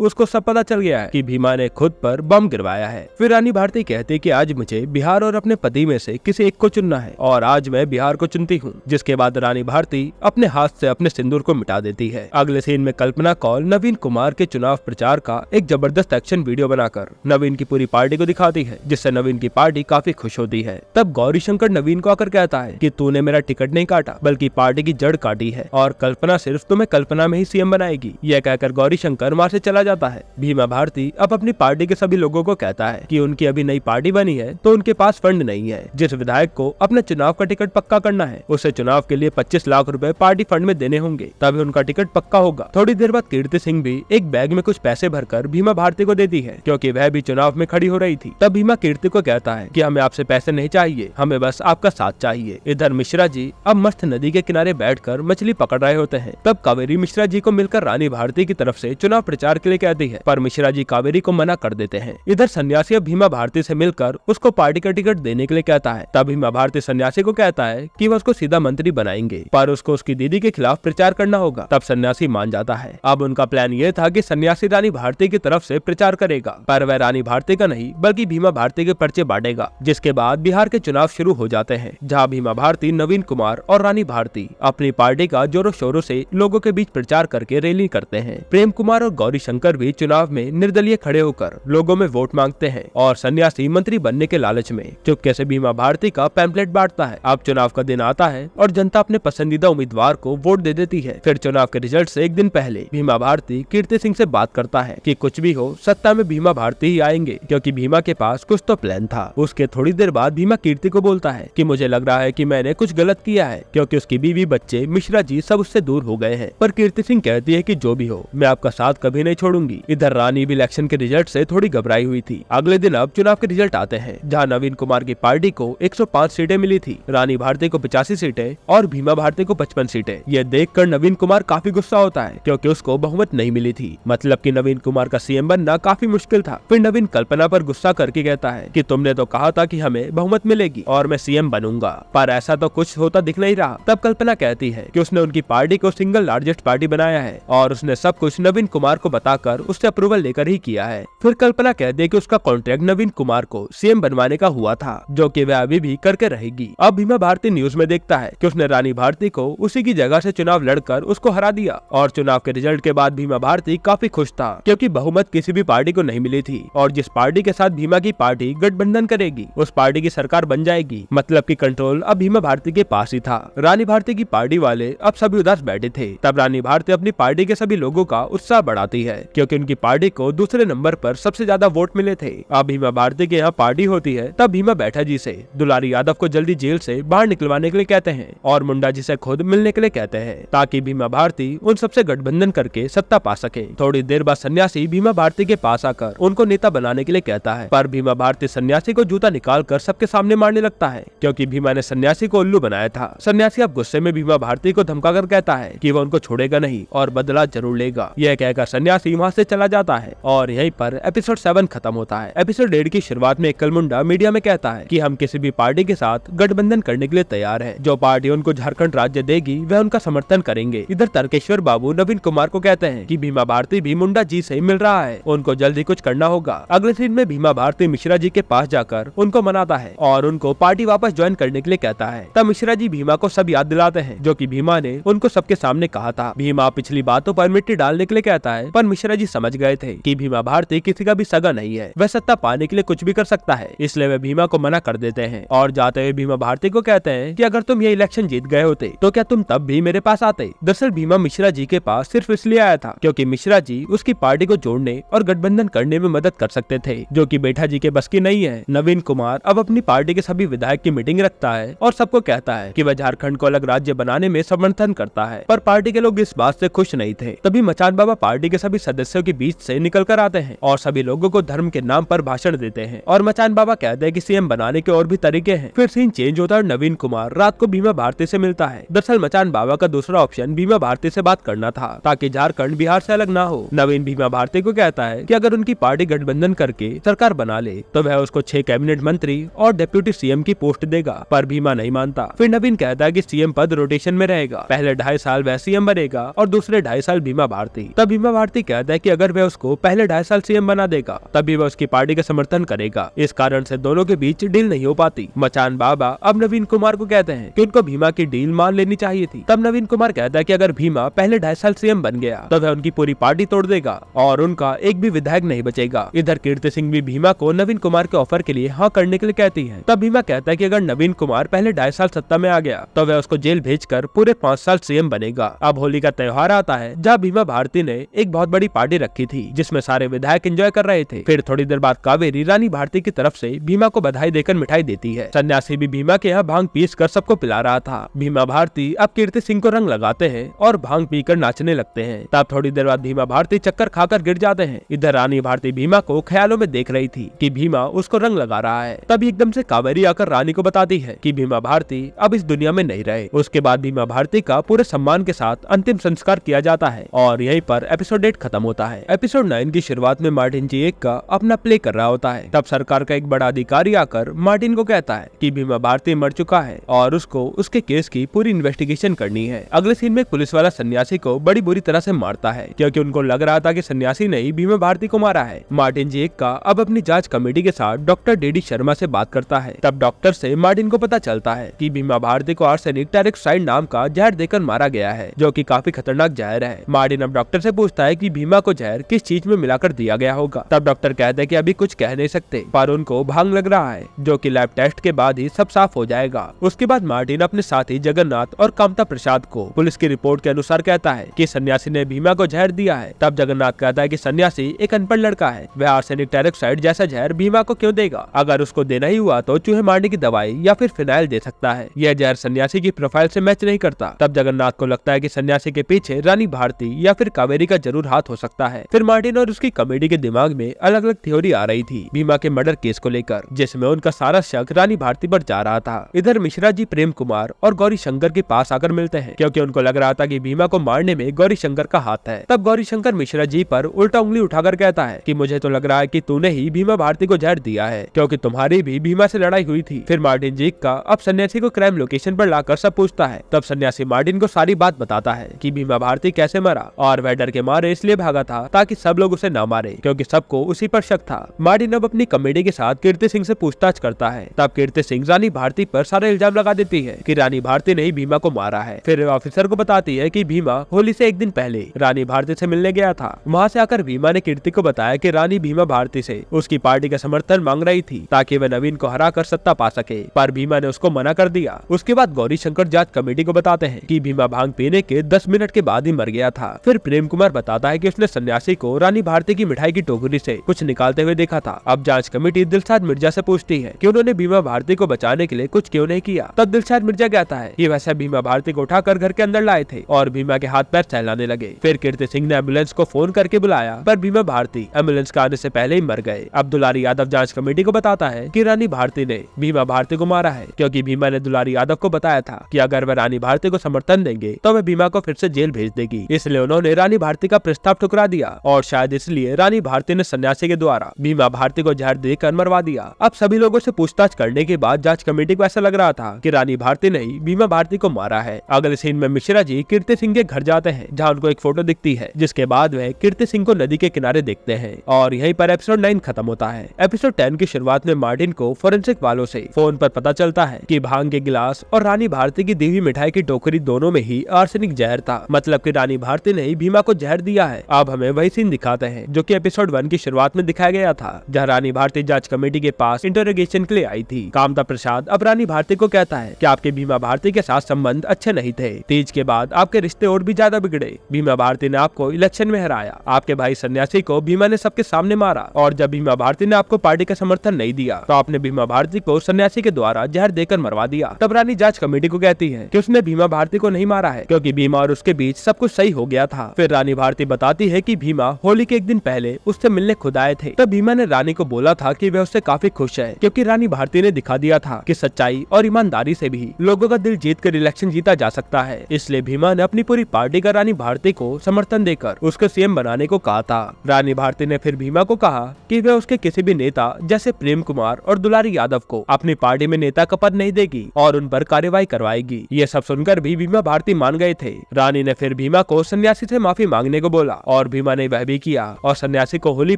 उसको सब पता चल गया है कि भीमा ने खुद पर बम गिरवाया है। फिर रानी भारती कहती है कि आज मुझे बिहार और अपने पति में से किसी एक को चुनना है और आज मैं बिहार को चुनती हूँ। जिसके बाद रानी भारती अपने हाथ से अपने सिंदूर को मिटा देती है। अगले सीन में कल्पना कौल नवीन कुमार के चुनाव प्रचार का एक जबरदस्त एक्शन वीडियो बनाकर नवीन की पूरी पार्टी को दिखाती है, जिससे नवीन की पार्टी काफी खुश होती है। तब गौरी शंकर नवीन को आकर कहता है कि तूने मेरा टिकट नहीं काटा बल्कि पार्टी की जड़ काटी है और कल्पना सिर्फ तुम्हें कल्पना में ही सीएम बनाएगी। यह कहकर गौरी शंकर वहाँ से चला जाता है। भीमा भारती अब अपनी पार्टी के सभी लोगों को कहता है कि उनकी अभी नई पार्टी बनी है तो उनके पास फंड नहीं है। जिस विधायक को अपने चुनाव का टिकट पक्का करना है उसे चुनाव के लिए 25 लाख रुपए पार्टी फंड में देने होंगे, तभी उनका टिकट पक्का होगा। थोड़ी देर बाद कीर्ति सिंह भी एक बैग में कुछ पैसे भरकर भीमा भारती को देती है क्योंकि वह भी चुनाव में खड़ी हो रही थी। तब भीमा कीर्ति को कहता है कि हमें आपसे पैसे नहीं चाहिए, हमें बस आपका साथ चाहिए। इधर मिश्रा जी अब मस्त नदी के किनारे बैठकर मछली पकड़ रहे होते हैं। तब कावेरी मिश्रा जी को मिलकर रानी भारती की तरफ से चुनाव प्रचार के लिए कहती है, पर मिश्रा जी कावेरी को मना कर देते हैं। इधर सन्यासी अब भीमा भारती से मिलकर उसको पार्टी का टिकट देने के लिए कहता है। तब भीमा भारती सन्यासी को कहता है कि वह उसको सीधा मंत्री बनाएंगे, पर उसको उसकी दीदी के खिलाफ प्रचार करना होगा। तब सन्यासी मान जाता है। अब उनका प्लान ये था कि सन्यासी रानी भारती की तरफ से प्रचार करेगा, पर वह रानी भारती का नहीं बल्कि भीमा भारती के पर्चे बांटेगा। जिसके बाद बिहार के चुनाव शुरू हो जाते हैं, जहाँ भीमा भारती, नवीन कुमार और रानी भारती अपनी पार्टी का जोरों शोरों से लोगों के बीच प्रचार करके रैली करते हैं। प्रेम कुमार और गौरी शंकर भी चुनाव में निर्दलीय खड़े होकर लोगों में वोट मांगते हैं और सन्यासी मंत्री बनने के लालच में चुपके से भीमा भारती का पैम्पलेट बांटता है। अब चुनाव का दिन आता है और जनता अपने पसंदीदा उम्मीदवार को वोट दे देती है। फिर चुनाव के रिजल्ट से एक दिन पहले भीमा भारती कीर्ति सिंह से बात करता है कि कुछ भी हो सत्ता में भीमा भारती ही आएंगे, क्योंकि भीमा के पास कुछ तो प्लान था। उसके थोड़ी देर बाद भीमा कीर्ति को बोलता है कि मुझे लग रहा है कि मैंने कुछ गलत किया है, क्योंकि उसकी बीवी, बच्चे, मिश्रा जी सब उससे दूर हो गए हैं। पर कीर्ति सिंह कहती है कि जो भी हो मैं आपका साथ कभी नहीं छोड़ूंगी। इधर रानी भी इलेक्शन के रिजल्ट से थोड़ी घबराई हुई थी। अगले दिन अब चुनाव के रिजल्ट आते हैं, जहां नवीन कुमार की पार्टी को 105 सीटें मिली थी, रानी भारती को 85 सीटें और भीमा भारती को 55 सीटें। यह देखकर नवीन कुमार काफी गुस्सा होता है क्योंकि उसको बहुमत नहीं मिली थी, मतलब कि नवीन कुमार का सीएम बनना काफी मुश्किल था। फिर नवीन कल्पना पर गुस्सा करके कहता है कि तुमने तो कहा था कि हमें बहुमत मिलेगी और मैं सीएम बनूंगा, पर ऐसा तो कुछ होता दिख नहीं रहा। तब कल्पना कहती है कि उसने उनकी पार्टी को सिंगल लार्जेस्ट पार्टी बनाया है और उसने सब कुछ नवीन कुमार को बताकर उससे अप्रूवल लेकर ही किया है। फिर कल्पना कहती है कि उसका कॉन्ट्रैक्ट नवीन कुमार को सीएम बनवाने का हुआ था, जो कि वह अभी भी करके रहेगी। अब भीमा भारती न्यूज में देखता है कि उसने रानी भारती को उसी की जगह से चुनाव लड़कर उसको हरा दिया और चुनाव के रिजल्ट के बाद भीमा भारती काफी खुश था क्योंकि बहुमत किसी भी पार्टी को नहीं मिली थी और जिस पार्टी के साथ भीमा की पार्टी गठबंधन करेगी उस पार्टी की सरकार बन जाएगी, मतलब कि कंट्रोल अब भीमा भारती के पास ही था। रानी भारती की पार्टी वाले अब सभी उदास बैठे थे। तब रानी भारती अपनी पार्टी के सभी लोगों का उत्साह बढ़ाती है क्योंकि उनकी पार्टी को दूसरे नंबर पर सबसे ज्यादा वोट मिले थे। अब भीमा भारती के यहाँ पार्टी होती है। तब भीमा बैठा जी से दुलारी यादव को जल्दी जेल से बाहर निकलवाने के लिए कहते हैं और मुंडा जी से खुद मिलने के लिए कहते हैं ताकि भीमा भारती उन सबसे गठबंधन करके सत्ता पा सके। थोड़ी देर बाद सन्यासी भीमा भारती के पास आकर उनको नेता बनाने के लिए कहता है, पर भीमा भारती सन्यासी को जूता निकाल कर सबके सामने मारने लगता है क्योंकि भीमा ने सन्यासी को उल्लू बनाया था। सन्यासी अब गुस्से में भीमा भारती को धमकाकर कहता है कि वह उनको छोड़ेगा नहीं और बदला जरूर लेगा। यह कहकर सन्यासी वहाँ से चला जाता है और यहीं पर एपिसोड 7 खत्म होता है। एपिसोड 8 की शुरुआत में एकल मुंडा मीडिया में कहता है कि हम किसी भी पार्टी के साथ गठबंधन करने के लिए तैयार है, जो पार्टी उनको झारखंड राज्य देगी वह उनका समर्थन करेंगे। इधर तर्केश्वर बाबू नवीन कुमार को कहते हैं कि भीमा भारती भी मुंडा जी से मिल रहा है, उनको जल्दी कुछ करना होगा। अगले सीन में भीमा भारती मिश्रा जी के पास जाकर उनको मनाता है और उनको पार्टी वापस ज्वाइन करने के लिए कहता है। तब मिश्रा जी भीमा को सब याद दिलाते हैं जो कि भीमा ने उनको सबके सामने कहा था। भीमा पिछले पिछली बातों पर मिट्टी डालने के लिए कहता है, पर मिश्रा जी समझ गए थे कि भीमा भारती किसी का भी सगा नहीं है, वह सत्ता पाने के लिए कुछ भी कर सकता है, इसलिए वे भीमा को मना कर देते हैं और जाते हुए भीमा भारती को कहते हैं कि अगर तुम ये इलेक्शन जीत गए होते तो क्या तुम तब भी मेरे पास आते। दरअसल भीमा मिश्रा जी के पास सिर्फ इसलिए आया था क्योंकि मिश्रा जी उसकी पार्टी को जोड़ने और गठबंधन करने में मदद कर सकते थे, जो कि बेटा जी के बस की नहीं है। नवीन कुमार अब अपनी पार्टी के सभी विधायक की मीटिंग रखता है और सबको कहता है कि वह झारखंड को अलग राज्य बनाने में समर्थन करता है, पर पार्टी के लोग इस बात से खुश नहीं थे। तभी मचान बाबा पार्टी के सभी सदस्यों के बीच से निकल कर आते हैं और सभी लोगों को धर्म के नाम पर भाषण देते हैं और मचान बाबा कहते हैं कि सीएम बनाने के और भी तरीके हैं। फिर सीन चेंज होता है और नवीन कुमार रात को भीमा भारती से मिलता है। दरअसल मचान बाबा का दूसरा ऑप्शन भीमा भारती से बात करना था ताकि झारखंड बिहार से अलग ना हो। नवीन भीमा भारती को कहता है कि अगर उनकी पार्टी गठबंधन करके सरकार बना ले तो वह उसको 6 कैबिनेट मंत्री और डिप्यूटी सीएम की पोस्ट देगा, पर भीमा नहीं मानता। फिर नवीन कहता है कि सीएम पद रोटेशन में रहेगा, पहले 2.5 साल वह सीएम बनेगा और दूसरे 2.5 साल भीमा भारती। तब भीमा भारती कहता है कि अगर वह उसको पहले 2.5 साल सीएम बना देगा तभी वह उसकी पार्टी का समर्थन करेगा। इस कारण से दोनों के बीच डील नहीं हो पाती। मचान बाबा अब नवीन कुमार को कहते हैं कि उनको भीमा की डील मान लेनी चाहिए थी। तब नवीन कुमार कहता है कि अगर भीमा पहले 2.5 साल सीएम बन गया तो वह उनकी पूरी पार्टी तोड़ देगा और उनका एक भी विधायक नहीं बचेगा। इधर कीर्ति सिंह भी भीमा को नवीन कुमार के ऑफर के लिए हाँ करने के लिए कहती है। तब भीमा कहता है कि अगर नवीन कुमार पहले 2.5 साल सत्ता में आ गया तो वह उसको जेल भेजकर पूरे 5 साल सीएम बनेगा। अब होली का त्योहार आता है जहाँ भीमा भारती ने एक बहुत बड़ी पार्टी रखी थी जिसमें सारे विधायक एंजॉय कर रहे थे। फिर थोड़ी देर बाद कावेरी रानी भारती की तरफ से भीमा को बधाई देकर मिठाई देती है। सन्यासी भी भीमा के यहाँ भांग पीस कर सबको पिला रहा था। भीमा भारती अब कीर्ति सिंह को रंग लगाते हैं और भांग पीकर नाचने लगते हैं। तब थोड़ी देर बाद भीमा भारती चक्कर खाकर गिर जाते हैं। इधर रानी भारती भीमा को ख्यालों में देख रही थी कि भीमा उसको रंग लगा रहा है। तभी एकदम से कावेरी आकर रानी को बताती है कि भीमा भारती अब इस दुनिया में नहीं रहे। उसके बाद भीमा भारती का पूरे सम्मान के साथ अंतिम संस्कार किया जाता है और यहीं पर एपिसोड 8 खत्म होता है। एपिसोड 9 की शुरुआत में मार्टिन जी एक का अपना प्ले कर रहा होता है। तब सरकार का एक बड़ा अधिकारी आकर मार्टिन को कहता है कि भीमा भारती मर चुका है और उसको उसके केस की पूरी इन्वेस्टिगेशन करनी है। अगले सीन में पुलिस वाला सन्यासी को बड़ी बुरी तरह से मारता है क्योंकि उनको लग रहा था कि सन्यासी ने ही भीमा भारती को मारा है। मार्टिन जी एक का अब अपनी जांच कमेटी के साथ डॉक्टर डी शर्मा से बात करता है। तब डॉक्टर से मार्टिन को पता चलता है कि भीमा भारती को आर्सेनिक टायरेक्साइड नाम का जहर देकर मारा गया है, जो कि काफी खतरनाक जहर है। मार्टिन अब डॉक्टर से पूछता है कि भीमा को जहर किस चीज में मिलाकर दिया गया होगा। तब डॉक्टर कहते हैं कि अभी कुछ कह नहीं सकते, पर उनको भांग लग रहा है, जो कि लैब टेस्ट के बाद ही सब साफ हो जाएगा। उसके बाद मार्टिन अपने साथी जगन्नाथ और कामता प्रसाद को पुलिस की रिपोर्ट के अनुसार कहता है कि सन्यासी ने भीमा को जहर दिया है। तब जगन्नाथ कहता है कि सन्यासी एक अनपढ़ लड़का है, वह आर्सेनिक टायरेक्साइड जैसा जहर भीमा को क्यों देगा? अगर उसको देना ही हुआ तो चूहे मारने की दवाई या फिर फिनाइल दे सकता है। यह जहर सन्यासी की प्रोफाइल से मैच नहीं करता। तब जगन्नाथ को लगता है कि सन्यासी के पीछे रानी भारती या फिर कावेरी का जरूर हाथ हो सकता है। फिर मार्टिन और उसकी कमेटी के दिमाग में अलग अलग थ्योरी आ रही थी भीमा के मर्डर केस को लेकर, जिसमें उनका सारा शक रानी भारती पर जा रहा था। इधर मिश्रा जी प्रेम कुमार और गौरी शंकर के पास आकर मिलते हैं क्योंकि उनको लग रहा था कि भीमा को मारने में गौरी शंकर का हाथ है। तब गौरी शंकर मिश्रा जी पर उल्टा उंगली उठाकर कहता है कि मुझे तो लग रहा है कि तूने ही भीमा भारती को जहर दिया है क्योंकि तुम्हारी भी भीमा से लड़ाई हुई थी। फिर मार्टिन जी का अब सन्यासी को क्राइम लोकेशन पर लाकर सब पूछता है। तब सन्यासी मार्टिन को सारी बात बताता है कि भीमा भारती कैसे मरा और वह डर के मारे इसलिए भागा था ताकि सब लोग उसे न मारे क्योंकि सबको उसी पर शक था। मार्टिन अब अपनी कमेटी के साथ कीर्ति सिंह से पूछताछ करता है। तब कीर्ति सिंह रानी भारती पर सारा इल्जाम लगा देती है कि रानी भारती ने ही भीमा को मारा है। फिर ऑफिसर को बताती है कि भीमा होली से एक दिन पहले रानी भारती से मिलने गया था। वहाँ से आकर भीमा ने कीर्ति को बताया कि रानी भीमा भारती से उसकी पार्टी का समर्थन मांग रही थी ताकि वह नवीन को हरा कर सत्ता पा सके, पर भीमा ने उसको मना कर दिया। उसके बाद गौरी शंकर जांच कमेटी को बताते हैं कि भीमा भांग पीने के 10 मिनट के बाद ही मर गया था। फिर प्रेम कुमार बताता है कि उसने सन्यासी को रानी भारती की मिठाई की टोकरी से कुछ निकालते हुए देखा था। अब जांच कमेटी दिलशाद मिर्जा से पूछती है कि उन्होंने भीमा भारती को बचाने के लिए कुछ क्यों नहीं किया। तब दिलशाद मिर्जा कहता है कि वैसे भीमा भारती को उठाकर घर के अंदर लाए थे और भीमा के हाथ पैर सहलाने लगे। फिर कीर्ति सिंह ने एम्बुलेंस को फोन करके बुलाया, पर भीमा भारती एम्बुलेंस का आने से पहले ही मर गए। अब दुलारी यादव जांच कमेटी को बताता है कि रानी भारती ने भीमा भारती को मारा है क्योंकि भीमा ने दुलारी यादव को बताया था कि अगर वह रानी भारती को समर्थन देंगे तो वह भीमा को फिर से जेल भेज देगी, इसलिए उन्होंने रानी भारती का प्रस्ताव ठुकरा दिया और शायद इसलिए रानी भारती ने सन्यासी के द्वारा भीमा भारती को जहर देकर मरवा दिया। अब सभी लोगों से पूछताछ करने के बाद जांच कमेटी को ऐसा लग रहा था कि रानी भारती ने ही भीमा भारती को मारा है। अगले सीन में मिश्रा जी कीर्ति सिंह के घर जाते हैं जहाँ उनको एक फोटो दिखती है, जिसके बाद वह कीर्ति सिंह को नदी के किनारे देखते हैं और यहीं पर एपिसोड 9 खत्म होता है। एपिसोड 10 की शुरुआत में मार्टिन को फोरेंसिक वालों से फोन पर पता चलता है कि भांग के गिलास और रानी भारती की दी हुई मिठाई की टोकरी दोनों में ही आर्सेनिक जहर था। मतलब जबकि रानी भारती ने ही भीमा को जहर दिया है। अब हमें वही सीन दिखाते हैं जो कि एपिसोड 1 की शुरुआत में दिखाया गया था, जहाँ रानी भारती जांच कमेटी के पास इंटरोगेशन के लिए आई थी। कामता प्रसाद अब रानी भारती को कहता है कि आपके भीमा भारती के साथ संबंध अच्छे नहीं थे। तीज के बाद आपके रिश्ते और भी ज्यादा बिगड़े। भीमा भारती ने आपको इलेक्शन में हराया, आपके भाई सन्यासी को भीमा ने सबके सामने मारा, और जब भीमा भारती ने आपको पार्टी का समर्थन नहीं दिया तो आपने भीमा भारती को सन्यासी के द्वारा जहर देकर मरवा दिया। तब रानी जांच कमेटी को कहती है कि उसने भीमा भारती को नहीं मारा है क्योंकि भीमा और उसके बीच सब कुछ सही हो गया था। फिर रानी भारती बताती है कि भीमा होली के एक दिन पहले उससे मिलने खुद आए थे। तब भीमा ने रानी को बोला था कि वह उससे काफी खुश है क्योंकि रानी भारती ने दिखा दिया था कि सच्चाई और ईमानदारी से भी लोगों का दिल जीत कर इलेक्शन जीता जा सकता है। इसलिए भीमा ने अपनी पूरी पार्टी का रानी भारती को समर्थन देकर उसको सीएम बनाने को कहा था। रानी भारती ने फिर भीमा को कहा कि वह उसके किसी भी नेता जैसे प्रेम कुमार और दुलारी यादव को अपनी पार्टी में नेता का पद नहीं देगी और उन पर कार्रवाई करवाएगी। ये सब सुनकर भी भीमा भारती मान गए थे। रानी ने फिर भीमा को सन्यासी से माफी मांगने को बोला और भीमा ने वह भी किया और सन्यासी को होली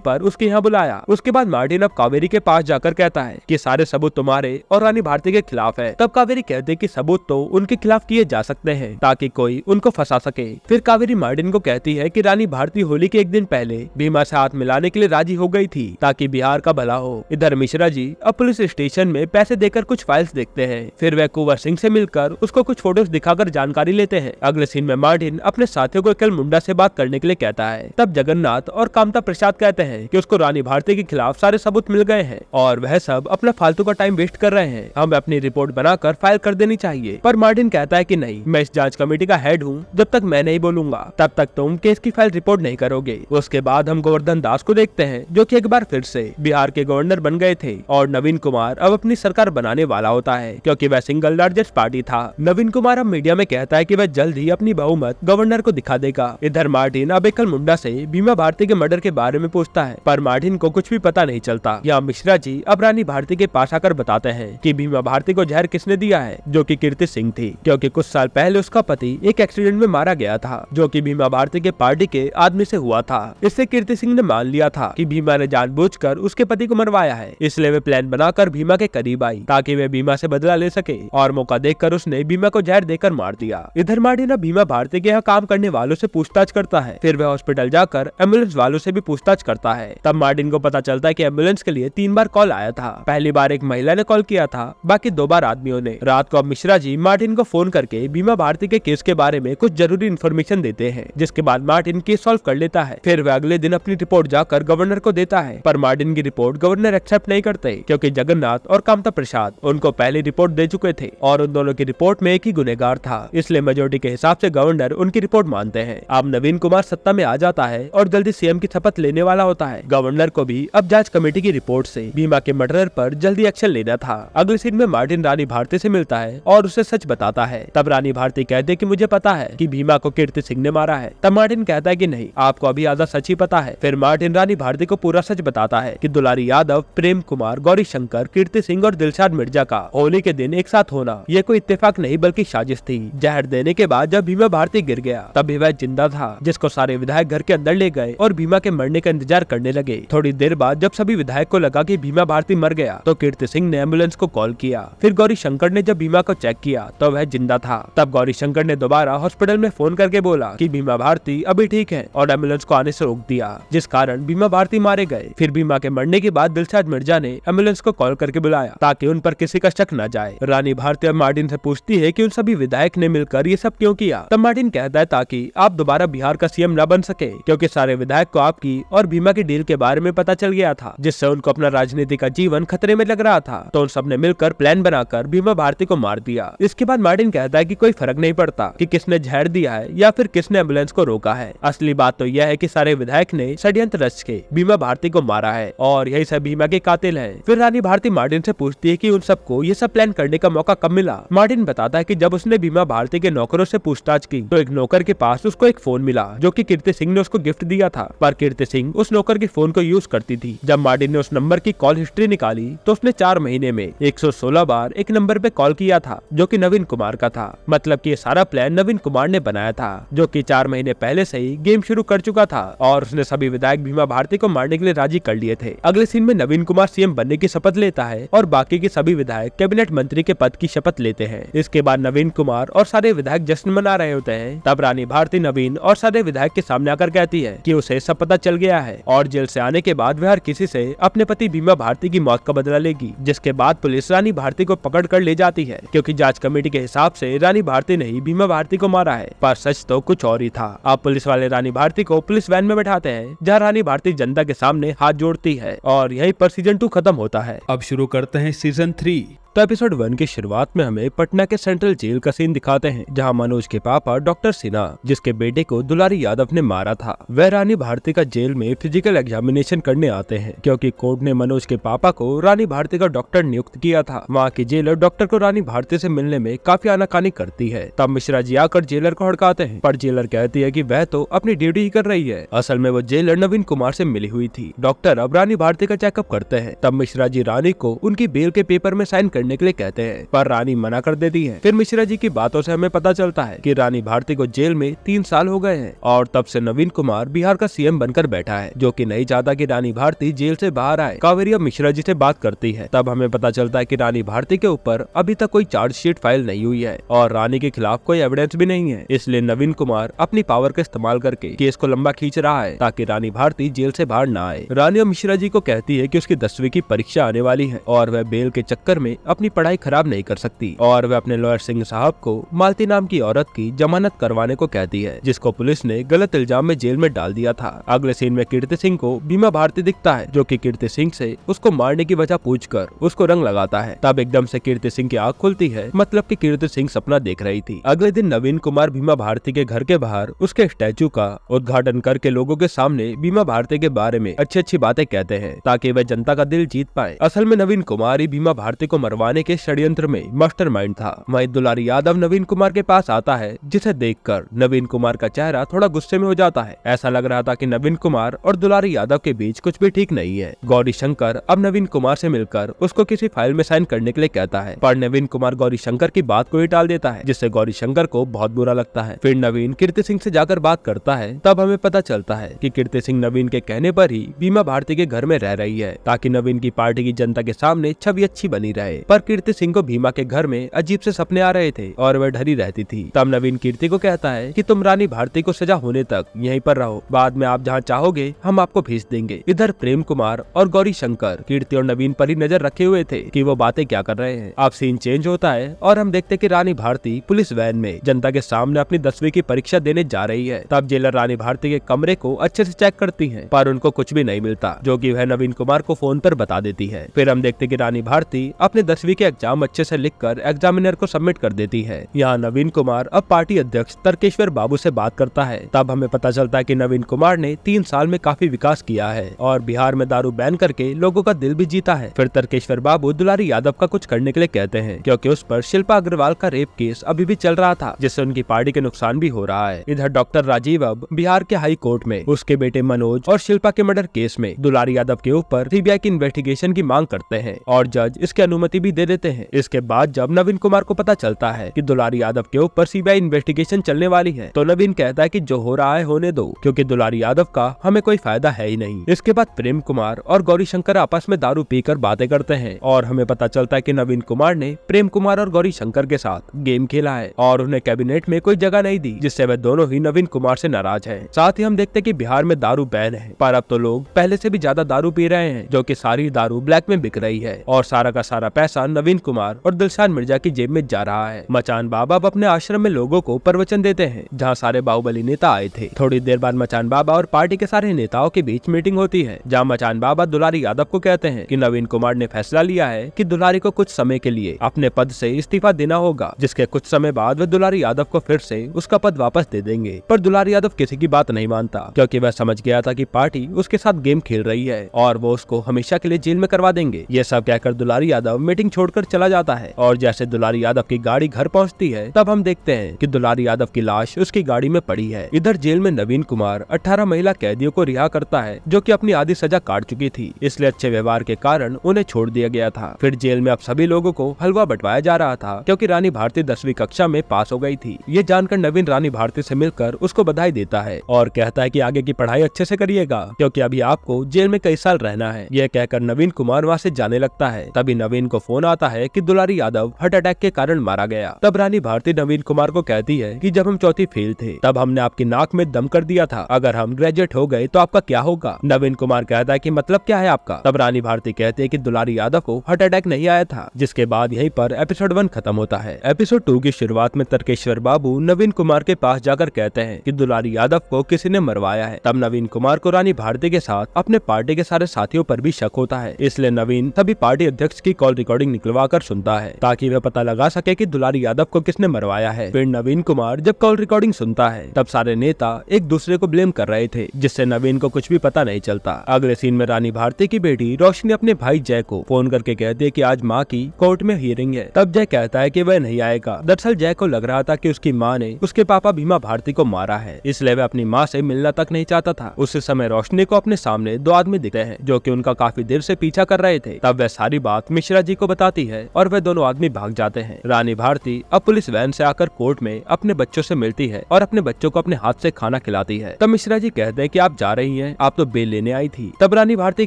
पर उसके यहाँ बुलाया। उसके बाद मार्टिन अब कावेरी के पास जाकर कहता है कि सारे सबूत तुम्हारे और रानी भारती के खिलाफ है। तब कावेरी कहती कि सबूत तो उनके खिलाफ किए जा सकते हैं ताकि कोई उनको फंसा सके। फिर कावेरी मार्टिन को कहती है कि रानी भारती होली के एक दिन पहले भीमा से हाथ मिलाने के लिए राजी हो गई थी ताकि बिहार का भला हो। इधर मिश्रा जी अब पुलिस स्टेशन में पैसे देकर कुछ फाइल्स देखते हैं। फिर वह कुंवर सिंह से मिलकर उसको कुछ फोटोज दिखाकर जानकारी लेते हैं। अगले सीन में मार्टिन अपने साथियों को कल मुंडा से बात करने के लिए कहता है। तब जगन्नाथ और कामता प्रसाद कहते हैं कि उसको रानी भारती के खिलाफ सारे सबूत मिल गए हैं और वह सब अपना फालतू का टाइम वेस्ट कर रहे हैं, हमें अपनी रिपोर्ट बनाकर फाइल कर देनी चाहिए। पर मार्टिन कहता है कि नहीं, मैं इस जांच कमेटी का हेड हूँ, जब तक मैं नहीं बोलूंगा तब तक तुम केस की फाइल रिपोर्ट नहीं करोगे। उसके बाद हम गोवर्धन दास को देखते हैं जो कि एक बार फिर से बिहार के गवर्नर बन गए थे और नवीन कुमार अब अपनी सरकार बनाने वाला होता है क्योंकि वह सिंगल लार्जेस्ट पार्टी था। नवीन कुमार अब मीडिया में कहता है कि वह जल्द ही अपनी बहुमत गवर्नर को दिखा देगा। इधर मार्टिन अब एकल मुंडा से भीमा भारती के मर्डर के बारे में पूछता है पर मार्टिन को कुछ भी पता नहीं चलता। यहाँ मिश्रा जी अब रानी भारती के पास आकर बताते हैं कि भीमा भारती को जहर किसने दिया है, जो कि कीर्ति सिंह थी क्योंकि कुछ साल पहले उसका पति एक एक्सीडेंट में मारा गया था जो कि भीमा भारती के पार्टी के आदमी से हुआ था। इससे कीर्ति सिंह ने मान लिया था कि भीमा ने जानबूझकर उसके पति को मरवाया है, इसलिए वे प्लान बनाकर भीमा के करीब आई ताकि वे भीमा से बदला ले सके और मौका देखकर उसने भीमा को जहर देकर मार दिया। इधर मार्टिन अब भीमा भारती के यहाँ काम करने वालों से पूछताछ करता है। फिर वह हॉस्पिटल जाकर एम्बुलेंस वालों से भी पूछताछ करता है। तब मार्टिन को पता चलता है कि एम्बुलेंस के लिए 3 बार कॉल आया था। पहली बार एक महिला ने कॉल किया था, बाकी 2 बार आदमियों ने। रात को अब मिश्रा जी मार्टिन को फोन करके भीमा भारती के केस के बारे में कुछ जरूरी इन्फॉर्मेशन देते हैं, जिसके बाद मार्टिन केस सॉल्व कर लेता है। फिर वह अगले दिन अपनी रिपोर्ट जाकर गवर्नर को देता है पर मार्टिन की रिपोर्ट गवर्नर एक्सेप्ट नहीं करते क्योंकि जगन्नाथ और कामता प्रसाद उनको पहले रिपोर्ट दे चुके थे और उन दोनों की रिपोर्ट में एक ही गुनहगार था, इसलिए मेजोरिटी के हिसाब से गवर्नर उनकी रिपोर्ट मानते हैं। अब नवीन कुमार सत्ता में आ जाता है और जल्दी सीएम की शपथ लेने वाला होता है। गवर्नर को भी अब जांच कमेटी की रिपोर्ट से भीमा के मर्डर पर जल्दी एक्शन लेना था। अगले सीन में मार्टिन रानी भारती से मिलता है और उसे सच बताता है। तब रानी भारती कहते कि मुझे पता है कि भीमा को कीर्ति सिंह ने मारा है। तब मार्टिन कहता है कि नहीं, आपको अभी आधा सच ही पता है। फिर मार्टिन रानी भारती को पूरा सच बताता है कि दुलारी यादव, प्रेम कुमार, गौरी शंकर, कीर्ति सिंह और दिलशाद मिर्जा का होली के दिन एक साथ होना ये कोई इत्तेफाक नहीं बल्कि साजिश थी। जहर देने के बाद जब भीमा भारती गिर गया तब भी वह जिंदा था, जिसको सारे विधायक घर के अंदर ले गए और भीमा के मरने का इंतजार करने लगे। थोड़ी देर बाद जब सभी विधायक को लगा कि भीमा भारती मर गया तो कीर्ति सिंह ने एम्बुलेंस को कॉल किया। फिर गौरी शंकर ने जब भीमा को चेक किया तो वह जिंदा था। तब गौरी शंकर ने दोबारा हॉस्पिटल में फोन करके बोला कि भीमा भारती अभी ठीक है और एम्बुलेंस को आने से रोक दिया, जिस कारण भीमा भारती मारे गए। फिर भीमा के मरने के बाद दिलशाद मिर्जा ने एम्बुलेंस को कॉल करके बुलाया ताकि उन पर किसी का शक न जाए। रानी भारती अब मार्टिन से पूछती है कि उन सभी विधायक ने मिलकर ये सब क्यों किया। तब मार्टिन कहता है ताकि आप दोबारा बिहार का सीएम न बन सके क्योंकि सारे विधायक को आपकी और भीमा की डील के बारे में पता चल गया था, जिससे उनको अपना राजनीति का जीवन खतरे में लग रहा था। तो उन सब ने मिलकर प्लान बनाकर भीमा भारती को मार दिया। इसके बाद मार्टिन कहता है कि कोई फर्क नहीं पड़ता कि किसने जहर दिया है या फिर किसने एम्बुलेंस को रोका है, असली बात तो यह है कि सारे विधायक ने षड्यंत्र रच के भीमा भारती को मारा है और यही सब भीमा के कातिल है। फिर रानी भारती मार्टिन से पूछती है कि उन सबको ये सब प्लान करने का मौका कब मिला। मार्टिन बताता है कि जब उसने भीमा भारती के नौकरों से पूछताछ की तो एक नौकर के पास उसको एक फोन मिला जो कि कीर्ति सिंह ने उसको गिफ्ट दिया था, पर कीर्ति सिंह उस नौकर के फोन को यूज करती थी। जब मार्टिन ने उस नंबर की कॉल हिस्ट्री निकाली तो उसने 4 महीने में 116 बार एक नंबर पे कॉल किया था जो कि नवीन कुमार का था। मतलब कि ये सारा प्लान नवीन कुमार ने बनाया था जो कि 4 महीने पहले से ही गेम शुरू कर चुका था और उसने सभी विधायक भीमा भारती को मारने के लिए राजी कर लिए थे। अगले सीन में नवीन कुमार सीएम बनने की शपथ लेता है और बाकी के सभी विधायक कैबिनेट मंत्री के पद की शपथ लेते हैं। इसके बाद नवीन कुमार और सारे विधायक जश्न मना रहे होते हैं तब रानी भारती नवीन और सारे विधायक के सामने आकर कहती है कि उसे सब पता चल गया है और जेल से आने के बाद वह हर किसी से अपने पति बीमा भारती की मौत का बदला लेगी। जिसके बाद पुलिस रानी भारती को पकड़ कर ले जाती है, क्योंकि जांच कमेटी के हिसाब से रानी भारती ने ही बीमा भारती को मारा है, पर सच तो कुछ और ही था। अब पुलिस वाले रानी भारती को पुलिस वैन में बैठाते हैं, जहाँ रानी भारती जनता के सामने हाथ जोड़ती है और यहीं पर सीजन 2 खत्म होता है। अब शुरू करते हैं सीजन 3। तो एपिसोड 1 की शुरुआत में हमें पटना के सेंट्रल जेल का सीन दिखाते हैं, जहां मनोज के पापा डॉक्टर सिन्हा, जिसके बेटे को दुलारी यादव ने मारा था, वह रानी भारती का जेल में फिजिकल एग्जामिनेशन करने आते हैं, क्योंकि कोर्ट ने मनोज के पापा को रानी भारती का डॉक्टर नियुक्त किया था। वहाँ की जेलर डॉक्टर को रानी भारती से मिलने में काफी आनाकानी करती है। तब मिश्रा जी आकर जेलर को हड़काते हैं, पर जेलर कहती है कि वह तो अपनी ड्यूटी ही कर रही है। असल में वो जेलर नवीन कुमार से मिली हुई थी। डॉक्टर अब रानी भारती का चेकअप करते हैं। तब मिश्रा जी रानी को उनकी बेल के पेपर में साइन करने के लिए कहते हैं, पर रानी मना कर देती है। फिर मिश्रा जी की बातों से हमें पता चलता है कि रानी भारती को जेल में 3 साल हो गए हैं और तब से नवीन कुमार बिहार का सीएम बनकर बैठा है, जो कि नहीं चाहता कि रानी भारती जेल से बाहर आए। कावेरी अब मिश्रा जी से बात करती है। तब हमें पता चलता है कि रानी भारती के ऊपर अभी तक कोई चार्जशीट फाइल नहीं हुई है और रानी के खिलाफ कोई एविडेंस भी नहीं है। इसलिए नवीन कुमार अपनी पावर का इस्तेमाल करके केस को लंबा खींच रहा है, ताकि रानी भारती जेल से बाहर न आए। रानी अब मिश्रा जी को कहती है कि उसकी 10वीं की परीक्षा आने वाली है और वह बेल के चक्कर में अपनी पढ़ाई खराब नहीं कर सकती, और वह अपने लॉयर सिंह साहब को मालती नाम की औरत की जमानत करवाने को कहती है, जिसको पुलिस ने गलत इल्जाम में जेल में डाल दिया था। अगले सीन में कीर्ति सिंह को बीमा भारती दिखता है, जो कि कीर्ति सिंह से उसको मारने की वजह पूछकर उसको रंग लगाता है। तब एकदम से कीर्ति सिंह की आँख खुलती है, मतलब कि कीर्ति सिंह सपना देख रही थी। अगले दिन नवीन कुमार बीमा भारती के घर के बाहर उसके स्टैचू का उद्घाटन करके लोगों के सामने बीमा भारती के बारे में अच्छी बातें कहते हैं, ताकि वह जनता का दिल जीत पाए। असल में नवीन कुमार ही बीमा भारती को मरवाने के षड्यंत्र में मास्टरमाइंड था। वहीं दुलारी यादव नवीन कुमार के पास आता है, जिसे देखकर नवीन कुमार का चेहरा थोड़ा गुस्से में हो जाता है। ऐसा लग रहा था कि नवीन कुमार और दुलारी यादव के बीच कुछ भी ठीक नहीं है। गौरी शंकर अब नवीन कुमार से मिलकर उसको किसी फाइल में साइन करने के लिए कहता है, पर नवीन कुमार गौरी शंकर की बात को ही टाल देता है, जिससे गौरी शंकर को बहुत बुरा लगता है। फिर नवीन कीर्ति सिंह से जाकर बात करता है। तब हमें पता चलता है कि कीर्ति सिंह नवीन के कहने पर ही बीमा भारती के घर में रह रही है, ताकि नवीन की पार्टी की जनता के सामने छवि अच्छी बनी रहे। पर कीर्ति सिंह को भीमा के घर में अजीब से सपने आ रहे थे और वह डरी रहती थी। तब नवीन कीर्ति को कहता है कि तुम रानी भारती को सजा होने तक यहीं पर रहो, बाद में आप जहाँ चाहोगे हम आपको भेज देंगे। इधर प्रेम कुमार और गौरी शंकर कीर्ति और नवीन पर ही नजर रखे हुए थे कि वो बातें क्या कर रहे हैं। अब सीन चेंज होता है और हम देखते कि रानी भारती पुलिस वैन में जनता के सामने अपनी 10वीं की परीक्षा देने जा रही है। तब जेलर रानी भारती के कमरे को अच्छे से चेक करती है, पर उनको कुछ भी नहीं मिलता, जो कि वह नवीन कुमार को फोन पर बता देती है। फिर हम देखते कि रानी भारती अपने 10वीं के एग्जाम अच्छे से लिखकर एग्जामिनर को सबमिट कर देती है। यहाँ नवीन कुमार अब पार्टी अध्यक्ष तर्केश्वर बाबू से बात करता है। तब हमें पता चलता है कि नवीन कुमार ने 3 साल में काफी विकास किया है और बिहार में दारू बैन करके लोगों का दिल भी जीता है। फिर तर्केश्वर बाबू दुलारी यादव का कुछ करने के लिए कहते हैं, क्योंकि उस पर शिल्पा अग्रवाल का रेप केस अभी भी चल रहा था, जिससे उनकी पार्टी के नुकसान भी हो रहा है। इधर डॉक्टर राजीव अब बिहार के हाई कोर्ट में उसके बेटे मनोज और शिल्पा के मर्डर केस में दुलारी यादव के ऊपर सीबीआई की इन्वेस्टिगेशन की मांग करते हैं और जज इसकी अनुमति भी दे देते हैं। इसके बाद जब नवीन कुमार को पता चलता है कि दुलारी यादव के ऊपर सीबीआई इन्वेस्टिगेशन चलने वाली है, तो नवीन कहता है कि जो हो रहा है होने दो, क्योंकि दुलारी यादव का हमें कोई फायदा है ही नहीं। इसके बाद प्रेम कुमार और गौरी शंकर आपस में दारू पीकर बातें करते हैं और हमें पता चलता है कि नवीन कुमार ने प्रेम कुमार और गौरी शंकर के साथ गेम खेला है और उन्हें कैबिनेट में कोई जगह नहीं दी, जिससे वे दोनों ही नवीन कुमार से नाराज हैं। साथ ही हम देखते हैं कि बिहार में दारू बैन है, पर अब तो लोग पहले से भी ज्यादा दारू पी रहे हैं, जो कि सारी दारू ब्लैक में बिक रही है और सारा का सारा पैसा नवीन कुमार और दिलशान मिर्जा की जेब में जा रहा है। मचान बाबा अब अपने आश्रम में लोगों को प्रवचन देते हैं, जहाँ सारे बाहुबली नेता आए थे। थोड़ी देर बाद मचान बाबा और पार्टी के सारे नेताओं के बीच मीटिंग होती है, जहाँ मचान बाबा दुलारी यादव को कहते हैं कि नवीन कुमार ने फैसला लिया है कि दुलारी को कुछ समय के लिए अपने पद से इस्तीफा देना होगा, जिसके कुछ समय बाद वे दुलारी यादव को फिर से उसका पद वापस दे देंगे। पर दुलारी यादव किसी की बात नहीं मानता, क्योंकि वह समझ गया था कि पार्टी उसके साथ गेम खेल रही है और वो उसको हमेशा के लिए जेल में करवा देंगे। ये सब कहकर दुलारी यादव मीटिंग छोड़कर चला जाता है और जैसे दुलारी यादव की गाड़ी घर पहुंचती है, तब हम देखते हैं कि दुलारी यादव की लाश उसकी गाड़ी में पड़ी है। इधर जेल में नवीन कुमार 18 महिला कैदियों को रिहा करता है, जो कि अपनी आधी सजा काट चुकी थी, इसलिए अच्छे व्यवहार के कारण उन्हें छोड़ दिया गया था। फिर जेल में अब सभी लोगों को हलवा बंटवाया जा रहा था, क्योंकि रानी भारती 10वीं कक्षा में पास हो गई थी। ये जानकर नवीन रानी भारती से मिलकर उसको बधाई देता है और कहता है कि आगे की पढ़ाई अच्छे से करिएगा, क्योंकि अभी आपको जेल में कई साल रहना है। यह कहकर नवीन कुमार वहाँ से जाने लगता है। तभी नवीन को फोन आता है कि दुलारी यादव हार्ट अटैक के कारण मारा गया। तब रानी भारती नवीन कुमार को कहती है कि जब हम चौथी फेल थे तब हमने आपकी नाक में दम कर दिया था, अगर हम ग्रेजुएट हो गए तो आपका क्या होगा। नवीन कुमार कहता है कि मतलब क्या है आपका। तब रानी भारती कहती है कि दुलारी यादव को हार्ट अटैक नहीं आया था। जिसके बाद यहीं पर एपिसोड 1 खत्म होता है। एपिसोड 2 की शुरुआत में तर्केश्वर बाबू नवीन कुमार के पास जाकर कहते हैं कि दुलारी यादव को किसी ने मरवाया है। तब नवीन कुमार को रानी भारती के साथ अपने पार्टी के सारे साथियों पर भी शक होता है, इसलिए नवीन सभी पार्टी अध्यक्ष की कॉल रिकॉर्डिंग निकलवा कर सुनता है ताकि वह पता लगा सके कि दुलारी यादव को किसने मरवाया है। फिर नवीन कुमार जब कॉल रिकॉर्डिंग सुनता है तब सारे नेता एक दूसरे को ब्लेम कर रहे थे, जिससे नवीन को कुछ भी पता नहीं चलता। अगले सीन में रानी भारती की बेटी रोशनी अपने भाई जय को फोन करके कहती है कि आज माँ की कोर्ट में हियरिंग है। तब जय कहता है कि वह नहीं आएगा। दरअसल जय को लग रहा था कि उसकी माँ ने उसके पापा भीमा भारती को मारा है, इसलिए वह अपनी माँ से मिलना तक नहीं चाहता था। उस समय रोशनी को अपने सामने 2 आदमी दिखते हैं जो कि उनका काफी देर से पीछा कर रहे थे। तब वह सारी बात मिश्रा जी को बताती है और वह दोनों आदमी भाग जाते हैं। रानी भारती अब पुलिस वैन से आकर कोर्ट में अपने बच्चों से मिलती है और अपने बच्चों को अपने हाथ से खाना खिलाती है। तब मिश्रा जी कहते हैं कि आप जा रही हैं, आप तो बेल लेने आई थी। तब रानी भारती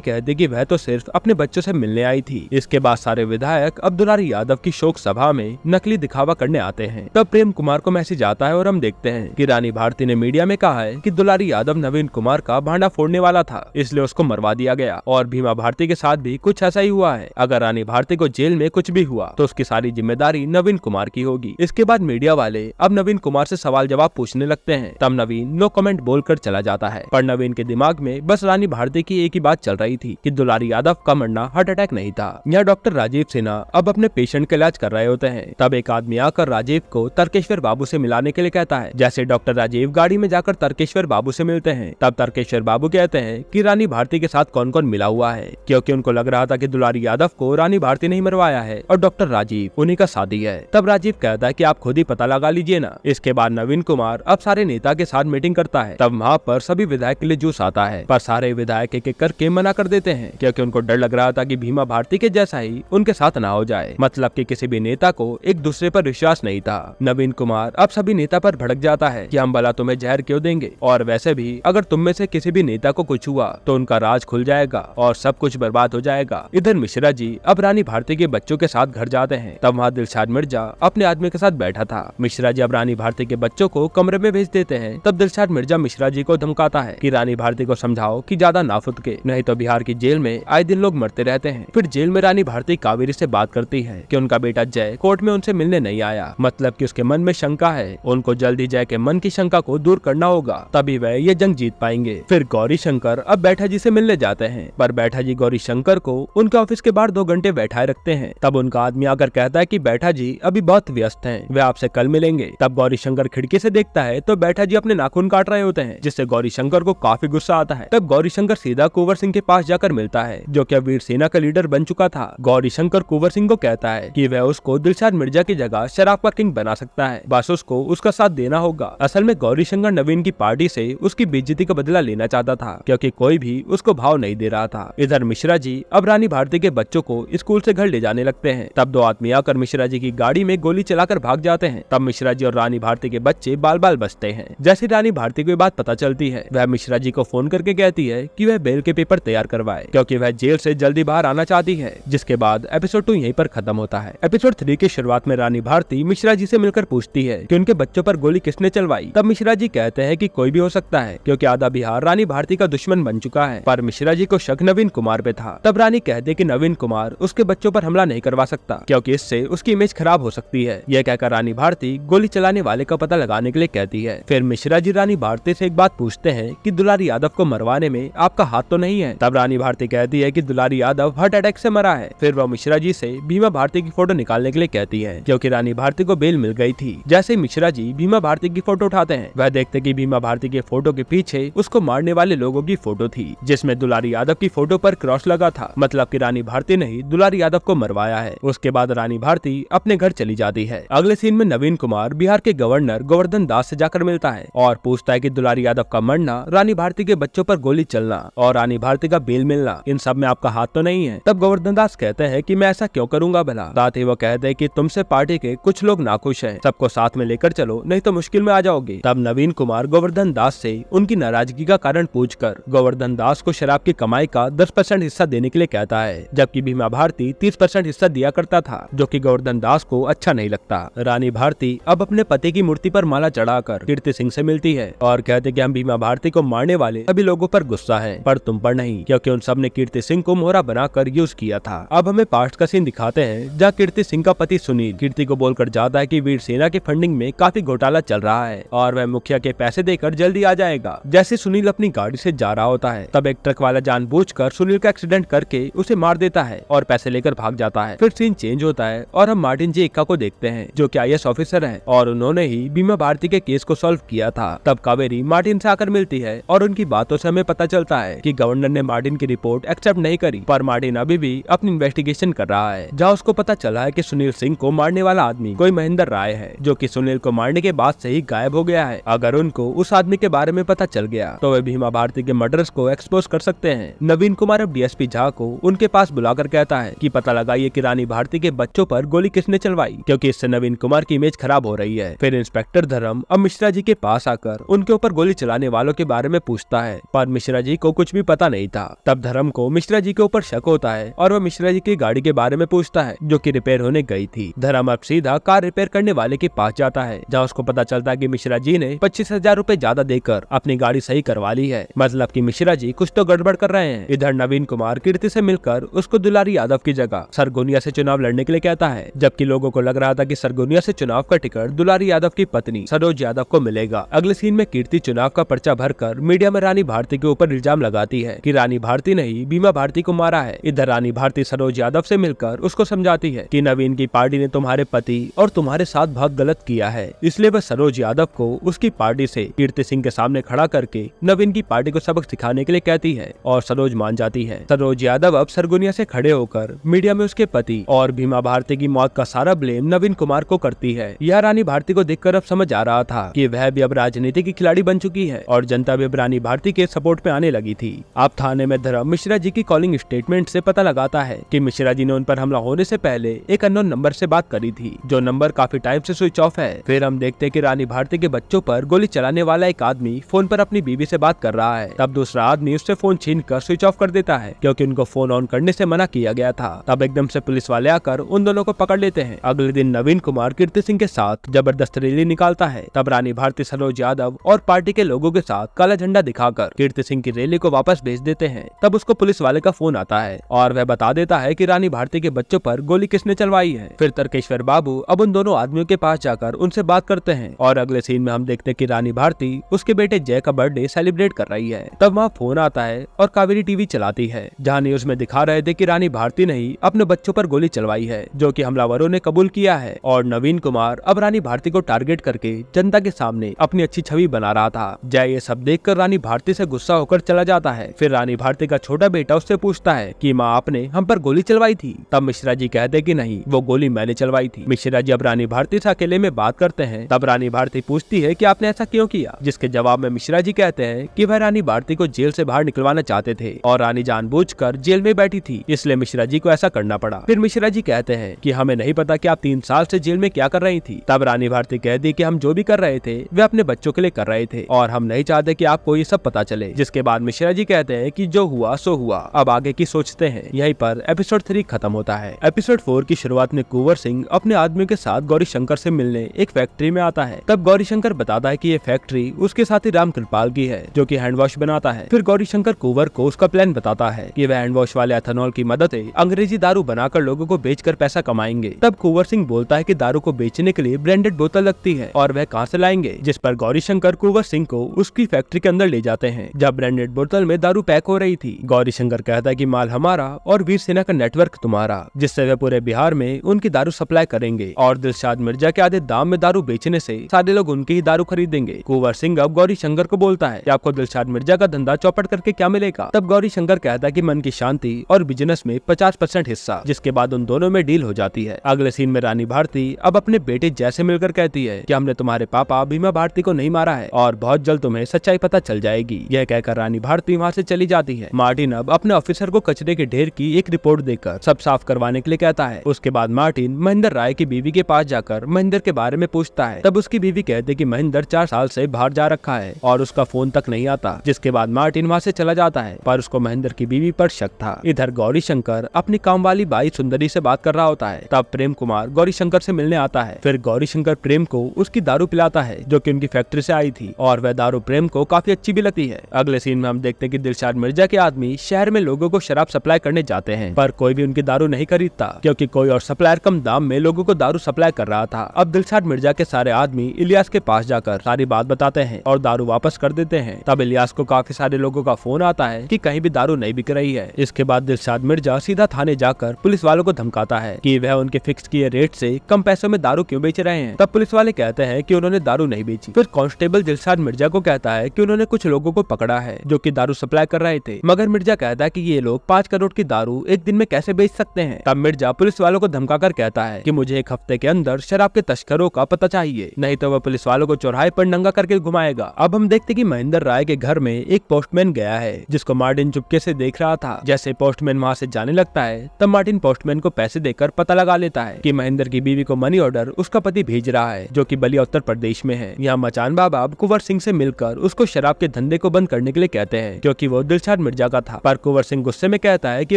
कहती कि वह तो सिर्फ अपने बच्चों से मिलने आई थी। इसके बाद सारे विधायक अब दुलारी यादव की शोक सभा में नकली दिखावा करने आते हैं। तब प्रेम कुमार को मैसेज आता है और हम देखते हैं कि रानी भारती ने मीडिया में कहा है कि दुलारी यादव नवीन कुमार का भांडा फोड़ने वाला था, इसलिए उसको मरवा दिया गया। और भीमा भारती के साथ भी कुछ ऐसा ही हुआ है। अगर रानी भारती को जेल में कुछ भी हुआ तो उसकी सारी जिम्मेदारी नवीन कुमार की होगी। इसके बाद मीडिया वाले अब नवीन कुमार से सवाल जवाब पूछने लगते हैं। तब नवीन नो कमेंट बोलकर चला जाता है, पर नवीन के दिमाग में बस रानी भारती की एक ही बात चल रही थी कि दुलारी यादव का मरना हार्ट अटैक नहीं था। यहाँ डॉक्टर राजीव सिन्हा अब अपने पेशेंट का इलाज कर रहे होते हैं। तब एक आदमी आकर राजीव को तर्केश्वर बाबू से मिलाने के लिए कहता है। जैसे डॉक्टर राजीव गाड़ी में जाकर तर्केश्वर बाबू से मिलते हैं, तब तर्केश्वर बाबू कहते हैं कि रानी भारती के साथ कौन कौन मिला हुआ है, क्योंकि उनको लग रहा था कि दुलारी यादव को रानी भारती नहीं मरवाया है और डॉक्टर राजीव उन्हीं का साथी है। तब राजीव कहता है कि आप खुद ही पता लगा लीजिए ना। इसके बाद नवीन कुमार अब सारे नेता के साथ मीटिंग करता है। तब वहाँ पर सभी विधायक के लिए जूस आता है, पर सारे विधायक एक एक करके मना कर देते हैं, क्योंकि उनको डर लग रहा था कि भीमा भारती के जैसा ही उनके साथ ना हो जाए। मतलब कि किसी भी नेता को एक दूसरे पर विश्वास नहीं था। नवीन कुमार अब सभी नेता पर भड़क जाता है कि हम भला तुम्हें जहर क्यों देंगे, और वैसे भी अगर तुम में से किसी भी नेता को कुछ हुआ तो उनका राज खुल जाएगा और सब कुछ बर्बाद हो जाएगा। इधर मिश्रा जी अब रानी भारती के बच्चों के साथ घर जाते हैं। तब वहाँ दिलशाद मिर्जा अपने आदमी के साथ बैठा था। मिश्रा जी अब रानी भारती के बच्चों को कमरे में भेज देते हैं। तब दिलशाद मिर्जा मिश्रा जी को धमकाता है कि रानी भारती को समझाओ कि ज्यादा ना फुदके, नहीं तो बिहार की जेल में आए दिन लोग मरते रहते हैं। फिर जेल में रानी भारती कावेरी से बात करती है कि उनका बेटा जय कोर्ट में उनसे मिलने नहीं आया, मतलब कि उसके मन में शंका है। उनको जल्दी जय के मन की शंका को दूर करना होगा, तभी वह ये जंग जीत पाएंगे। फिर गौरी शंकर अब बैठा जी से मिलने जाते हैं, पर बैठा जी गौरी शंकर को उनके ऑफिस के बाहर 2 घंटे बैठाए रखते हैं। तब उनका आदमी आकर कहता है कि बैठा जी अभी बहुत व्यस्त हैं, वे आपसे कल मिलेंगे। तब गौरी शंकर खिड़की से देखता है तो बैठा जी अपने नाखून काट रहे होते हैं, जिससे गौरी शंकर को काफी गुस्सा आता है। तब गौरी शंकर सीधा कुंवर सिंह के पास जाकर मिलता है, जो कि वीर सेना का लीडर बन चुका था। गौरी शंकर कुंवर सिंह को कहता है कि वह उसको दिलशाद मिर्जा की जगह शराब का किंग बना सकता है, बस उसको उसका साथ देना होगा। असल में गौरी शंकर नवीन की पार्टी से उसकी बेइज्जती का बदला लेना चाहता था, क्योंकि कोई भी उसको भाव नहीं दे रहा था। इधर मिश्रा जी अब रानी भारती के बच्चों को स्कूल से घर ले जाने लगते हैं। तब 2 आदमी आकर मिश्रा जी की गाड़ी में गोली चलाकर भाग जाते हैं। तब मिश्रा जी और रानी भारती के बच्चे बाल बाल बचते हैं। जैसे रानी भारती को बात पता चलती है, वह मिश्रा जी को फोन करके कहती है कि वह बेल के पेपर तैयार करवाए, क्योंकि वह जेल से जल्दी बाहर आना चाहती है। जिसके बाद एपिसोड 2 यहीं पर खत्म होता है। एपिसोड 3 की शुरुआत में रानी भारती मिश्रा जी से मिलकर पूछती है कि उनके बच्चों पर गोली किसने चलवाई। तब मिश्रा जी कहते हैं कि कोई भी हो सकता है, क्योंकि आधा बिहार रानी भारती का दुश्मन बन चुका है। पर मिश्रा जी को शक नवीन कुमार पे था। तब रानी कहते कि नवीन कुमार उसके बच्चों पर हमला नहीं करवा सकता, क्योंकि इससे उसकी इमेज खराब हो सकती है। यह कहकर रानी भारती गोली चलाने वाले का पता लगाने के लिए कहती है। फिर मिश्रा जी रानी भारती से एक बात पूछते हैं कि दुलारी यादव को मरवाने में आपका हाथ तो नहीं है। तब रानी भारती कहती है कि दुलारी यादव हार्ट अटैक से मरा है। फिर वह मिश्रा जी से भीमा भारती की फोटो निकालने के लिए कहती है, क्योंकि रानी भारती को बेल मिल गई थी। जैसे ही मिश्रा जी भीमा भारती की फोटो उठाते हैं, वह देखते कि भीमा भारती के फोटो के पीछे उसको मारने वाले लोगों की फोटो थी, जिसमें दुलारी यादव की फोटो पर क्रॉस लगा था, मतलब कि रानी भारती ने ही दुलारी यादव को मरवाया है। उसके बाद रानी भारती अपने घर चली जाती है। अगले सीन में नवीन कुमार बिहार के गवर्नर गोवर्धन दास से जाकर मिलता है और पूछता है कि दुलारी यादव का मरना, रानी भारती के बच्चों पर गोली चलना और रानी भारती का बेल मिलना, इन सब में आपका हाथ तो नहीं है। तब गोवर्धन दास कहते हैं कि मैं ऐसा क्यों करूंगा भला। साथ ही वो कहते हैं कि तुमसे पार्टी के कुछ लोग नाखुश हैं, सबको साथ में लेकर चलो, नहीं तो मुश्किल में आ जाओगे। तब नवीन कुमार गोवर्धन दास से उनकी नाराजगी का कारण पूछकर गोवर्धन दास को शराब की कमाई का 10% हिस्सा देने के लिए कहता है, जबकि भीमा भारती 30 25% हिस्सा दिया करता था, जो कि गोवर्धन दास को अच्छा नहीं लगता। रानी भारती अब अपने पति की मूर्ति पर माला चढ़ाकर कीर्ति सिंह से मिलती है और कहते कि हम भीमा भारती को मारने वाले सभी लोगों पर गुस्सा है, पर तुम पर नहीं, क्योंकि उन सब ने कीर्ति सिंह को मोहरा बनाकर यूज किया था। अब हमें पास्ट का सीन दिखाते हैं जहाँ कीर्ति सिंह का पति सुनील कीर्ति को बोलकर जाता है कि वीर सेना की फंडिंग में काफी घोटाला चल रहा है और वह मुखिया के पैसे देकर जल्दी आ जाएगा। जैसे सुनील अपनी गाड़ी से जा रहा होता है, तब एक ट्रक वाला जानबूझकर सुनील का एक्सीडेंट करके उसे मार देता है और पैसे लेकर भाग जाता है। फिर सीन चेंज होता है और हम मार्टिन जी इक्का को देखते हैं, जो कि IAS ऑफिसर है और उन्होंने ही भीमा भारती के केस को सॉल्व किया था। तब कावेरी मार्टिन से आकर मिलती है और उनकी बातों से हमें पता चलता है कि गवर्नर ने मार्टिन की रिपोर्ट एक्सेप्ट नहीं करी, पर मार्टिन अभी भी अपनी इन्वेस्टिगेशन कर रहा है, जहाँ उसको पता चला है कि सुनील सिंह को मारने वाला आदमी कोई महेंद्र राय है, जो कि सुनील को मारने के बाद से ही गायब हो गया है। अगर उनको उस आदमी के बारे में पता चल गया तो वे भीमा भारती के मर्डर्स को एक्सपोज कर सकते हैं। नवीन कुमार अब DSP झा को उनके पास बुलाकर कहता है कि पता लगाइए कि रानी भारती के बच्चों पर गोली किसने चलवाई, क्योंकि इससे नवीन कुमार की इमेज खराब हो रही है। फिर इंस्पेक्टर धर्म अब मिश्रा जी के पास आकर उनके ऊपर गोली चलाने वालों के बारे में पूछता है, पर मिश्रा जी को कुछ भी पता नहीं था। तब धर्म को मिश्रा जी के ऊपर शक होता है और वह मिश्रा जी की गाड़ी के बारे में पूछता है, जो कि रिपेयर होने गई थी। धर्म अब सीधा कार रिपेयर करने वाले के पास जाता है, जहाँ उसको पता चलता है कि मिश्रा जी ने 25,000 रूपए ज्यादा देकर अपनी गाड़ी सही करवा ली है, मतलब कि मिश्रा जी कुछ तो गड़बड़ कर रहे हैं। इधर नवीन कुमार कीर्ति से मिलकर उसको दुलारी यादव की जगह सरगोनिया से चुनाव लड़ने के लिए कहता है, जबकि लोगों को लग रहा था कि सरगोनिया से चुनाव का टिकट दुलारी यादव की पत्नी सरोज यादव को मिलेगा। अगले सीन में कीर्ति चुनाव का पर्चा भरकर मीडिया में रानी भारती के ऊपर इल्जाम लगाती है कि रानी भारती ने ही भीमा भारती को मारा है। इधर रानी भारती सरोज यादव से मिलकर उसको समझाती है कि नवीन की पार्टी ने तुम्हारे पति और तुम्हारे साथ बहुत गलत किया है, इसलिए वह सरोज यादव को उसकी पार्टी से कीर्ति सिंह के सामने खड़ा करके नवीन की पार्टी को सबक सिखाने के लिए कहती है और सरोज मान जाती है। सरोज यादव अब सरगोनिया से खड़े होकर मीडिया में उसके पति और भीमा भारती की मौत का सारा ब्लेम नवीन कुमार को करती है। यह रानी भारती को देखकर अब समझ आ रहा था कि वह भी अब राजनीति की खिलाड़ी बन चुकी है और जनता भी अब रानी भारती के सपोर्ट पे आने लगी थी। अब थाने में धर्म मिश्रा जी की कॉलिंग स्टेटमेंट से पता लगाता है कि मिश्रा जी ने उन पर हमला होने से पहले एक अननोन नंबर से बात करी थी, जो नंबर काफी टाइम से स्विच ऑफ है। फिर हम देखते कि रानी भारती के बच्चों पर गोली चलाने वाला एक आदमी फोन पर अपनी बीवी से बात कर रहा है। तब दूसरा आदमी उससे फोन छीन कर स्विच ऑफ कर देता है, क्योंकि उनको फोन ऑन करने से मना किया गया था। तब एकदम से पुलिस वाले आकर उन दोनों को पकड़ लेते हैं। अगले दिन नवीन कुमार कीर्ति सिंह के साथ जबरदस्त रैली निकालता है। तब रानी भारती सरोज यादव और पार्टी के लोगों के साथ काला झंडा दिखाकर कीर्ति सिंह की रैली को वापस भेज देते हैं। तब उसको पुलिस वाले का फोन आता है और वह बता देता है कि रानी भारती के बच्चों पर गोली किसने चलवाई है। फिर तर्केश्वर बाबू अब उन दोनों आदमियों के पास जाकर उनसे बात करते हैं और अगले सीन में हम देखते कि रानी भारती उसके बेटे जय का बर्थडे सेलिब्रेट कर रही है। तब वहाँ फोन आता है और कावेरी टीवी चलाती है, जहाँ न्यूज में दिखा रहे थे कि रानी भारती ने ही अपने बच्चों पर गोली चलवाई है, जो कि हमलावरों ने कबूल किया है। और नवीन कुमार अब रानी भारती को टारगेट करके जनता के सामने अपनी अच्छी छवि बना रहा था। जय ये सब देखकर रानी भारती से गुस्सा होकर चला जाता है। फिर रानी भारती का छोटा बेटा उससे पूछता है कि माँ आपने हम पर गोली चलवाई थी। तब मिश्रा जी कहते कि नहीं, वो गोली मैंने चलवाई थी। मिश्रा जी अब रानी भारती से अकेले में बात करते हैं। तब रानी भारती पूछती है कि आपने ऐसा क्यों किया, जिसके जवाब में मिश्रा जी कहते हैं कि वह रानी भारती को जेल से बाहर निकलवाना चाहते थे और रानी जानबूझकर जेल में बैठी थी, इसलिए मिश्रा जी को ऐसा करना पड़ा। फिर मिश्रा जी कहते हैं कि हमें नहीं पता कि आप 3 साल से जेल में क्या कर रही थी। तब रानी भारती कह दी कि हम जो भी कर रहे थे वे अपने बच्चों के लिए कर रहे थे और हम नहीं चाहते कि आपको ये सब पता चले। जिसके बाद मिश्रा जी कहते हैं कि जो हुआ सो हुआ, अब आगे की सोचते हैं। यहीं पर एपिसोड 3 खत्म होता है। एपिसोड 4 की शुरुआत में कुंवर सिंह अपने आदमियों के साथ गौरी शंकर से मिलने एक फैक्ट्री में आता है। तब गौरी शंकर बताता है कि ये फैक्ट्री उसके साथी राम कृपाल की है, जो कि हैंड वॉश बनाता है। फिर गौरी शंकर कुंवर को उसका प्लान बताता है कि वह हैंड वॉश वाले एथेनॉल की मदद से अंग्रेजी दारू बनाकर लोगों को बेचकर पैसा कमाएंगे। तब कुंवर सिंह बोलता है कि दारू को बेचने के लिए ब्रांडेड बोतल लगती है और वह कहां से लाएंगे, जिस पर गौरी शंकर कुंवर सिंह को उसकी फैक्ट्री के अंदर ले जाते हैं, जब ब्रांडेड बोतल में दारू पैक हो रही थी। गौरी शंकर कहता है कि माल हमारा और वीर सेना का नेटवर्क तुम्हारा, जिससे वह पूरे बिहार में उनकी दारू सप्लाई करेंगे और दिलशाद मिर्जा के आधे दाम में दारू बेचने से सारे लोग उनकी ही दारू खरीदेंगे। कुंवर सिंह अब गौरी शंकर को बोलता है कि आपको दिलशाद मिर्जा का धंधा चौपट करके क्या मिलेगा। तब गौरी शंकर कहता है कि मन की शांति और बिजनेस में 50% हिस्सा, जिसके बाद उन दोनों में डील हो जाती है। अगले सीन में रानी भारती अब अपने बेटे जय से मिलकर कहती है कि हमने तुम्हारे पापा भीमा भारती को नहीं मारा है और बहुत जल्द तुम्हें सच्चाई पता चल जाएगी। यह कहकर रानी भारती वहाँ से चली जाती है। मार्टिन अब अपने ऑफिसर को कचरे के ढेर की एक रिपोर्ट देकर सब साफ करवाने के लिए कहता है। उसके बाद मार्टिन महेंद्र राय की बीवी के पास जाकर महेंद्र के बारे में पूछता है। तब उसकी बीवी कहती है कि महेंद्र 4 साल से बाहर जा रखा है और उसका फोन तक नहीं आता, जिसके बाद मार्टिन वहाँ से चला जाता है, पर उसको महेंद्र की बीवी पर शक था। इधर गौरी शंकर अपनी काम वाली बाई सुंदरी से बात कर रहा होता है। तब प्रेम कुमार गौरी शंकर से मिलने आता है। फिर गौरी शंकर प्रेम को उसकी दारू पिलाता है जो कि उनकी फैक्ट्री से आई थी और वह दारू प्रेम को काफी अच्छी भी लगती है। अगले सीन में हम देखते हैं कि दिलशाद मिर्जा के आदमी शहर में लोगों को शराब सप्लाई करने जाते हैं, पर कोई भी उनकी दारू नहीं खरीदता क्योंकि कोई और सप्लायर कम दाम में लोगों को दारू सप्लाई कर रहा था। अब दिलशाद मिर्जा के सारे आदमी इलियास के पास जाकर सारी बात बताते हैं और दारू वापस कर देते हैं। तब इलियास को काफी सारे लोगों का फोन आता है कि कहीं भी दारू नहीं बिक रही है। इसके बाद दिलशाद मिर्जा सीधा थाने जाकर पुलिस वालों को धमकाता है कि वह उनके फिक्स किए रेट से कम पैसों में दारू क्यों बेच रहे हैं। तब पुलिस वाले कहते हैं कि उन्होंने दारू नहीं बेची। फिर कांस्टेबल दिलशाद मिर्जा को कहता है कि उन्होंने कुछ लोगों को पकड़ा है जो कि दारू सप्लाई कर रहे थे, मगर मिर्जा कहता है कि ये लोग 5 करोड़ की दारू एक दिन में कैसे बेच सकते हैं। तब मिर्जा पुलिस वालों को धमकाकर कहता है कि मुझे 1 हफ्ते के अंदर शराब के तस्करों का पता चाहिए, नहीं तो वह पुलिस वालों को चौराहे पर नंगा करके घुमाएगा। अब हम देखते कि महेंद्र राय के घर में एक पोस्टमैन गया है जिसको मार्टिन चुपके से देख रहा था। जैसे पोस्टमैन वहाँ से जाने लगता है तब मार्टिन पोस्टमैन को पैसे देकर पता लगा लेता है कि महेंद्र की बीवी को मनी ऑर्डर उसका पति भेज रहा है जो कि बलिया उत्तर प्रदेश में है। यहाँ मचान बाबा अब कुंवर सिंह से मिलकर उसको शराब के धंधे को बंद करने के लिए कहते हैं क्योंकि वो दिलशाद मिर्जा का था, पर कुंवर सिंह गुस्से में कहता है कि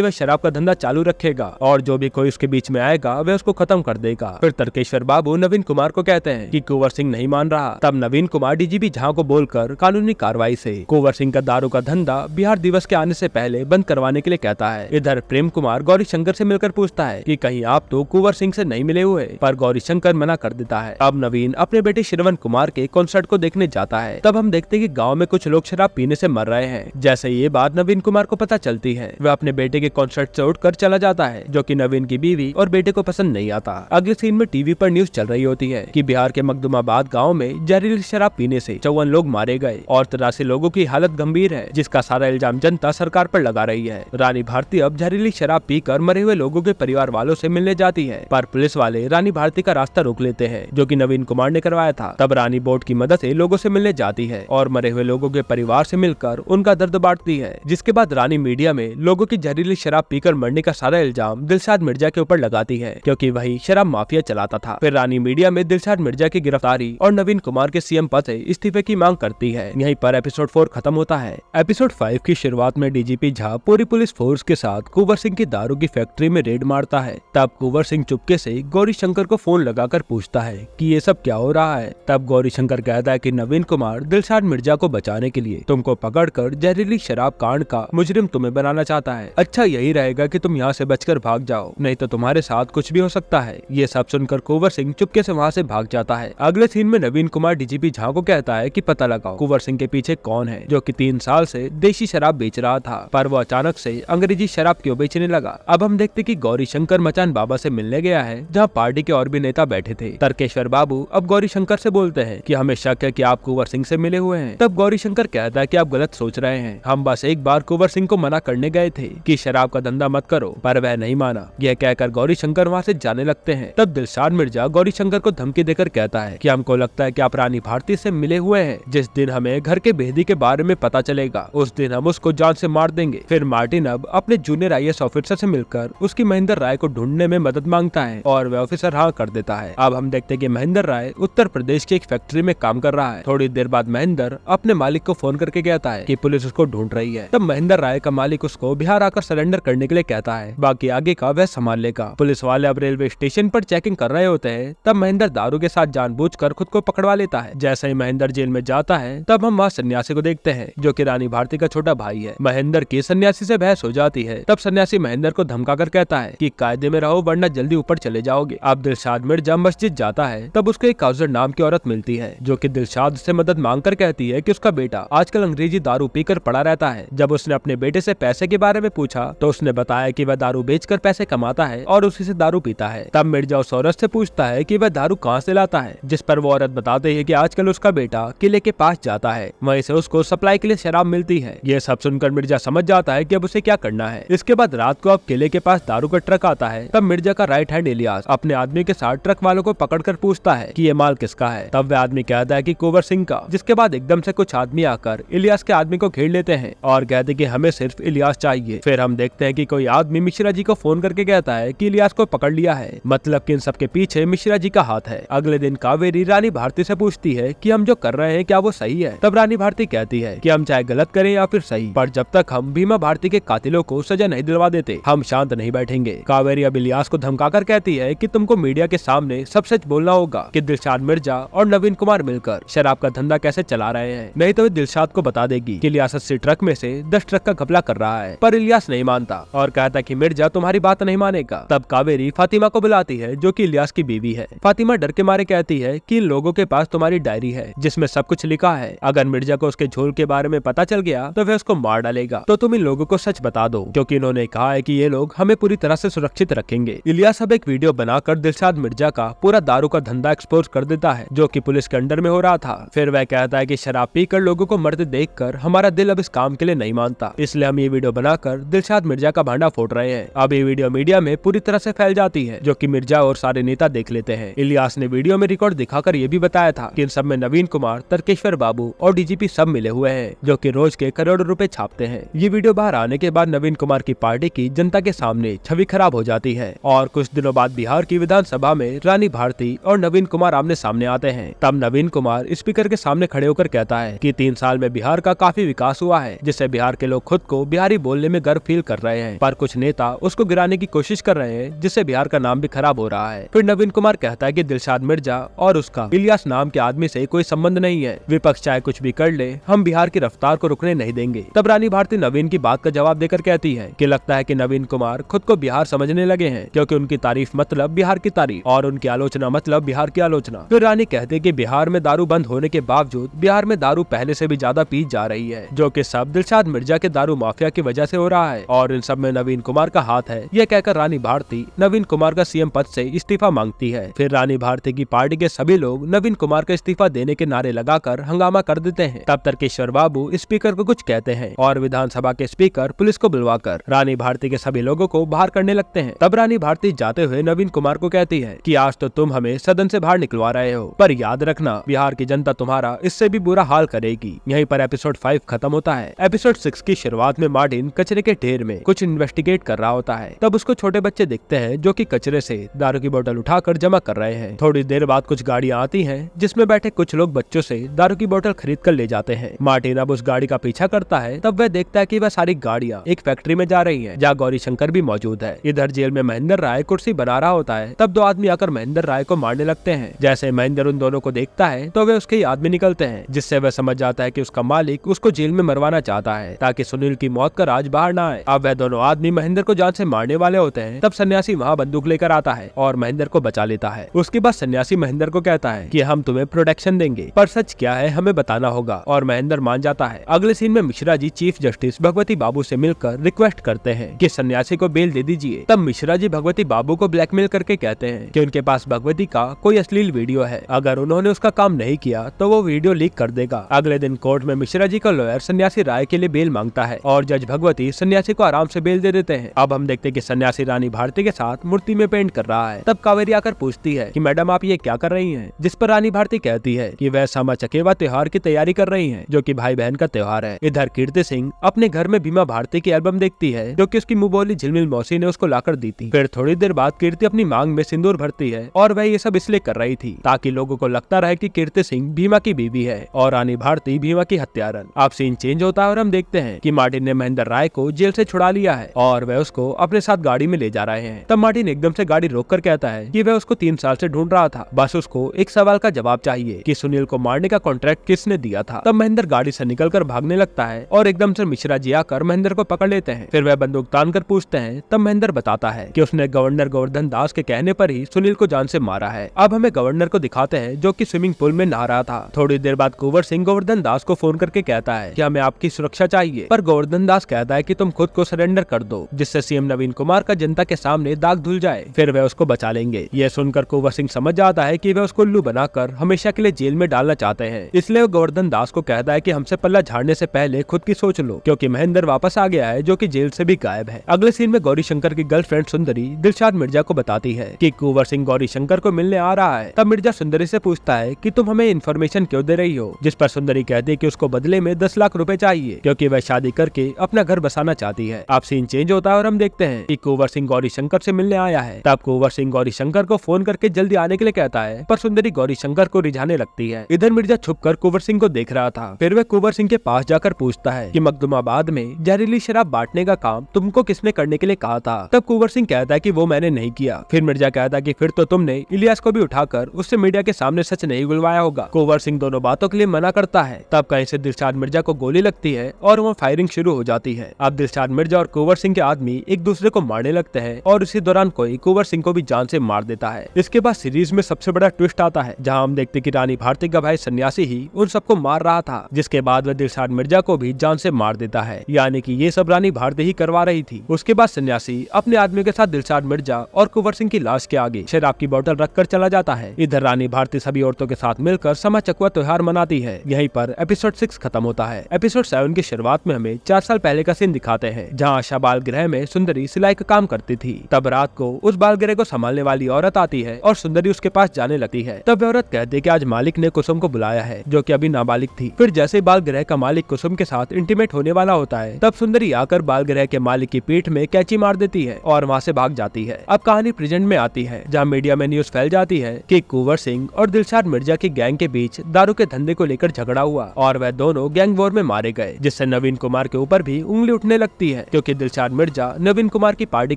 वह शराब का धंधा चालू रखेगा और जो भी कोई उसके बीच में आएगा वह उसको खत्म कर देगा। फिर तर्केश्वर बाबू नवीन कुमार को कहते हैं कि कुंवर सिंह नहीं मान रहा। तब नवीन कुमार डीजीपी झा को बोलकर कानूनी कार्रवाई से कुंवर सिंह का दारू का धंधा बिहार दिवस के आने से पहले बंद करवाने के लिए कहता है। इधर प्रेम कुमार गौरी शंकर से मिलकर पूछता है कि कहीं आप तो कुंवर सिंह से नहीं मिले हुए, पर गौरी शंकर मना कर देता है। अब नवीन अपने बेटे श्रवण कुमार के कॉन्सर्ट को देखने जाता है। तब हम देखते हैं कि गांव में कुछ लोग शराब पीने से मर रहे हैं। जैसे ये बात नवीन कुमार को पता चलती है वह अपने बेटे के कॉन्सर्ट से उठकर चला जाता है जो कि नवीन की बीवी और बेटे को पसंद नहीं आता। अगले सीन में टीवी पर न्यूज चल रही होती है कि बिहार के मखदुमाबाद गाँव में जहरीली शराब पीने से 54 लोग मारे गए और 83 लोगों की हालत गंभीर है, जिसका सारा इल्जाम जनता सरकार पर लगा रही है। रानी भारती अब जहरीली शराब पीकर मरे हुए लोगों के परिवार वालों से मिलने जाती है, पर पुलिस वाले रानी भारती का रास्ता रोक लेते हैं जो कि नवीन कुमार ने करवाया था। तब रानी बोट की मदद से लोगों से मिलने जाती है और मरे हुए लोगों के परिवार से मिलकर उनका दर्द बांटती है। जिसके बाद रानी मीडिया में लोगों की जहरीली शराब पीकर मरने का सारा इल्जाम दिलशाद मिर्जा के ऊपर लगाती है क्योंकि वही शराब माफिया चलाता था। फिर रानी मीडिया में दिलशाद मिर्जा की गिरफ्तारी और नवीन कुमार के सीएम पद से इस्तीफे की मांग करती है। यहीं पर एपिसोड 4 खत्म होता है। एपिसोड 5 की शुरुआत में डीजीपी झा पूरी पुलिस फोर्स के साथ कुंवर सिंह की दारू की फैक्ट्री में रेड मारता है। तब कुंवर सिंह चुपके से गौरी शंकर को फोन लगाकर पूछता है कि ये सब क्या हो रहा है। तब गौरी शंकर कहता है कि नवीन कुमार दिलशाद मिर्जा को बचाने के लिए तुमको पकड़कर जहरीली शराब कांड का मुजरिम तुम्हें बनाना चाहता है। अच्छा यही रहेगा कि तुम यहाँ से बचकर भाग जाओ, नहीं तो तुम्हारे साथ कुछ भी हो सकता है। ये सब सुनकर कुंवर सिंह चुपके से वहाँ से भाग जाता है। अगले सीन में नवीन कुमार डीजीपी झा को कहता है कि पता लगाओ कुंवर सिंह के पीछे कौन है जो कि 3 साल से देशी शराब बेच रहा था, पर वो अचानक से अंग्रेजी शराब क्यों बेचने लगा। अब हम देखते कि गौरी शंकर मचान बाबा से मिलने गया है जहाँ पार्टी के और भी नेता बैठे थे। तर्केश्वर बाबू अब गौरी शंकर से बोलते हैं कि हमें शक है कि आप कुंवर सिंह से मिले हुए हैं। तब गौरी शंकर कहता है कि आप गलत सोच रहे हैं, हम बस एक बार कुंवर सिंह को मना करने गए थे कि शराब का धंधा मत करो, पर वह नहीं माना। यह कहकर गौरी शंकर वहाँ से जाने लगते हैं। तब दिलशाद मिर्जा गौरी शंकर को धमकी देकर कहता है कि हमको लगता है कि आप रानी भारती से मिले हुए हैं। जिस दिन हमें घर के भेदी के बारे में पता चलेगा उस दिन हम उसको जान से मार देंगे। फिर मार्टिन अब अपने जूनियर IAS ऑफिसर से मिलकर उसकी महेंद्र राय को ढूंढने में मदद मांगता है और वह ऑफिसर हाँ कर देता है। अब हम देखते हैं कि महेंद्र राय उत्तर प्रदेश की एक फैक्ट्री में काम कर रहा है। थोड़ी देर बाद महेंद्र अपने मालिक को फोन करके कहता है कि पुलिस उसको ढूंढ रही है। तब महेंद्र राय का मालिक उसको बिहार आकर सरेंडर करने के लिए कहता है, बाकी आगे का वह संभाल लेगा। पुलिस वाले अब रेलवे स्टेशन पर चेकिंग कर रहे होते हैं। तब महेंद्र दारू के साथ जानबूझकर खुद को पकड़वा लेता है। जैसे ही महेंद्र जेल में जाता है तब हम वहाँ सन्यासी को देखते हैं जो कि रानी भारती का छोटा भाई है। महेंद्र की सन्यासी से बहस हो जाती है। तब सन्यासी महेंद्र को धमकाकर कहता है कि कायदे में रहो वरना जल्दी ऊपर चले जाओगे। अब दिलशाद मिर्जा मस्जिद जाता है तब उसको एक काउजर नाम की औरत मिलती है जो कि दिलशाद से मदद मांग कर कहती है कि उसका बेटा आजकल अंग्रेजी दारू पीकर पड़ा रहता है। जब उसने अपने बेटे से पैसे के बारे में पूछा तो उसने बताया कि वह दारू बेचकर पैसे कमाता है और उसी से दारू पीता है। तब मिर्जा उस औरत से पूछता है कि वह दारू कहाँ से लाता है, जिस पर वो औरत बताती है कि आजकल उसका बेटा किले के पास जाता है, वहीं से उसको सप्लाई के लिए शराब मिलती है। ये सब सुनकर मिर्जा समझ जाता है कि अब उसे क्या करना है। इसके बाद रात को अब किले के पास दारू का ट्रक आता है। तब मिर्जा का राइट हैंड इलियास अपने आदमी के साथ ट्रक वालों को पकड़कर पूछता है कि ये माल किसका है। तब वह आदमी कहता है कि कुंवर सिंह का। जिसके बाद एकदम से कुछ आदमी आकर इलियास के आदमी को घेर लेते हैं और कहते कि हमें सिर्फ इलियास चाहिए। फिर हम देखते हैं कि कोई आदमी मिश्रा जी को फोन करके कहता है कि इलियास को पकड़ लिया है, मतलब कि इन सब के पीछे मिश्रा जी का हाथ है। अगले दिन कावेरी रानी भारती से पूछती है कि हम जो कर रहे हैं क्या वो सही है। तब रानी भारती कहती है कि हम चाहे गलत करें या फिर सही, पर जब तक हम भीमा भारती के कातिलों को सजा नहीं दिलवा देते हम शांति शांत नहीं बैठेंगे। कावेरी अब इलियास को धमकाकर कहती है कि तुमको मीडिया के सामने सब सच बोलना होगा कि दिलशाद मिर्जा और नवीन कुमार मिलकर शराब का धंधा कैसे चला रहे हैं, नहीं तो वे दिलशाद को बता देगी कि इलियास 80 ट्रक में से 10 ट्रक का घपला कर रहा है। पर इलियास नहीं मानता और कहता कि मिर्जा तुम्हारी बात नहीं मानेगा। तब कावेरी फातिमा को बुलाती है जो कि इलियास की बीवी है। फातिमा डर के मारे कहती है कि इन लोगों के पास तुम्हारी डायरी है जिसमें सब कुछ लिखा है, अगर मिर्जा को उसके झोल के बारे में पता चल गया तो वह उसको मार डालेगा, तो तुम इन लोगों को सच बता दो क्योंकि इन्होंने कहा है कि ये लोग हमें पूरी तरह से सुरक्षित रखेंगे। इलियास अब एक वीडियो बनाकर दिलशाद मिर्जा का पूरा दारू का धंधा एक्सपोज कर देता है जो कि पुलिस के अंडर में हो रहा था। फिर वह कहता है कि शराब पीकर लोगों को मरते देखकर हमारा दिल अब इस काम के लिए नहीं मानता, इसलिए हम ये वीडियो बनाकर दिलशाद मिर्जा का भांडा फोड़ रहे हैं। अब ये वीडियो मीडिया में पूरी तरह से फैल जाती है जो कि मिर्जा और सारे नेता देख लेते हैं। इलियास ने वीडियो में रिकॉर्ड दिखाकर ये भी बताया था कि इन सब में नवीन कुमार, तर्केश्वर बाबू और डीजीपी सब मिले हुए हैं जो कि रोज के करोड़ों रुपए छापते हैं। ये वीडियो बाहर आने के बाद नवीन कुमार की पार्टी की जनता के सामने छवि खराब हो जाती है और कुछ दिनों बाद बिहार की विधानसभा में रानी भारती और नवीन कुमार आमने सामने आते हैं। तब नवीन कुमार स्पीकर के सामने खड़े होकर कहता है कि 3 साल में बिहार का काफी विकास हुआ है जिससे बिहार के लोग खुद को बिहारी बोलने में गर्व फील कर रहे हैं, पर कुछ नेता उसको गिराने की कोशिश कर रहे हैं जिससे बिहार का नाम भी खराब हो रहा है। फिर नवीन कुमार कहता है कि दिलशाद मिर्जा और उसका इलियास नाम के आदमी से कोई संबंध नहीं है, विपक्ष चाहे कुछ भी कर ले हम बिहार की रफ्तार को रुकने नहीं देंगे। तब रानी भारती नवीन की बात का जवाब देकर कहती है कि लगता है कि नवीन कुमार खुद को बिहार समझने लगे हैं क्योंकि उनकी तारीफ मतलब बिहार की तारीफ और उनकी आलोचना मतलब बिहार की आलोचना। फिर रानी कहते हैं कि बिहार में दारू बंद होने के बावजूद बिहार में दारू पहले से भी ज्यादा पी जा रही है जो कि सब दिलशाद मिर्जा के दारू माफिया की वजह से हो रहा है और इन सब में नवीन कुमार का हाथ है। यह कहकर रानी भारती नवीन कुमार का सीएम पद से इस्तीफा मांगती है। फिर रानी भारती की पार्टी के सभी लोग नवीन कुमार का इस्तीफा देने के नारे लगाकर हंगामा कर देते हैं। तब तर्केश्वर बाबू स्पीकर को कुछ कहते हैं और विधानसभा के स्पीकर पुलिस को बुलवाकर रानी भारती के सभी लोगों को बाहर करने लगते हैं। तब रानी भारती जाते हुए नवीन कुमार को कहती है कि आज तो तुम हमें सदन से बाहर निकलवा रहे हो, पर याद रखना बिहार की जनता तुम्हारा इससे भी बुरा हाल करेगी। यहीं पर एपिसोड 5 खत्म होता है। एपिसोड 6 की शुरुआत में मार्टिन कचरे के ढेर में कुछ इन्वेस्टिगेट कर रहा होता है। तब उसको छोटे बच्चे दिखते हैं जो कि कचरे से दारू की बोतल उठाकर जमा कर रहे हैं। थोड़ी देर बाद कुछ गाड़ियां आती हैं जिसमें बैठे कुछ लोग बच्चों से दारू की बोतल खरीद कर ले जाते हैं। मार्टिन अब उस गाड़ी का पीछा करता है। तब वह देखता है कि वह सारी गाड़ियां एक फैक्ट्री में जा रही हैं जहाँ गौरी शंकर भी मौजूद है। इधर जेल में महेंद्र राय कुर्सी बना रहा होता है। तब 2 आदमी आकर महेंद्र राय को मारने लगते हैं। जैसे महेंद्र उन दोनों को देखता है तो वे उसके याद में निकलते हैं जिससे वह समझ जाता है कि उसका मालिक उसको जेल में मरवाना चाहता है ताकि सुनील की मौत का राज बाहर ना आए। अब वह दोनों आदमी महेंद्र को जान से मारने वाले होते हैं। तब सन्यासी वहाँ बंदूक लेकर आता है और महेंद्र को बचा लेता है। उसके बाद सन्यासी महेंद्र को कहता है कि हम तुम्हें प्रोटेक्शन देंगे, पर सच क्या है हमें बताना होगा और महेंद्र मान जाता है। अगले सीन में मिश्रा जी चीफ जस्टिस भगवती बाबू से मिलकर रिक्वेस्ट करते हैं कि सन्यासी को बेल दे दीजिए। तब मिश्रा जी भगवती बाबू को ब्लैकमेल करके कहते हैं कि उनके पास भगवती का कोई अश्लील वीडियो है, अगर उन्होंने उसका काम नहीं किया तो वो वीडियो लीक कर देगा। अगले दिन कोर्ट में मिश्रा जी का लॉयर सन्यासी राय के लिए बेल मांगता है और जज भगवती सन्यासी को आराम से बेल दे देते हैं। अब हम देखते हैं कि सन्यासी रानी भारती के साथ मूर्ति में पेंट कर रहा है। तब कावेरी आकर पूछती है कि मैडम आप ये क्या कर रही हैं? जिस पर रानी भारती कहती है कि वह सामा चकेवा त्योहार की तैयारी कर रही हैं, जो कि भाई बहन का त्योहार है। इधर कीर्ति सिंह अपने घर में बीमा भारती की एल्बम देखती है जो कि उसकी मुंह बोली झिलमिल मौसी ने उसको लाकर दी थी। फिर थोड़ी देर बाद कीर्ति अपनी मांग में सिंदूर भरती है और वह ये सब इसलिए कर रही थी ताकि लोगों को लगता रहे कि कीर्ति सिंह भीमा की बीवी है और रानी भारती भीमा की हत्यारन। अब सीन चेंज होता है और हम देखते हैं कि मार्टिन ने महेंद्र राय को जेल से छुड़ा लिया है और वह उसको अपने साथ गाड़ी में ले जा रहे हैं। तब मार्टिन एकदम से गाड़ी रोककर कहता है कि वह उसको 3 साल से ढूंढ रहा था, बस उसको एक सवाल का जवाब चाहिए कि सुनील को मारने का कॉन्ट्रैक्ट किसने दिया था। तब महेंद्र गाड़ी से निकलकर भागने लगता है और एकदम से मिश्रा जी आकर महेंद्र को पकड़ लेते हैं। फिर वह बंदूक तान कर पूछते हैं। तब महेंद्र बताता है कि उसने गवर्नर गोवर्धन दास के कहने पर ही सुनील को जान से मारा है। अब हमें गवर्नर को दिखाते हैं जो कि स्विमिंग पूल में नहा रहा था। थोड़ी देर बाद कुंवर सिंह गोवर्धन दास को फोन करके कहता है कि हमें आपकी सुरक्षा चाहिए, पर गोवर्धन दास कहता है कि तुम खुद को सरेंडर कर दो जिससे सीएम नवीन कुमार का जनता के सामने दाग धुल जाए, फिर वह उसको बचा लेंगे। यह सुनकर कुंवर सिंह समझ जाता है कि वह उसको उल्लू बनाकर हमेशा के लिए जेल में डालना चाहते हैं, इसलिए वो गोवर्धन दास को कहता है कि हमसे पल्ला झाड़ने से पहले खुद की सोच लो क्योंकि महेंद्र वापस आ गया है जो कि जेल से भी गायब है। अगले सीन में गौरी शंकर की गर्लफ्रेंड सुंदरी दिलशाद मिर्जा को बताती है कि कुंवर सिंह गौरी शंकर को मिलने आ रहा है। तब मिर्जा सुंदरी से पूछता है कि तुम हमें इन्फॉर्मेशन क्यों दे रही हो, जिस पर सुंदरी कहती है कि उसको बदले में 10 लाख रुपए चाहिए क्योंकि वह शादी करके अपना घर बसाना चाहती है। अब सीन चेंज होता है और हम देखते हैं कि कुंवर सिंह गौरी शंकर से मिलने आया है। तब कुंवर सिंह गौरी शंकर को फोन करके जल्दी आने के लिए कहता है, पर सुंदरी गौरी शंकर को रिझाने लगती है। इधर मिर्जा छुपकर कुंवर सिंह को देख रहा था। फिर वह कुंवर सिंह के पास जाकर पूछता है कि मखदुमाबाद में जहरीली शराब बांटने का काम तुमको किसने करने मारने के लिए कहा था। तब कुंवर सिंह कहता है कि वो मैंने नहीं किया। फिर मिर्जा कहता है कि फिर तो तुमने इलियास को भी उठाकर उससे मीडिया के सामने सच नहीं बुलवाया होगा। कुंवर सिंह दोनों बातों के लिए मना करता है। तब कहीं से दिलशाद मिर्जा को गोली लगती है और वो फायरिंग शुरू हो जाती है। अब दिलशाद मिर्जा और कुंवर सिंह के आदमी एक दूसरे को मारने लगते हैं और इसी दौरान कोई कुंवर सिंह को भी जान से मार देता है। इसके बाद सीरीज में सबसे बड़ा ट्विस्ट आता है, जहां हम देखते कि रानी भारती का भाई सन्यासी ही उन सबको मार रहा था, जिसके बाद वह दिलशाद मिर्जा को भी जान से मार देता है। यानी कि ये सब रानी भारती ही करवा रही थी। उसके बाद सन्यासी अपने आदमी के साथ दिलशाद मिर्जा और कुंवर सिंह की लाश के आगे शराब की बोतल रखकर चला जाता है। इधर रानी भारती सभी औरतों के साथ मिलकर समा चकवा त्योहार मनाती है। यहीं पर एपिसोड 6 खत्म होता है। एपिसोड 7 की शुरुआत में हमें 4 साल पहले का सीन दिखाते हैं, जहाँ आशा बाल गृह में सुंदरी सिलाई का काम करती थी। तब रात को उस बाल गृह को संभालने वाली औरत आती है और सुंदरी उसके पास जाने लगती है। तब औरत कहती है कि आज मालिक ने कुसुम को बुलाया है, जो कि अभी नाबालिग थी। फिर जैसे बाल गृह का मालिक कुसुम के साथ इंटीमेट होने वाला होता है, तब सुंदरी आकर बाल गृह के मालिक की पीठ में कैंची मार देती है और वहाँ से भाग जाती है। अब कहानी प्रेजेंट में आती है, जहाँ मीडिया में न्यूज फैल जाती है कि कुंवर सिंह और दिलशाद मिर्जा की गैंग के बीच दारू के धंधे को लेकर झगड़ा हुआ और वह दोनों गैंग वॉर में मारे गए, जिससे नवीन कुमार के ऊपर भी उंगली उठने लगती है, क्योंकि दिलशाद मिर्जा नवीन कुमार की पार्टी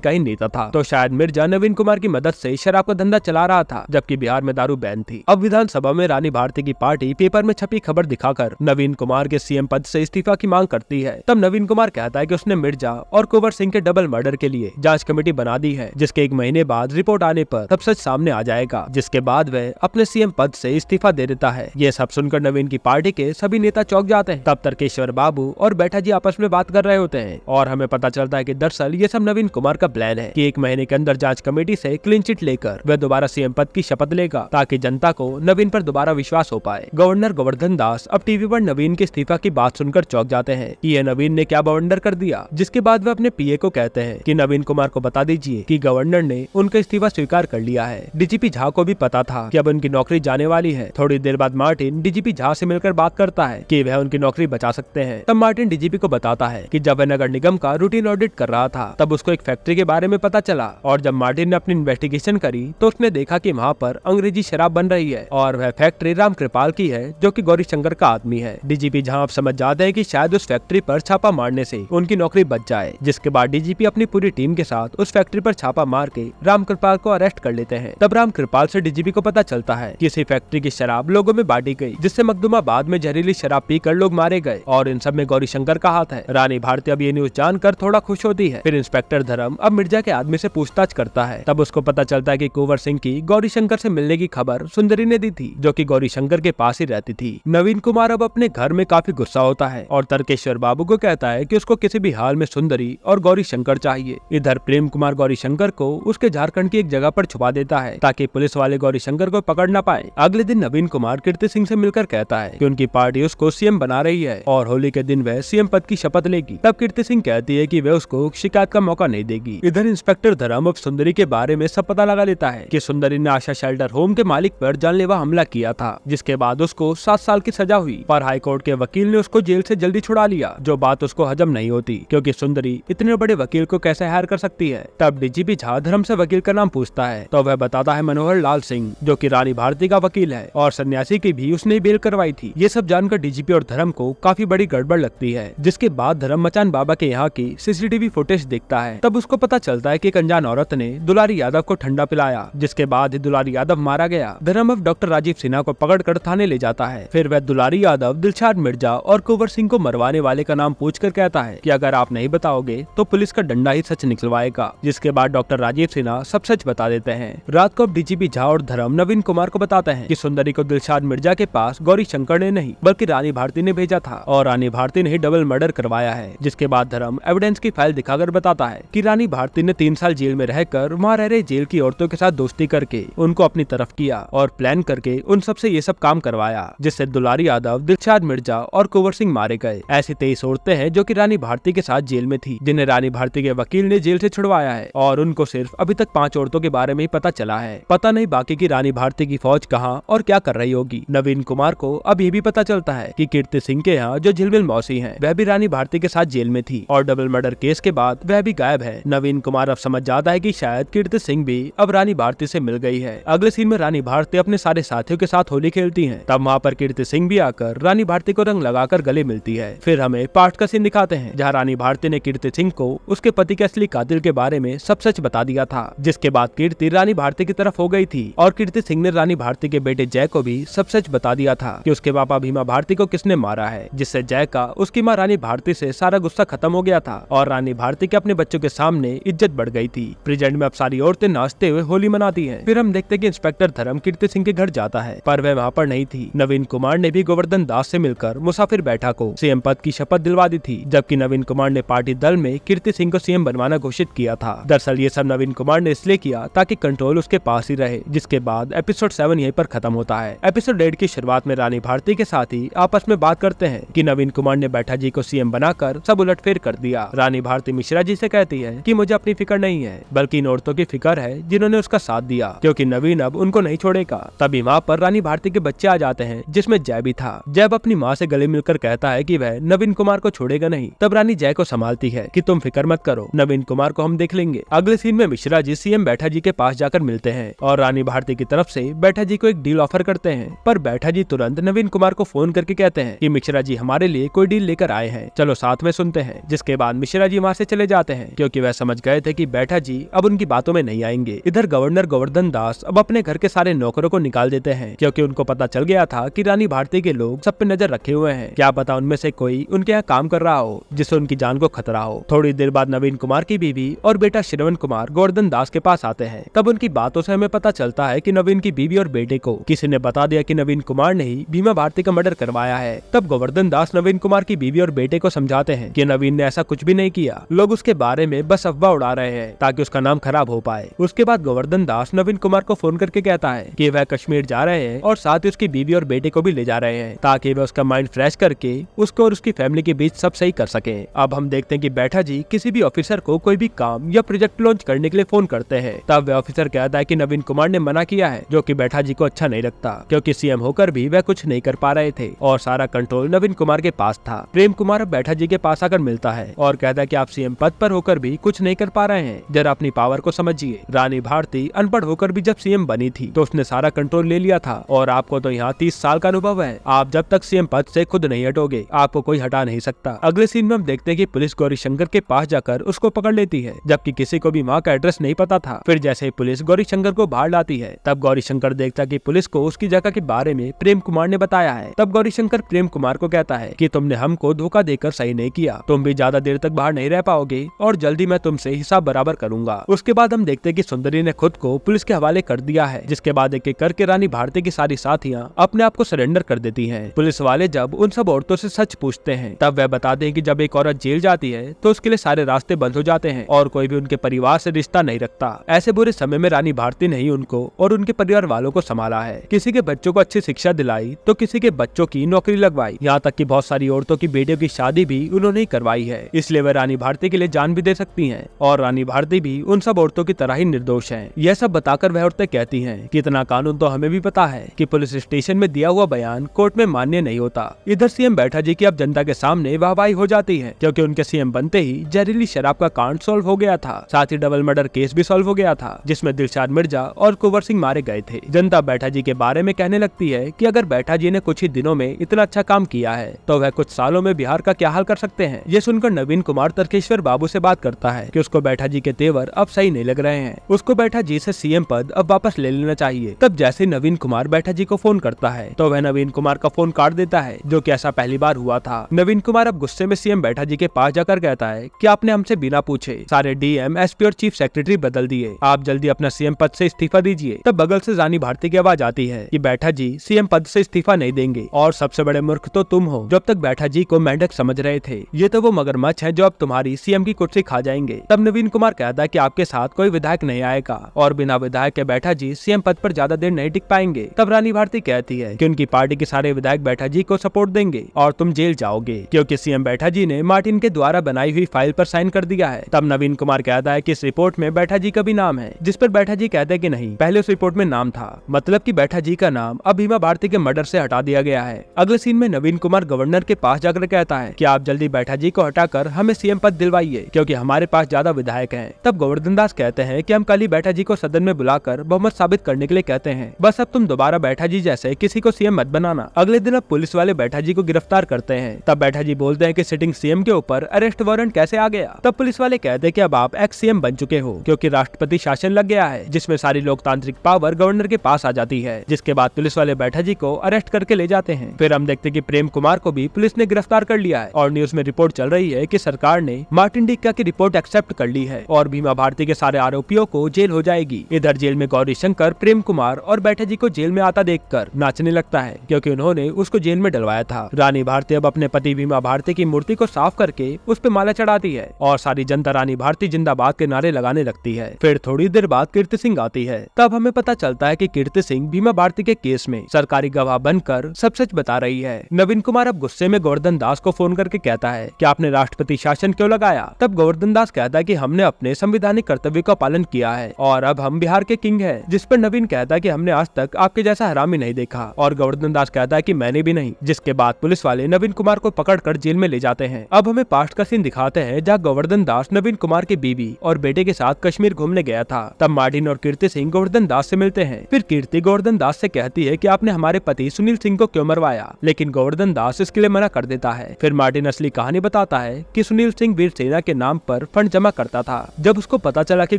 का ही नेता था। तो शायद मिर्जा नवीन कुमार की मदद से शराब का धंधा चला रहा था, जबकि बिहार में दारू बैन थी। अब विधानसभा में रानी भारती की पार्टी पेपर में छपी खबर दिखाकर नवीन कुमार के सीएम पद से इस्तीफा की मांग करती है। तब नवीन कुमार कहता है कि उसने मिर्जा और कुंवर सिंह के डबल मर्डर के लिए जांच कमेटी बना दी है, जिसके 1 महीने बाद रिपोर्ट आने पर सब सच सामने आ जाएगा, जिसके बाद वह अपने सीएम पद से इस्तीफा दे देता है। ये सब सुनकर नवीन की पार्टी के सभी नेता चौंक जाते हैं। तब तर्केश्वर बाबू और बैठा जी आपस में बात कर रहे होते हैं और हमें पता चलता है कि दरअसल ये सब नवीन कुमार का प्लान है कि 1 महीने के अंदर जांच कमेटी से क्लीन चिट लेकर वह दोबारा सीएम पद की शपथ लेगा, ताकि जनता को नवीन पर दोबारा विश्वास हो पाए। गवर्नर गोवर्धन दास अब टीवी पर नवीन के इस्तीफा की बात सुनकर चौंक जाते हैं कि ये नवीन ने क्या बवंडर कर दिया, जिसके बाद वे अपने पीए को कहते हैं कि नवीन कुमार को बता दीजिए कि गवर्नर ने उनका इस्तीफा स्वीकार कर लिया है। डीजीपी झा को भी पता था कि अब उनकी नौकरी जाने वाली है। थोड़ी देर बाद मार्टिन डीजीपी झा से मिलकर बात करता है कि वह उनकी नौकरी बचा सकते हैं। तब मार्टिन डीजीपी को बताता है कि जब वह नगर निगम का रूटीन ऑडिट कर रहा था, तब उसको एक फैक्ट्री के बारे में पता चला और जब मार्टिन ने अपनी इन्वेस्टिगेशन करी तो उसने देखा कि वहाँ पर अंग्रेजी शराब बन रही है और वह फैक्ट्री राम कृपाल की है, जो कि गौरी शंकर का आदमी है। डीजीपी झा अब समझ जाते हैं कि शायद उस फैक्ट्री पर छापा मारने से उनकी नौकरी बच जाए, जिसके बाद डीजीपी अपनी पूरी टीम के साथ उस फैक्ट्री पर छापा मार के राम कृपाल को अरेस्ट कर लेते हैं। तब राम कृपाल से डीजीपी को पता चलता है कि इसी फैक्ट्री की शराब लोगों में बांटी गई, जिससे मखदूमाबाद में जहरीली शराब पीकर लोग मारे गए और इन सब में गौरी शंकर का हाथ है। रानी भारती अब ये न्यूज जानकर थोड़ा खुश होती है। फिर इंस्पेक्टर धर्म अब मिर्जा के आदमी से पूछताछ करता है। तब उसको पता चलता है कि कुंवर सिंह की गौरी शंकर से मिलने की खबर सुंदरी ने दी थी, जो कि गौरी शंकर के पास ही रहती थी। नवीन कुमार अब अपने घर में काफी गुस्सा होता है और तर्केश्वर बाबू को कहता है कि उसको किसी भी हाल में सुंदरी और गौरी शंकर चाहिए। इधर प्रेम कुमार गौरी शंकर को उसके झारखंड की एक जगह पर छुपा देता है, ताकि पुलिस वाले गौरी शंकर को पकड़ न पाए। अगले दिन नवीन कुमार कीर्ति सिंह से मिलकर कहता है कि उनकी पार्टी उसको सीएम बना रही है और होली के दिन वह सीएम पद की शपथ लेगी। तब कीर्ति सिंह कहती है कि वह उसको शिकायत का मौका नहीं देगी। इधर इंस्पेक्टर धर्म अब सुंदरी के बारे में सब पता लगा लेता है कि सुंदरी ने आशा शेल्टर होम के मालिक पर जानलेवा हमला किया था, जिसके बाद उसको 7 साल की सजा हुई। पर हाईकोर्ट के वकील ने उसको जेल से जल्दी छुड़ा लिया, जो बात उसको हजम नहीं होती, क्योंकि सुंदरी इतने बड़े वकील को कैसे हायर कर सकती है। तब डीजीपी झा धर्म से वकील का नाम पूछता है तो वह बताता है मनोहर लाल सिंह, जो कि रानी भारती का वकील है और सन्यासी की भी उसने बेल करवाई थी। ये सब जानकर डीजीपी और धर्म को काफी बड़ी गड़बड़ लगती है, जिसके बाद धर्म मचान बाबा के यहाँ की सीसीटीवी फुटेज देखता है। तब उसको पता चलता है कि एक अनजान औरत ने दुलारी यादव को ठंडा पिलाया, जिसके बाद ही दुलारी यादव मारा गया। धर्म अब डॉक्टर राजीव सिन्हा को पकड़कर थाने ले जाता है। फिर वह दुलारी यादव, दिलशाद मिर्जा और कुंवर सिंह को मरवाने वाले का नाम पूछकर कहता है कि अगर आप नहीं बताओगे तो पुलिस का डंडा ही सच निकलवाएगा, जिसके बाद डॉक्टर राजीव सिन्हा सब सच बता देते हैं। रात को अब डीजीपी झा और धर्म नवीन कुमार को बताते हैं कि सुंदरी को दिलशाद मिर्जा के पास गौरी शंकर ने नहीं बल्कि रानी भारती ने भेजा था और रानी भारती ने ही डबल मर्डर करवाया है। जिसके बाद धर्म एविडेंस की फाइल दिखाकर बताता है कि रानी भारती ने 3 साल जेल में रहकर वहाँ रह रहे जेल की औरतों के साथ दोस्ती करके उनको अपनी तरफ किया और प्लान करके उन सबसे ये सब काम करवाया, जिससे दुलारी यादव, दिलशाद मिर्जा और कुंवर सिंह मारे गए। ऐसी 23 औरतें हैं जो कि रानी भारती के साथ जेल में थी, जिन्हें रानी भारती के वकील ने जेल से छुड़वाया है और उनको सिर्फ अभी तक 5 औरतों के बारे में ही पता चला है। पता नहीं बाकी की रानी भारती की फौज कहाँ और क्या कर रही होगी। नवीन कुमार को अब ये भी पता चलता है कि कीर्ति सिंह के यहाँ जो झिलमिल मौसी है वह भी रानी भारती के साथ जेल में थी और डबल मर्डर केस के बाद वह भी गायब है। नवीन कुमार अब समझ जाता है कि शायद कीर्ति सिंह भी अब रानी भारती से मिल गई है। अगले सीन में रानी भारती अपने सारे साथियों के साथ होली खेलती हैं। तब वहाँ पर कीर्ति सिंह भी आकर रानी भारती को रंग लगाकर गले मिलती है। फिर हमें पास्ट का सीन दिखाते हैं जहाँ रानी भारती ने कीर्ति सिंह को उसके पति के असली कातिल के बारे में सब सच बता दिया था, जिसके बाद कीर्ति रानी भारती की तरफ हो गई थी और कीर्ति सिंह ने रानी भारती के बेटे जय को भी सब सच बता दिया था कि उसके पापा भीमा भारती को किसने मारा है, जिससे जय का उसकी मां रानी भारती से सारा गुस्सा खत्म हो गया था और रानी भारती के अपने बच्चों के सामने इज्जत बढ़ गई थी। प्रेजेंट में अब सारी औरतें नाचते हुए होली मनाती हैं। फिर हम देखते कि इंस्पेक्टर धर्म कीर्ति सिंह के घर जाता है, पर वह वहाँ पर नहीं थी। नवीन कुमार ने भी गोवर्धन दास से मिलकर मुसाफिर बैठा को सीएम पद की शपथ दिलवा दी थी, जबकि नवीन कुमार ने पार्टी दल में कीर्ति सिंह को सीएम बनवाना घोषित किया था। दरअसल ये सब नवीन कुमार ने इसलिए किया ताकि कंट्रोल उसके पास ही रहे, जिसके बाद एपिसोड 7 यहीं पर खत्म होता है। एपिसोड 8 की शुरुआत में रानी भारती के साथ ही आपस में बात करते हैं कि नवीन कुमार ने बैठा जी को सीएम बनाकर सब उलटफेर कर दिया। रानी भारती मिश्रा जी से कहती है कि मुझे अपनी फिक्र नहीं है, बल्कि इन औरतों की फिक्र है जिन्होंने उसका साथ दिया, क्योंकि नवीन अब उनको नहीं छोड़ेगा। तभी वहाँ पर रानी भारती के बच्चे आ जाते हैं, जिसमें जय भी था। जय अपनी माँ से गले मिलकर कहता है कि वह नवीन कुमार को छोड़ेगा नहीं। तब रानी जय को संभालती है कि तुम फिक्र मत करो, नवीन कुमार को हम देख लेंगे। अगले सीन में मिश्रा जी सीएम बैठा जी के पास जाकर मिलते हैं और रानी भारती की तरफ से बैठा जी को एक डील ऑफर करते हैं, पर बैठा जी तुरंत नवीन कुमार को फोन करके कहते हैं कि मिश्रा जी हमारे लिए कोई डील लेकर आए हैं, चलो साथ में सुनते हैं। जिसके बाद मिश्रा जी वहाँ से चले जाते हैं, क्योंकि वह समझ गए थे कि बैठा जी अब उनकी बातों में नहीं आएंगे। इधर गवर्नर गोवर्धन दास अब अपने घर के सारे नौकरों को निकाल देते हैं, क्योंकि उनको पता चल गया था कि रानी भारती के लोग सब पे नजर रखे हुए हैं। क्या पता उनमें से कोई उनके यहाँ काम कर रहा हो जिससे उनकी जान को खतरा हो। थोड़ी देर बाद नवीन कुमार की बीवी और बेटा श्रवण कुमार गोवर्धन दास के पास आते हैं। तब उनकी बातों से हमें पता चलता है कि नवीन की बीवी और बेटे को किसी ने बता दिया कि नवीन कुमार ने ही भीमा भारती का मर्डर करवाया है। तब गोवर्धन दास नवीन कुमार की बीवी और बेटे को समझाते हैं कि नवीन ने ऐसा कुछ भी नहीं किया, लोग उसके बारे में बस अफवाह उड़ा रहे हैं ताकि उसका नाम खराब हो पाए। उसके बाद गोवर्धन दास नवीन कुमार को फोन करके कहता है कि वह कश्मीर जा रहे हैं और साथ ही उसकी बीवी और बेटे को भी ले जा रहे हैं, ताकि वह उसका माइंड फ्रेश करके उसको और उसकी फैमिली के बीच सब सही कर सके। अब हम देखते हैं कि बैठा जी किसी भी ऑफिसर को कोई भी काम या प्रोजेक्ट लॉन्च करने के लिए फोन करते हैं। तब वह ऑफिसर कहता है कि नवीन कुमार ने मना किया है, जो कि बैठा जी को अच्छा नहीं लगता, क्योंकि सीएम होकर भी वह कुछ नहीं कर पा रहे थे और सारा कंट्रोल नवीन कुमार के पास था। प्रेम कुमार अब बैठा जी के पास आकर मिलता है और कहता है कि आप सीएम पद पर होकर भी कुछ नहीं कर पा रहे हैं, जरा अपनी पावर को समझिए। रानी भारती अनपढ़ होकर भी जब सीएम बनी थी तो उसने सारा कंट्रोल ले लिया था, और आपको तो यहाँ 30 साल का अनुभव है। आप जब तक सीएम पद से खुद नहीं हटोगे, आपको कोई हटा नहीं सकता। अगले सीन में हम देखते हैं कि पुलिस गौरी शंकर के पास जाकर उसको पकड़ लेती है, जबकि किसी को भी माँ का एड्रेस नहीं पता था। फिर जैसे ही पुलिस गौरी शंकर को बाहर लाती है, तब गौरी शंकर देखता कि पुलिस को उसकी जगह के बारे में प्रेम कुमार ने बताया है। तब गौरी शंकर प्रेम कुमार को कहता है कि तुमने हमको धोखा देकर सही नहीं किया, तुम भी ज्यादा देर तक बाहर नहीं रह पाओगे और जल्दी मैं तुमसे हिसाब बराबर करूंगा। उसके बाद हम देखते हैं कि सुंदरी ने खुद को पुलिस के हवाले कर दिया है, जिसके बाद एक एक करके रानी भारती की सारी साथियां अपने आप को सरेंडर कर देती हैं। पुलिस वाले जब उन सब औरतों से सच पूछते हैं, तब वह बताते हैं कि जब एक औरत जेल जाती है तो उसके लिए सारे रास्ते बंद हो जाते हैं और कोई भी उनके परिवार से रिश्ता नहीं रखता। ऐसे बुरे समय में रानी भारती ने ही उनको और उनके परिवार वालों को संभाला है। किसी के बच्चों को अच्छी शिक्षा दिलाई तो किसी के बच्चों की नौकरी लगवाई, यहाँ तक कि बहुत सारी औरतों की बेटियों की शादी भी उन्होंने ही करवाई है। इसलिए वह रानी भारती के लिए जान भी दे सकती हैं और रानी भारती भी उन सब औरतों की तरह ही निर्दोष हैं। यह सब बताकर वह औरतें कहती हैं कि इतना कानून तो हमें भी पता है कि पुलिस स्टेशन में दिया हुआ बयान कोर्ट में मान्य नहीं होता। इधर सीएम बैठा जी की अब जनता के सामने वाहवाही हो जाती है, क्योंकि उनके सीएम बनते ही जहरीली शराब का कांड सॉल्व हो गया था, साथ ही डबल मर्डर केस भी सॉल्व हो गया था, जिसमें दिलशाद मिर्जा और कुंवर सिंह मारे गए थे। जनता बैठा जी के बारे में कहने लगती है कि अगर बैठा जी ने कुछ ही दिनों में इतना अच्छा काम किया है तो वह कुछ सालों में बिहार का क्या हाल कर सकते हैं। ये सुनकर नवीन कुमार तर्केश्वर बाबू से बात करता है कि उसको बैठा जी के तेवर अब सही नहीं लग रहे हैं, उसको बैठा जी से सीएम पद अब वापस ले लेना चाहिए। तब जैसे नवीन कुमार बैठा जी को फोन करता है तो वह नवीन कुमार का फोन काट देता है, जो कि ऐसा पहली बार हुआ था। नवीन कुमार अब गुस्से में सीएम बैठा जी के पास जाकर कहता है कि आपने हमसे बिना पूछे सारे डीएम, एसपी और चीफ सेक्रेटरी बदल दिए, आप जल्दी अपना सीएम पद से इस्तीफा दीजिए। तब बगल से रानी भारती की आवाज आती है कि बैठा जी सीएम पद से इस्तीफा नहीं देंगे, और सबसे बड़े मूर्ख तो तुम हो जो अब तक बैठा जी को मेंढक समझ रहे थे। ये तो वो मगरमच्छ हैं जो अब तुम्हारी सीएम की कुर्सी खा जाएंगे। तब नवीन कुमार कहता है कि आपके साथ कोई विधायक नहीं आएगा और बिना विधायक के बैठा जी सीएम पद पर ज्यादा देर नहीं टिक पाएंगे। तब रानी भारती कहती है कि उनकी पार्टी के सारे विधायक बैठा जी को सपोर्ट देंगे और तुम जेल जाओगे, क्योंकि सीएम बैठा जी ने मार्टिन के द्वारा बनाई हुई फाइल पर साइन कर दिया है। तब नवीन कुमार कहता है कि इस रिपोर्ट में बैठा जी का भी नाम है, जिस पर बैठा जी कहते हैं कि नहीं, पहले उस रिपोर्ट में नाम था, मतलब कि बैठा जी का नाम अब भीमा भारती के मर्डर से हटा दिया गया है। अगले सीन में नवीन कुमार गवर्नर के पास जाकर कहता है कि आप जल्दी बैठा जी को हटाकर हमें सीएम पद दिलवाइए, क्योंकि हमारे पास ज्यादा विधायक हैं। तब गोवर्धन दास कहते हैं कि हम कल ही बैठा जी को सदन में बुलाकर बहुमत साबित करने के लिए कहते हैं, बस अब तुम दोबारा बैठा जी जैसे किसी को सीएम मत बनाना। अगले दिन अब पुलिस वाले बैठा जी को गिरफ्तार करते हैं। तब बैठा जी बोलते हैं कि सिटिंग सीएम के ऊपर अरेस्ट वारंट कैसे आ गया। गया। तब पुलिस वाले कहते कि अब आप एक्स सीएम बन चुके हो क्योंकि राष्ट्रपति शासन लग गया है जिसमें सारी लोकतांत्रिक पावर गवर्नर के पास आ जाती है। जिसके बाद पुलिस वाले बैठा जी को अरेस्ट करके ले जाते हैं। फिर हम देखते कि प्रेम कुमार को भी पुलिस ने गिरफ्तार कर लिया है और न्यूज में रिपोर्ट चल रही है कि सरकार ने मार्टिन डिक्का की रिपोर्ट एक्सेप्ट कर ली है और भीमा भारती के सारे आरोपियों को जेल हो जाएगी। इधर जेल में गौरी शंकर प्रेम कुमार और बैठा जी को जेल में आता देखकर नाचने लगता है क्योंकि उन्होंने उसको जेल में डलवाया था। रानी भारती अब अपने पति भीमा भारती की मूर्ति को साफ करके उस पे माला चढ़ाती है और सारी जनता रानी भारती जिंदाबाद के नारे लगाने लगती है। फिर थोड़ी देर बाद कीर्ति सिंह आती है। तब हमें पता चलता है कि कीर्ति सिंह भीमा भारती के केस में सरकारी गवाह बनकर सब सच बता रही है। नवीन कुमार अब गुस्से में गोवर्धन दास को फोन करके कहता है कि आपने राष्ट्रपति शासन क्यों लगाया। तब गोवर्धन दास कहता है कि हमने अपने संवैधानिक कर्तव्य का पालन किया है और अब हम बिहार के किंग हैं। जिस पर नवीन कहता है कि हमने आज तक आपके जैसा हरामी नहीं देखा और गोवर्धन दास कहता है कि मैंने भी नहीं। जिसके बाद पुलिस वाले नवीन कुमार को पकड़कर जेल में ले जाते हैं। अब हमें पास्ट का सीन दिखाते हैं जहाँ गोवर्धन दास नवीन कुमार की बीवी और बेटे के साथ कश्मीर घूमने गया था। तब मार्टिन और कीर्ति सिंह गोवर्धन दास से मिलते हैं। फिर कीर्ति गोवर्धन दास से कहती है कि आपने हमारे पति सुनील सिंह को क्यों मरवाया, लेकिन गोवर्धन दास इसके लिए मना कर देता है। फिर मार्टिन असली कहानी बताता है कि सुनील सिंह वीर सेना के नाम पर फंड जमा करता था। जब उसको पता चला कि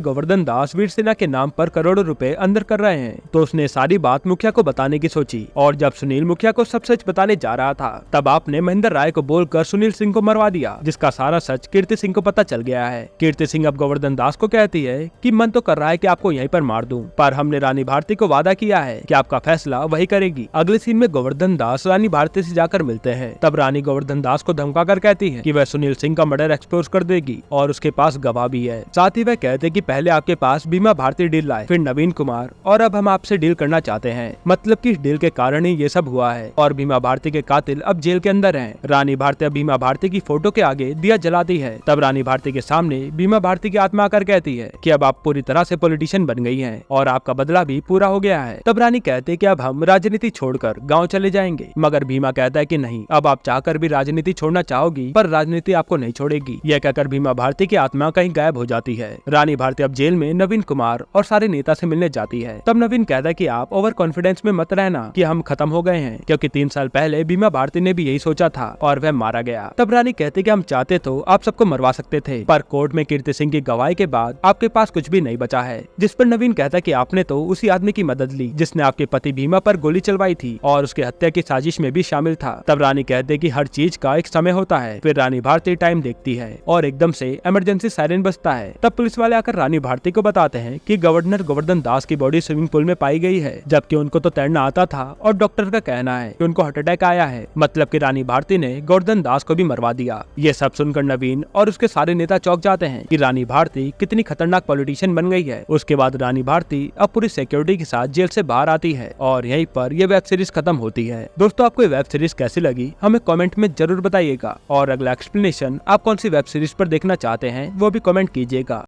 गोवर्धन दास वीर सेना के नाम पर करोड़ों रुपए अंदर कर रहे हैं तो उसने सारी बात मुखिया को बताने की सोची और जब सुनील मुखिया को सब सच बताने जा रहा था तब आपने महेंद्र राय को बोलकर सुनील सिंह को मरवा दिया, जिसका सारा सच कीर्ति सिंह को पता चल गया है। कीर्ति सिंह अब गोवर्धन दास को कहती है कि मन तो कर रहा है कि आपको यहीं पर मार दूं, पर हमने रानी भारती को वादा किया है कि आपका फैसला वही करेगी। अगले सीन में गोवर्धन दास रानी भारती से जाकर मिलते हैं। तब रानी गोवर्धन दास को धमकाकर कहती है कि वह सुनील सिंह का मर्डर एक्सपोज कर देगी और उसके पास गवाह भी है। साथ ही वह कहते कि पहले आपके पास भीमा भारती डील लाए, फिर नवीन कुमार, और अब हम आपसे डील करना चाहते हैं। मतलब कि इस डील के कारण ही ये सब हुआ है और भीमा भारती के कातिल अब जेल के अंदर हैं। रानी भारती अब भीमा भारती की फोटो के आगे दिया जलाती है। तब रानी भारती के सामने भीमा भारती की आत्मा आकर कहती है कि अब आप पूरी तरह से पॉलिटिशियन बन गई हैं और आपका बदला भी पूरा हो गया है। तब रानी कहते हैं कि अब हम राजनीति छोड़कर गांव चले जाएंगे, मगर भीमा कहता है कि नहीं, अब आप चाहकर भी राजनीति छोड़ना चाहोगी पर राजनीति आपको नहीं छोड़ेगी। यह कहकर भीमा भारती की आत्मा कहीं गायब हो जाती है। रानी भारती अब जेल में नवीन कुमार और सारे नेता से मिलने जाती है। तब नवीन कहता है कि आप ओवर कॉन्फिडेंस में मत रहना कि हम खत्म हो गए हैं, क्योंकि 3 साल पहले भीमा भारती ने भी यही सोचा था और वह मारा गया। तब रानी कहती कि हम चाहते तो आप सबको मरवा सकते थे, पर कोर्ट में कीर्ति सिंह की गवाही के बाद आपके पास कुछ भी नहीं बचा है। जिस पर नवीन कहता कि आपने तो उसी आदमी की मदद ली जिसने आपके पति भीमा पर गोली चलवाई थी और उसके हत्या की साजिश में भी शामिल था। तब रानी कहते कि हर चीज का एक समय होता है। फिर रानी भारती टाइम देखती है और एकदम से इमरजेंसी सायरन बजता है। तब पुलिस वाले आकर रानी भारती को बताते हैं कि गवर्नर गोवर्धन दास की बॉडी स्विमिंग पूल में पाई गई है, जबकि उनको तो तैरना आता था और डॉक्टर का कहना है कि उनको हार्ट अटैक आया है। मतलब कि रानी भारती ने गोवर्धन दास को भी मरवा दिया। ये सब सुनकर नवीन और उसके सारे नेता चौंक जाते हैं कि रानी भारती कितनी खतरनाक पॉलिटिशियन बन गई है। उसके बाद रानी भारती अब पूरी सिक्योरिटी के साथ जेल से बाहर आती है और यहीं पर यह वेब सीरीज खत्म होती है। दोस्तों, आपको ये वेब सीरीज कैसी लगी हमें कमेंट में जरूर बताइएगा और अगला एक्सप्लेनेशन आप कौन सी वेब सीरीज पर देखना चाहते हैं वो भी कमेंट कीजिएगा।